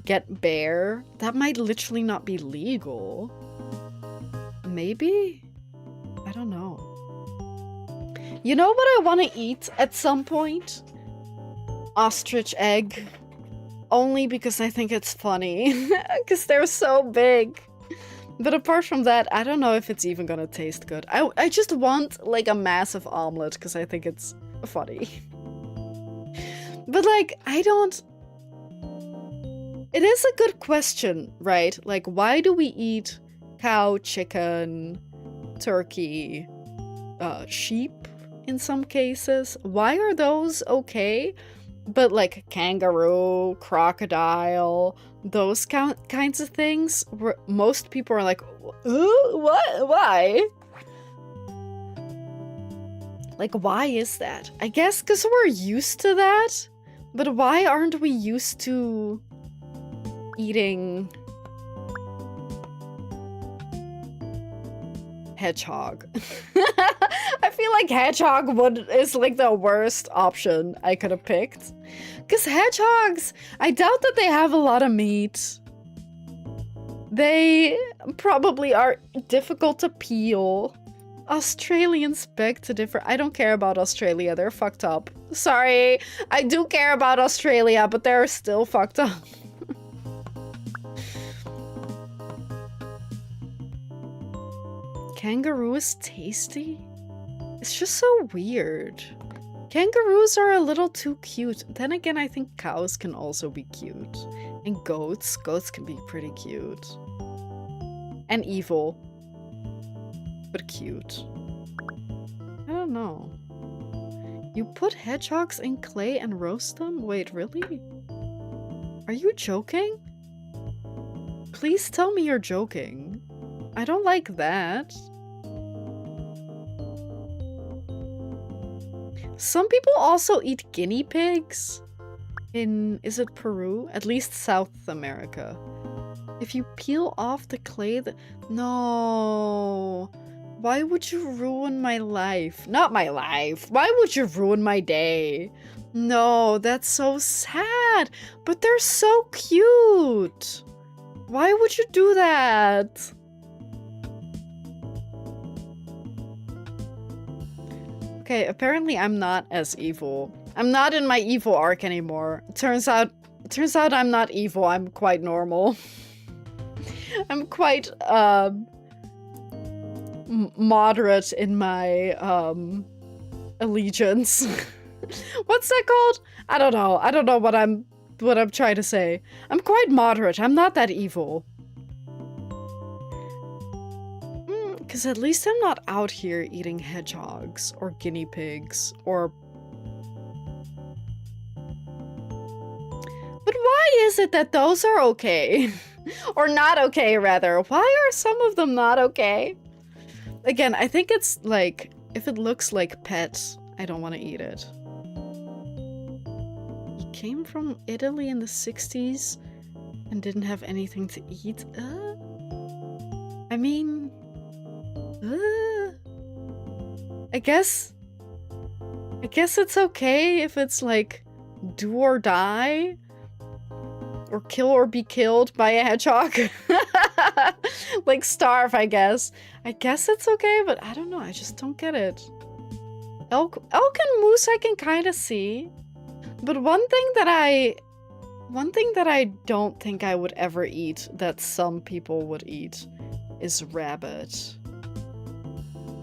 get bear, that might literally not be legal. Maybe? I don't know. You know what I want to eat at some point? Ostrich egg. Only because I think it's funny. Because they're so big. But apart from that, I don't know if it's even gonna taste good. I just want like a massive omelet because I think it's funny. But like, I don't... It is a good question, right? Like, why do we eat cow, chicken, turkey, sheep in some cases? Why are those okay? But like kangaroo, crocodile, those kinds of things, where most people are like, what? Why? Like, why is that? I guess because we're used to that, but why aren't we used to eating hedgehog? I feel like hedgehog is like the worst option I could have picked. Because hedgehogs, I doubt that they have a lot of meat. They probably are difficult to peel. Australians beg to differ. I don't care about Australia. They're fucked up. Sorry. I do care about Australia, but they're still fucked up. Kangaroo is tasty? It's just so weird. Kangaroos are a little too cute. Then again, I think cows can also be cute. And goats. Goats can be pretty cute. And evil. But cute. I don't know. You put hedgehogs in clay and roast them? Wait, really? Are you joking? Please tell me you're joking. I don't like that. Some people also eat guinea pigs in, is it Peru? At least South America. If you peel off the clay, no. Why would you ruin my life? Not my life. Why would you ruin my day? No, that's so sad. But they're so cute. Why would you do that? Okay, apparently I'm not as evil. I'm not in my evil arc anymore. Turns out I'm not evil. I'm quite normal. I'm quite moderate in my allegiance. What's that called? I don't know. I don't know what I'm trying to say. I'm quite moderate. I'm not that evil. Because at least I'm not out here eating hedgehogs or guinea pigs or... But why is it that those are okay? Or not okay, rather. Why are some of them not okay? Again, I think it's like, if it looks like pets, I don't want to eat it. He came from Italy in the 60s and didn't have anything to eat. I mean... I guess it's okay if it's like do or die or kill or be killed by a hedgehog. Like starve, I guess. I guess it's okay, but I don't know. I just don't get it. Elk and moose I can kind of see. But one thing that I don't think I would ever eat that some people would eat is rabbit.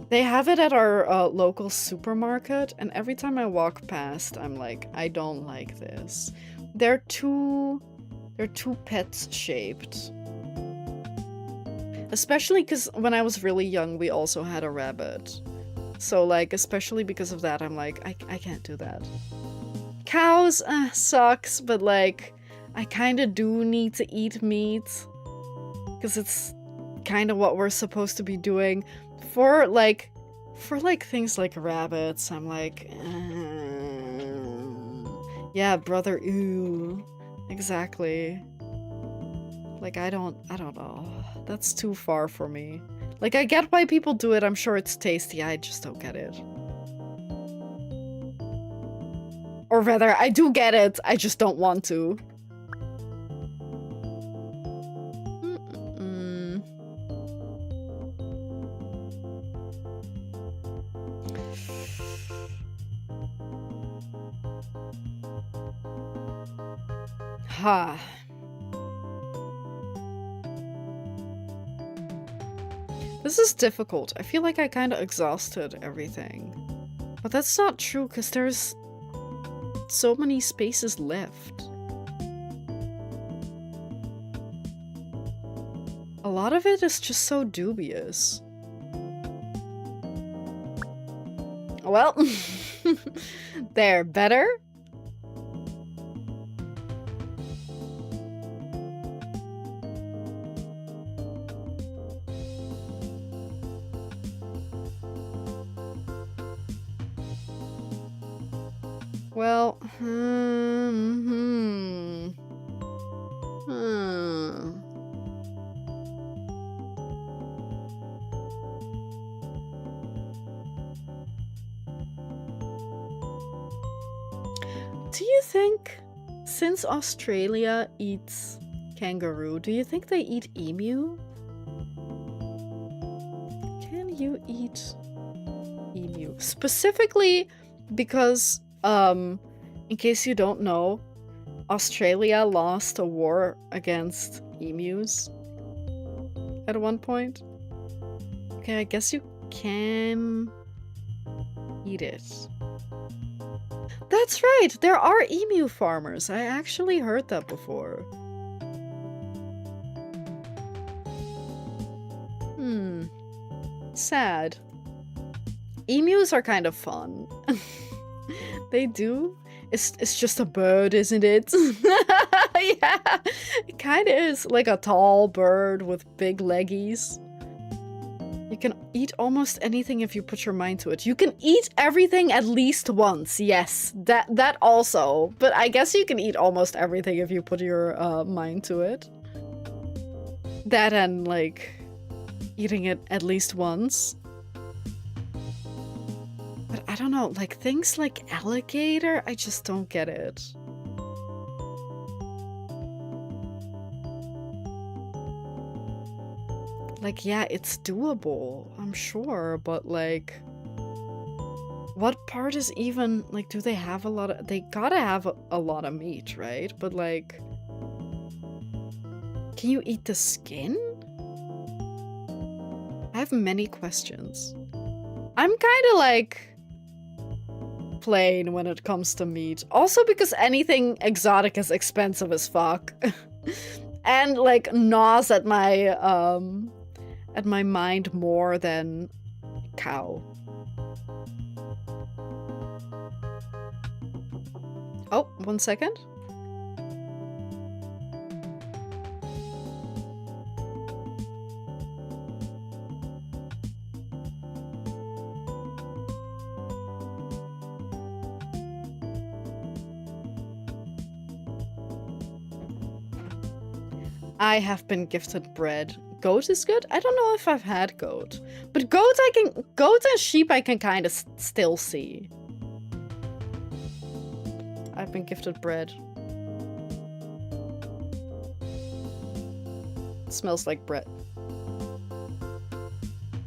They have it at our local supermarket, and every time I walk past, I'm like, I don't like this. They're too pets shaped. Especially because when I was really young, we also had a rabbit. So like, especially because of that, I'm like, I can't do that. Cows, sucks, but like, I kind of do need to eat meat. Because it's kind of what we're supposed to be doing. For like things like rabbits, I'm like, yeah, brother, ew. Exactly. Like, I don't know. That's too far for me. Like, I get why people do it. I'm sure it's tasty. I just don't get it. Or rather, I do get it. I just don't want to. Ha. This is difficult. I feel like I kind of exhausted everything. But that's not true, because there's so many spaces left. A lot of it is just so dubious. Well, there, better? Well, Do you think, since Australia eats kangaroo, do you think they eat emu? Can you eat emu? Specifically because, in case you don't know, Australia lost a war against emus at one point. Okay, I guess you can Eat it. That's right, there are emu farmers. I actually heard that before. Sad. Emus are kind of fun. They do. It's just a bird, isn't it? Yeah, it kind of is like a tall bird with big leggies. You can eat almost anything if you put your mind to it. You can eat everything at least once. Yes, that also. But I guess you can eat almost everything if you put your mind to it. That and like eating it at least once. But I don't know, like things like alligator, I just don't get it. Like, yeah, it's doable, I'm sure, but like, what part is even, like, do they have a lot of, they gotta have a lot of meat, right? But like, can you eat the skin? I have many questions. I'm kind of like plain when it comes to meat. Also because anything exotic is expensive as fuck. And like gnaws at my mind more than cow. Oh, 1 second. I have been gifted bread. Goat is good? I don't know if I've had goat. But goat and sheep I can kind of still see. I've been gifted bread. It smells like bread.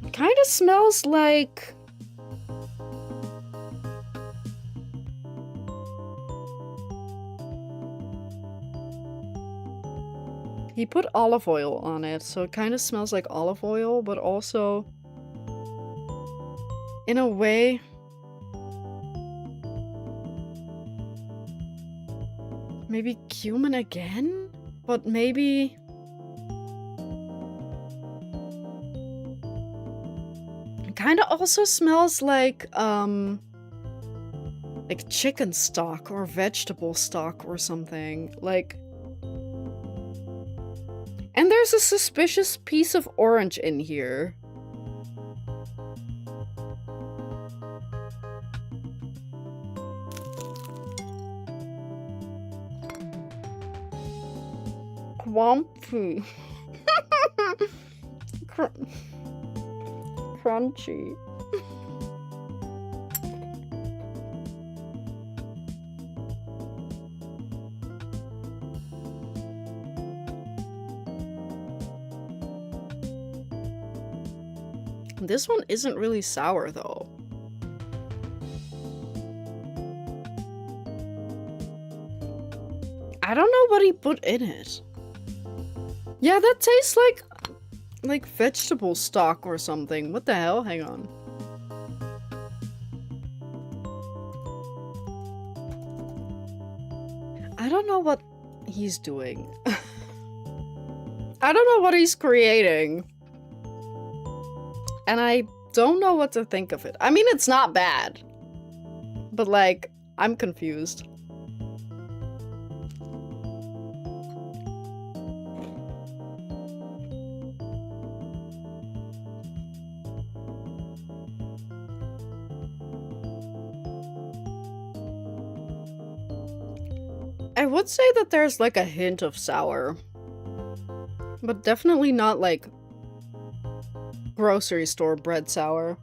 It kind of smells like... He put olive oil on it, so it kind of smells like olive oil, but also... in a way... maybe cumin again? But maybe... it kind of also smells like chicken stock or vegetable stock or something. Like... and there's a suspicious piece of orange in here. Crumpy. Crunchy. This one isn't really sour, though. I don't know what he put in it. Yeah, that tastes like vegetable stock or something. What the hell? Hang on. I don't know what he's doing. I don't know what he's creating. And I don't know what to think of it. I mean, it's not bad. But, like, I'm confused. I would say that there's, like, a hint of sour. But definitely not, like... grocery store bread sour.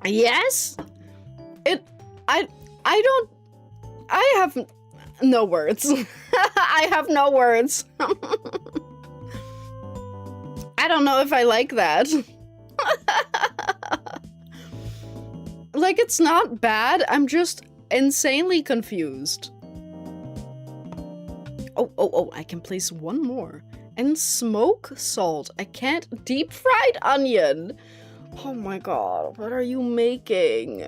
Yes? I have no words. I have no words. I don't know if I like that. Like, it's not bad, I'm just insanely confused. Oh, I can place one more. And smoke salt. I can't. Deep fried onion. Oh my god, what are you making?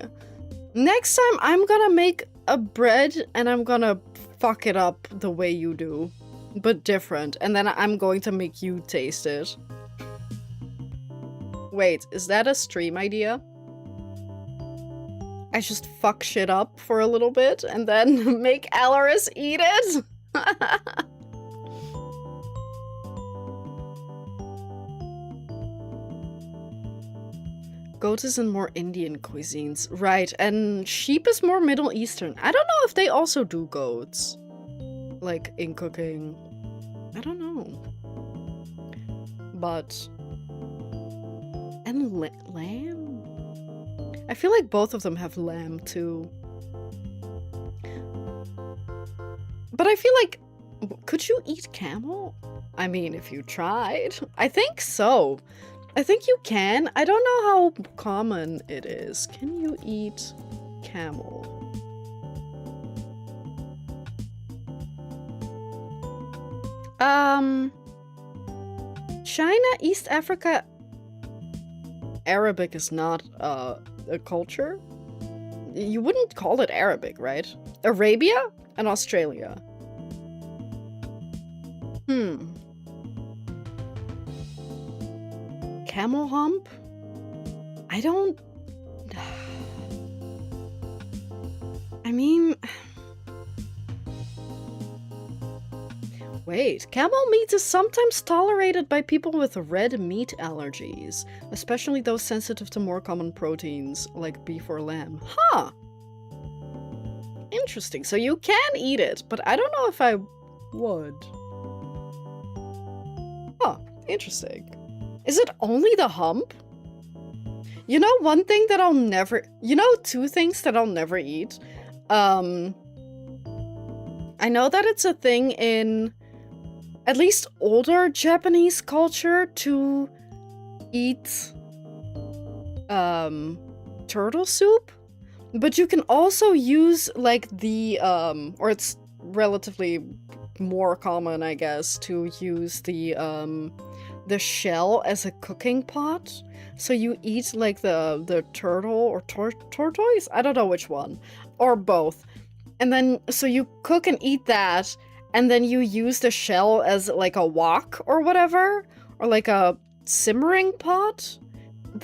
Next time I'm gonna make a bread and I'm gonna fuck it up the way you do, but different, and then I'm going to make you taste it. Wait, is that a stream idea? I just fuck shit up for a little bit and then make Alaris eat it? Goat is in more Indian cuisines. Right, and sheep is more Middle Eastern. I don't know if they also do goats. Like, in cooking. I don't know. But... And lamb? I feel like both of them have lamb, too. But I feel like... Could you eat camel? I mean, if you tried. I think so. I think you can. I don't know how common it is. Can you eat camel? China, East Africa... Arabic is not a culture? You wouldn't call it Arabic, right? Arabia and Australia. Camel hump? I don't... I mean... Wait, camel meat is sometimes tolerated by people with red meat allergies, especially those sensitive to more common proteins, like beef or lamb. Huh! Interesting, so you can eat it, but I don't know if I would. Huh, interesting. Is it only the hump? You know, one thing that I'll never... You know, two things that I'll never eat? I know that it's a thing in at least older Japanese culture to eat turtle soup, but you can also use like the or it's relatively more common, I guess, to use the shell as a cooking pot. So you eat like the turtle or tortoise? I don't know which one, or both. And then, so you cook and eat that, and then you use the shell as like a wok or whatever, or like a simmering pot.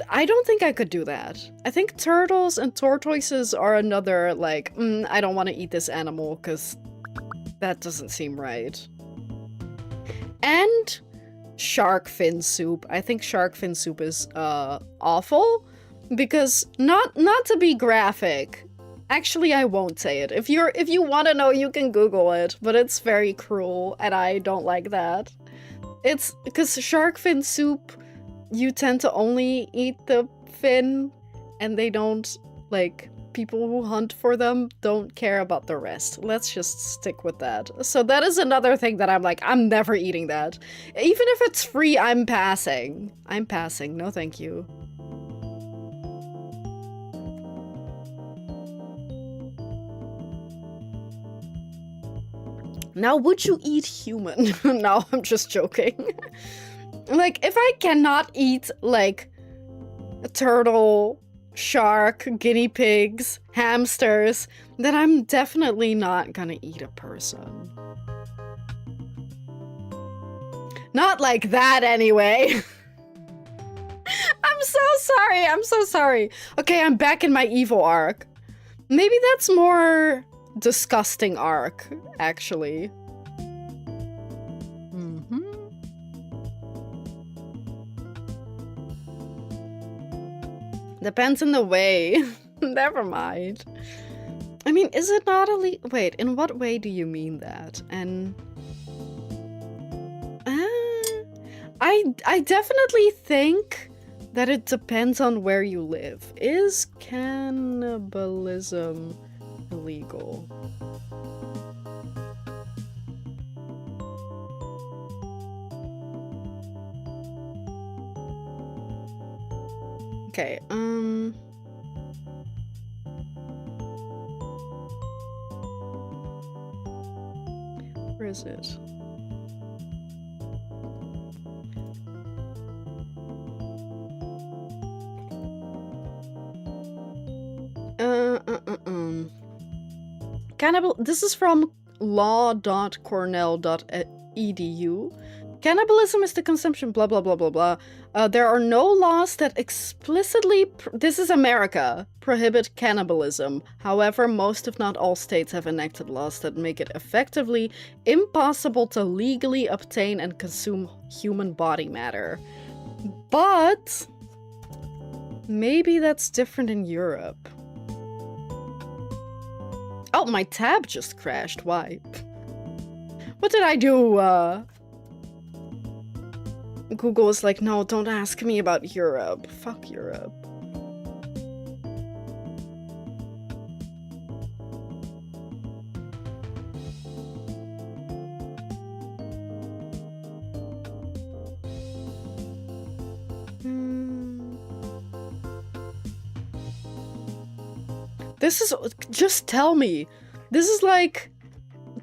I don't think I could do that. I think turtles and tortoises are another, like, I don't want to eat this animal because that doesn't seem right. And shark fin soup. I think shark fin soup is awful, because not to be graphic. Actually, I won't say it. If you want to know, you can Google it, but it's very cruel, and I don't like that. It's because shark fin soup, you tend to only eat the fin, and they don't, like, people who hunt for them don't care about the rest. Let's just stick with that. So that is another thing that I'm like, I'm never eating that. Even if it's free, I'm passing. I'm passing. No, thank you. Now, would you eat human? No, I'm just joking. Like, if I cannot eat, like, a turtle, shark, guinea pigs, hamsters, then I'm definitely not gonna eat a person. Not like that, anyway. I'm so sorry, I'm so sorry. Okay, I'm back in my evil arc. Maybe that's more disgusting arc, actually. Depends on the way. Never mind. I mean, is it not illegal? Wait, in what way do you mean that? And I definitely think that it depends on where you live. Is cannibalism illegal? Okay, where is it? This is from law.cornell.edu. Cannibalism is the consumption, blah, blah, blah, blah, blah. There are no laws that explicitly, this is America, prohibit cannibalism. However, most if not all states have enacted laws that make it effectively impossible to legally obtain and consume human body matter. But maybe that's different in Europe. Oh, my tab just crashed. Why? What did I do? Google is like, no, don't ask me about Europe. Fuck Europe. This is, just tell me. This is like,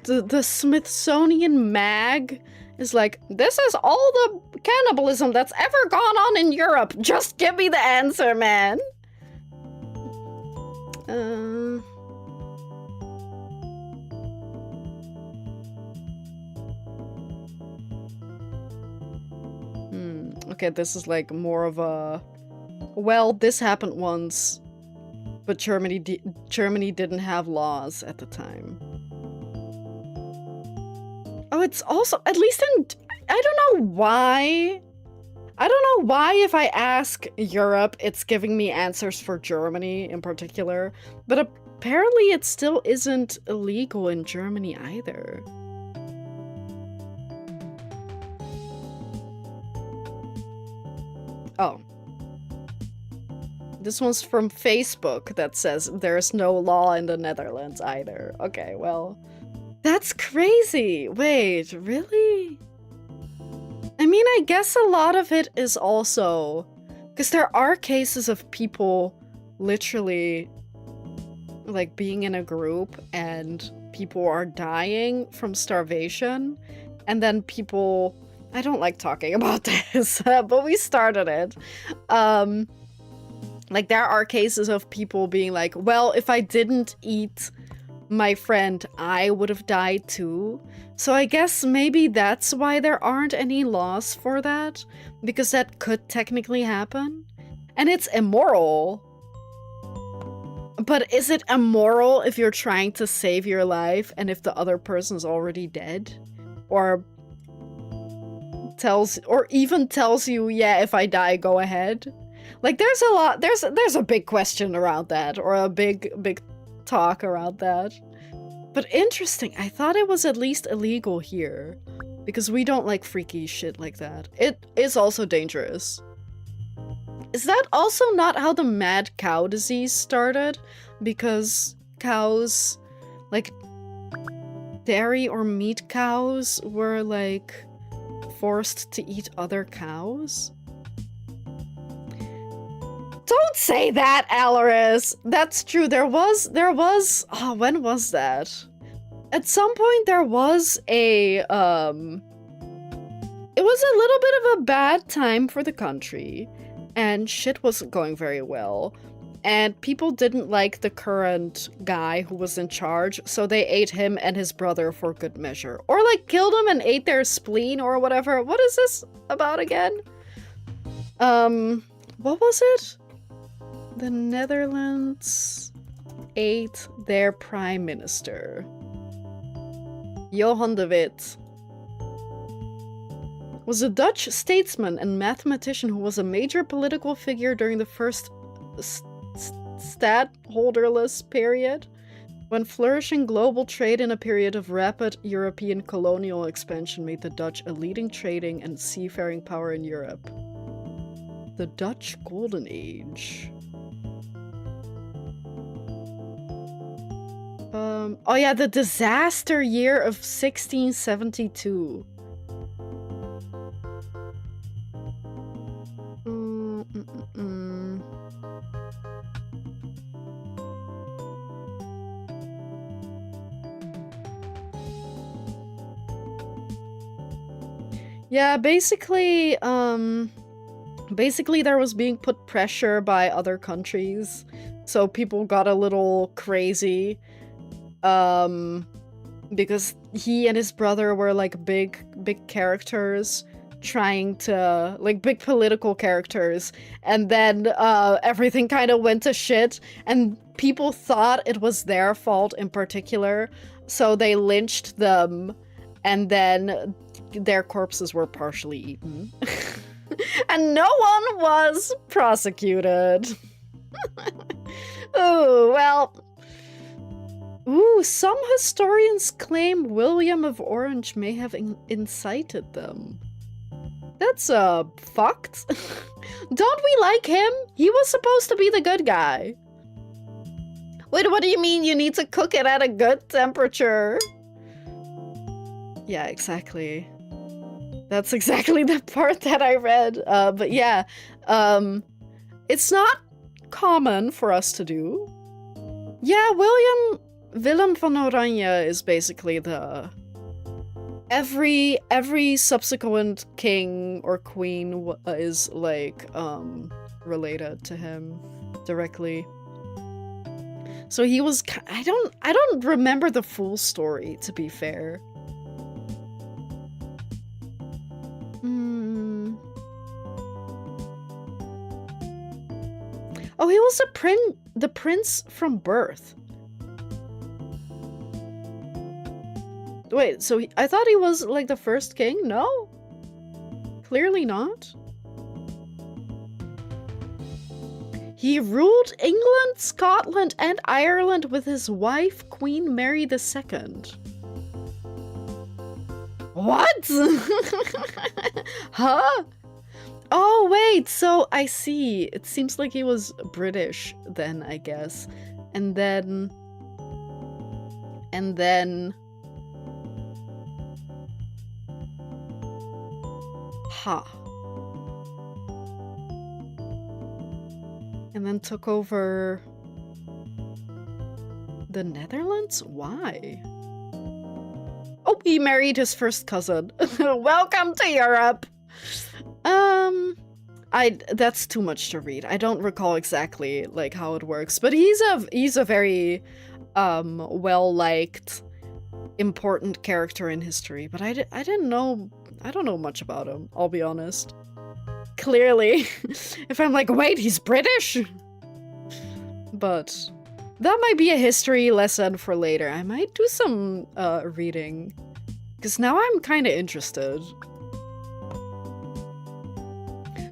the Smithsonian mag is like, this is all the cannibalism that's ever gone on in Europe. Just give me the answer, man. Okay, this is like more of a, well, this happened once, but Germany didn't have laws at the time. Oh, it's also, at least in, I don't know why. I don't know why if I ask Europe, it's giving me answers for Germany in particular. But apparently it still isn't illegal in Germany either. Oh. This one's from Facebook that says there's no law in the Netherlands either. Okay, well... That's crazy! Wait, really? I mean, I guess a lot of it is also... Because there are cases of people literally, like, being in a group and people are dying from starvation. And then people... I don't like talking about this, but we started it. Like, there are cases of people being like, well, if I didn't eat my friend, I would have died too. So I guess maybe that's why there aren't any laws for that, because that could technically happen. And it's immoral. But is it immoral if you're trying to save your life and if the other person's already dead? Or even tells you, yeah, if I die, go ahead? Like, there's a lot, there's a big question around that, or a big talk around that. But interesting, I thought it was at least illegal here, because we don't like freaky shit like that. It is also dangerous. Is that also not how the mad cow disease started? Because cows, like, dairy or meat cows were, like, forced to eat other cows? Don't say that, Alaris! That's true, there was, oh, when was that? At some point there was a, it was a little bit of a bad time for the country, and shit wasn't going very well. And people didn't like the current guy who was in charge, so they ate him and his brother for good measure. Or, like, killed him and ate their spleen or whatever. What is this about again? What was it? The Netherlands ate their prime minister. Johan de Witt was a Dutch statesman and mathematician who was a major political figure during the first stadtholderless period, when flourishing global trade in a period of rapid European colonial expansion made the Dutch a leading trading and seafaring power in Europe. The Dutch Golden Age. Oh yeah, the disaster year of 1672. Yeah, basically, basically there was being put pressure by other countries, so people got a little crazy, because he and his brother were like big characters trying to, like, big political characters, and then everything kind of went to shit, and people thought it was their fault in particular, so they lynched them, and then their corpses were partially eaten. And no one was prosecuted. Oh, well. Ooh, some historians claim William of Orange may have incited them. That's, fucked. Don't we like him? He was supposed to be the good guy. Wait, what do you mean you need to cook it at a good temperature? Yeah, exactly. That's exactly the part that I read. But yeah, it's not common for us to do. Yeah, Willem van Oranje is basically the... Every subsequent king or queen is, like, related to him directly. So he was... I don't remember the full story, to be fair. Oh, he was the prince from birth. Wait, so I thought he was, like, the first king? No? Clearly not. He ruled England, Scotland, and Ireland with his wife, Queen Mary II. What? Huh? Oh, wait, so I see. It seems like he was British then, I guess. And then... Ha. And then took over the Netherlands? Why? Oh, he married his first cousin. Welcome to Europe! That's too much to read. I don't recall exactly, like, how it works, but he's a very, well-liked, important character in history, but I don't know much about him, I'll be honest. Clearly. If I'm like, wait, he's British? But that might be a history lesson for later. I might do some, reading. Because now I'm kind of interested.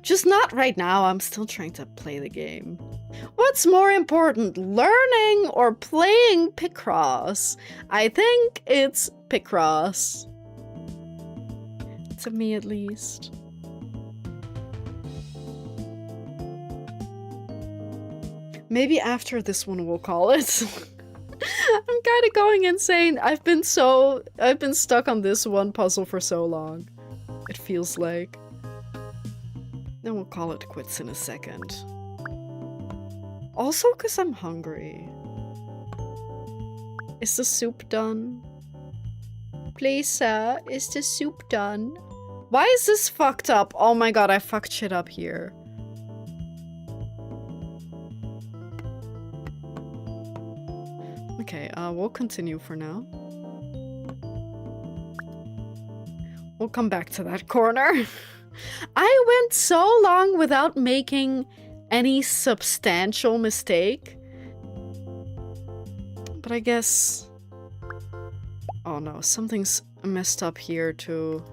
Just not right now, I'm still trying to play the game. What's more important, learning or playing picross? I think it's picross. To me, at least. Maybe after this one we'll call it. I'm kind of going insane. I've been stuck on this one puzzle for so long. It feels like. Then we'll call it quits in a second. Also, because I'm hungry. Is the soup done? Please, sir, is the soup done? Why is this fucked up? Oh my god, I fucked shit up here. Okay, we'll continue for now. We'll come back to that corner. I went so long without making any substantial mistake. But I guess... Oh no, something's messed up here too.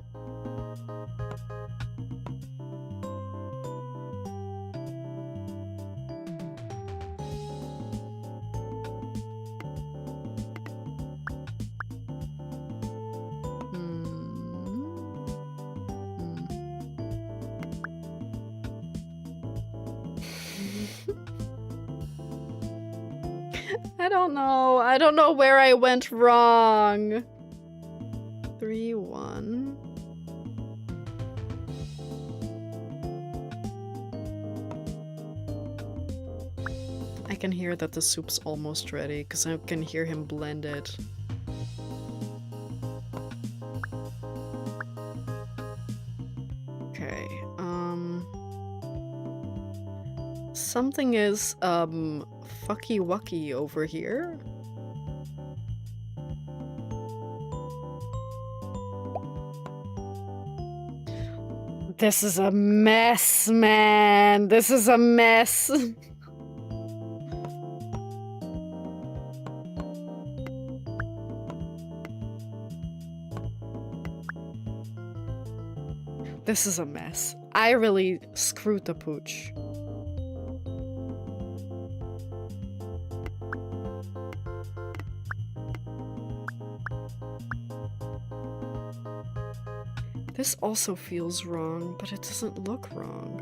I don't know where I went wrong. 3-1. I can hear that the soup's almost ready, because I can hear him blend it. Okay, Something is, fucky wucky over here. This is a mess, man. This is a mess. This is a mess. I really screwed the pooch. This also feels wrong, but it doesn't look wrong.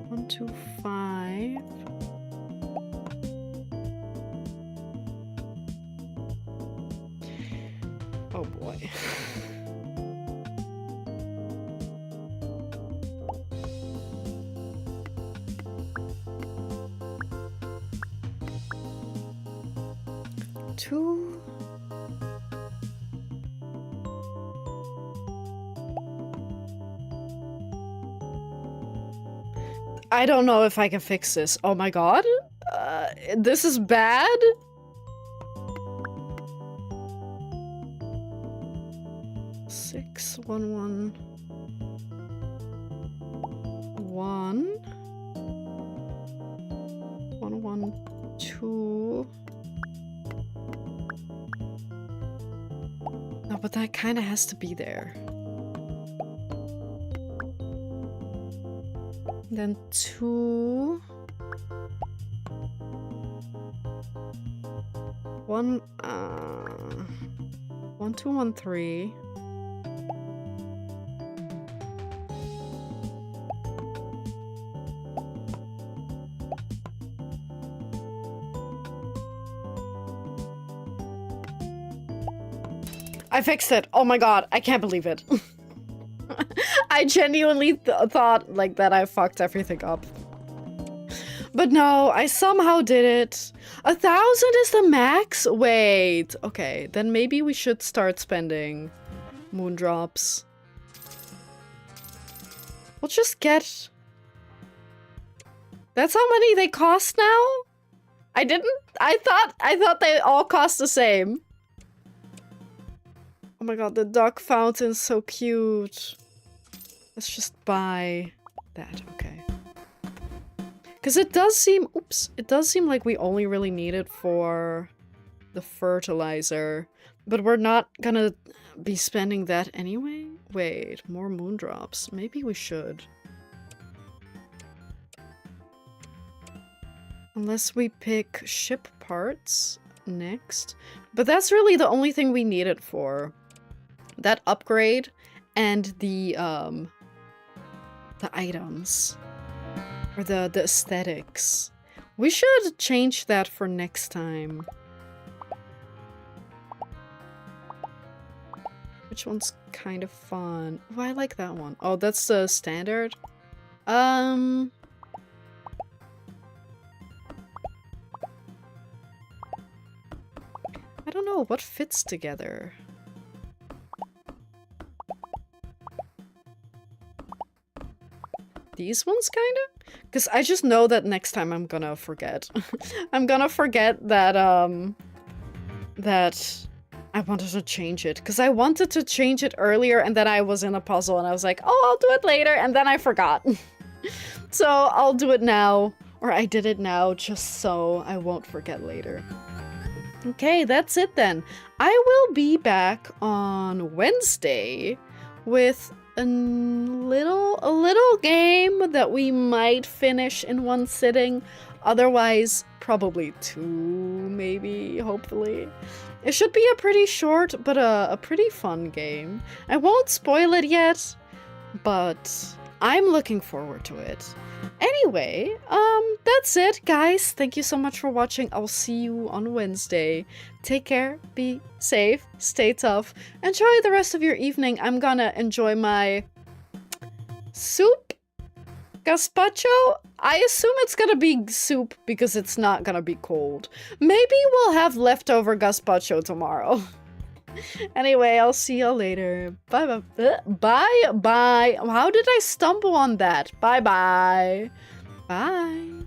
One, two, five. Oh boy. Two. I don't know if I can fix this. Oh my god. This is bad. Six, one, one, one, one, one, two. No, but that kind of has to be there. Then two. One, 1, 2, 1, 3. I fixed it. Oh my god, I can't believe it. I genuinely thought like that I fucked everything up. But no, I somehow did it. 1,000 is the max? Wait, okay, then maybe we should start spending moondrops. We'll just get... That's how many they cost now? I thought they all cost the same. Oh my god, the duck fountain's so cute. Let's just buy that, okay. Because it does seem, oops, it does seem like we only really need it for the fertilizer. But we're not gonna be spending that anyway? Wait, more moondrops. Maybe we should. Unless we pick ship parts next. But that's really the only thing we need it for. That upgrade and the items. Or the aesthetics. We should change that for next time. Which one's kind of fun? Oh, I like that one. Oh, that's the standard? I don't know what fits together. These ones, kind of? Because I just know that next time I'm gonna forget. I'm gonna forget that, that I wanted to change it. Because I wanted to change it earlier, and then I was in a puzzle, and I was like, oh, I'll do it later, and then I forgot. So I'll do it now. Or I did it now, just so I won't forget later. Okay, that's it then. I will be back on Wednesday with a little game that we might finish in one sitting. Otherwise, probably two, maybe, hopefully. It should be a pretty short, but a pretty fun game. I won't spoil it yet, but I'm looking forward to it. Anyway, that's it, guys. Thank you so much for watching. I'll see you on Wednesday. Take care, be safe, stay tough. Enjoy the rest of your evening. I'm gonna enjoy my soup Gazpacho? I assume it's gonna be soup because it's not gonna be cold. Maybe we'll have leftover gazpacho tomorrow. Anyway, I'll see y'all later. Bye bye. Bye bye. How did I stumble on that? Bye bye. Bye.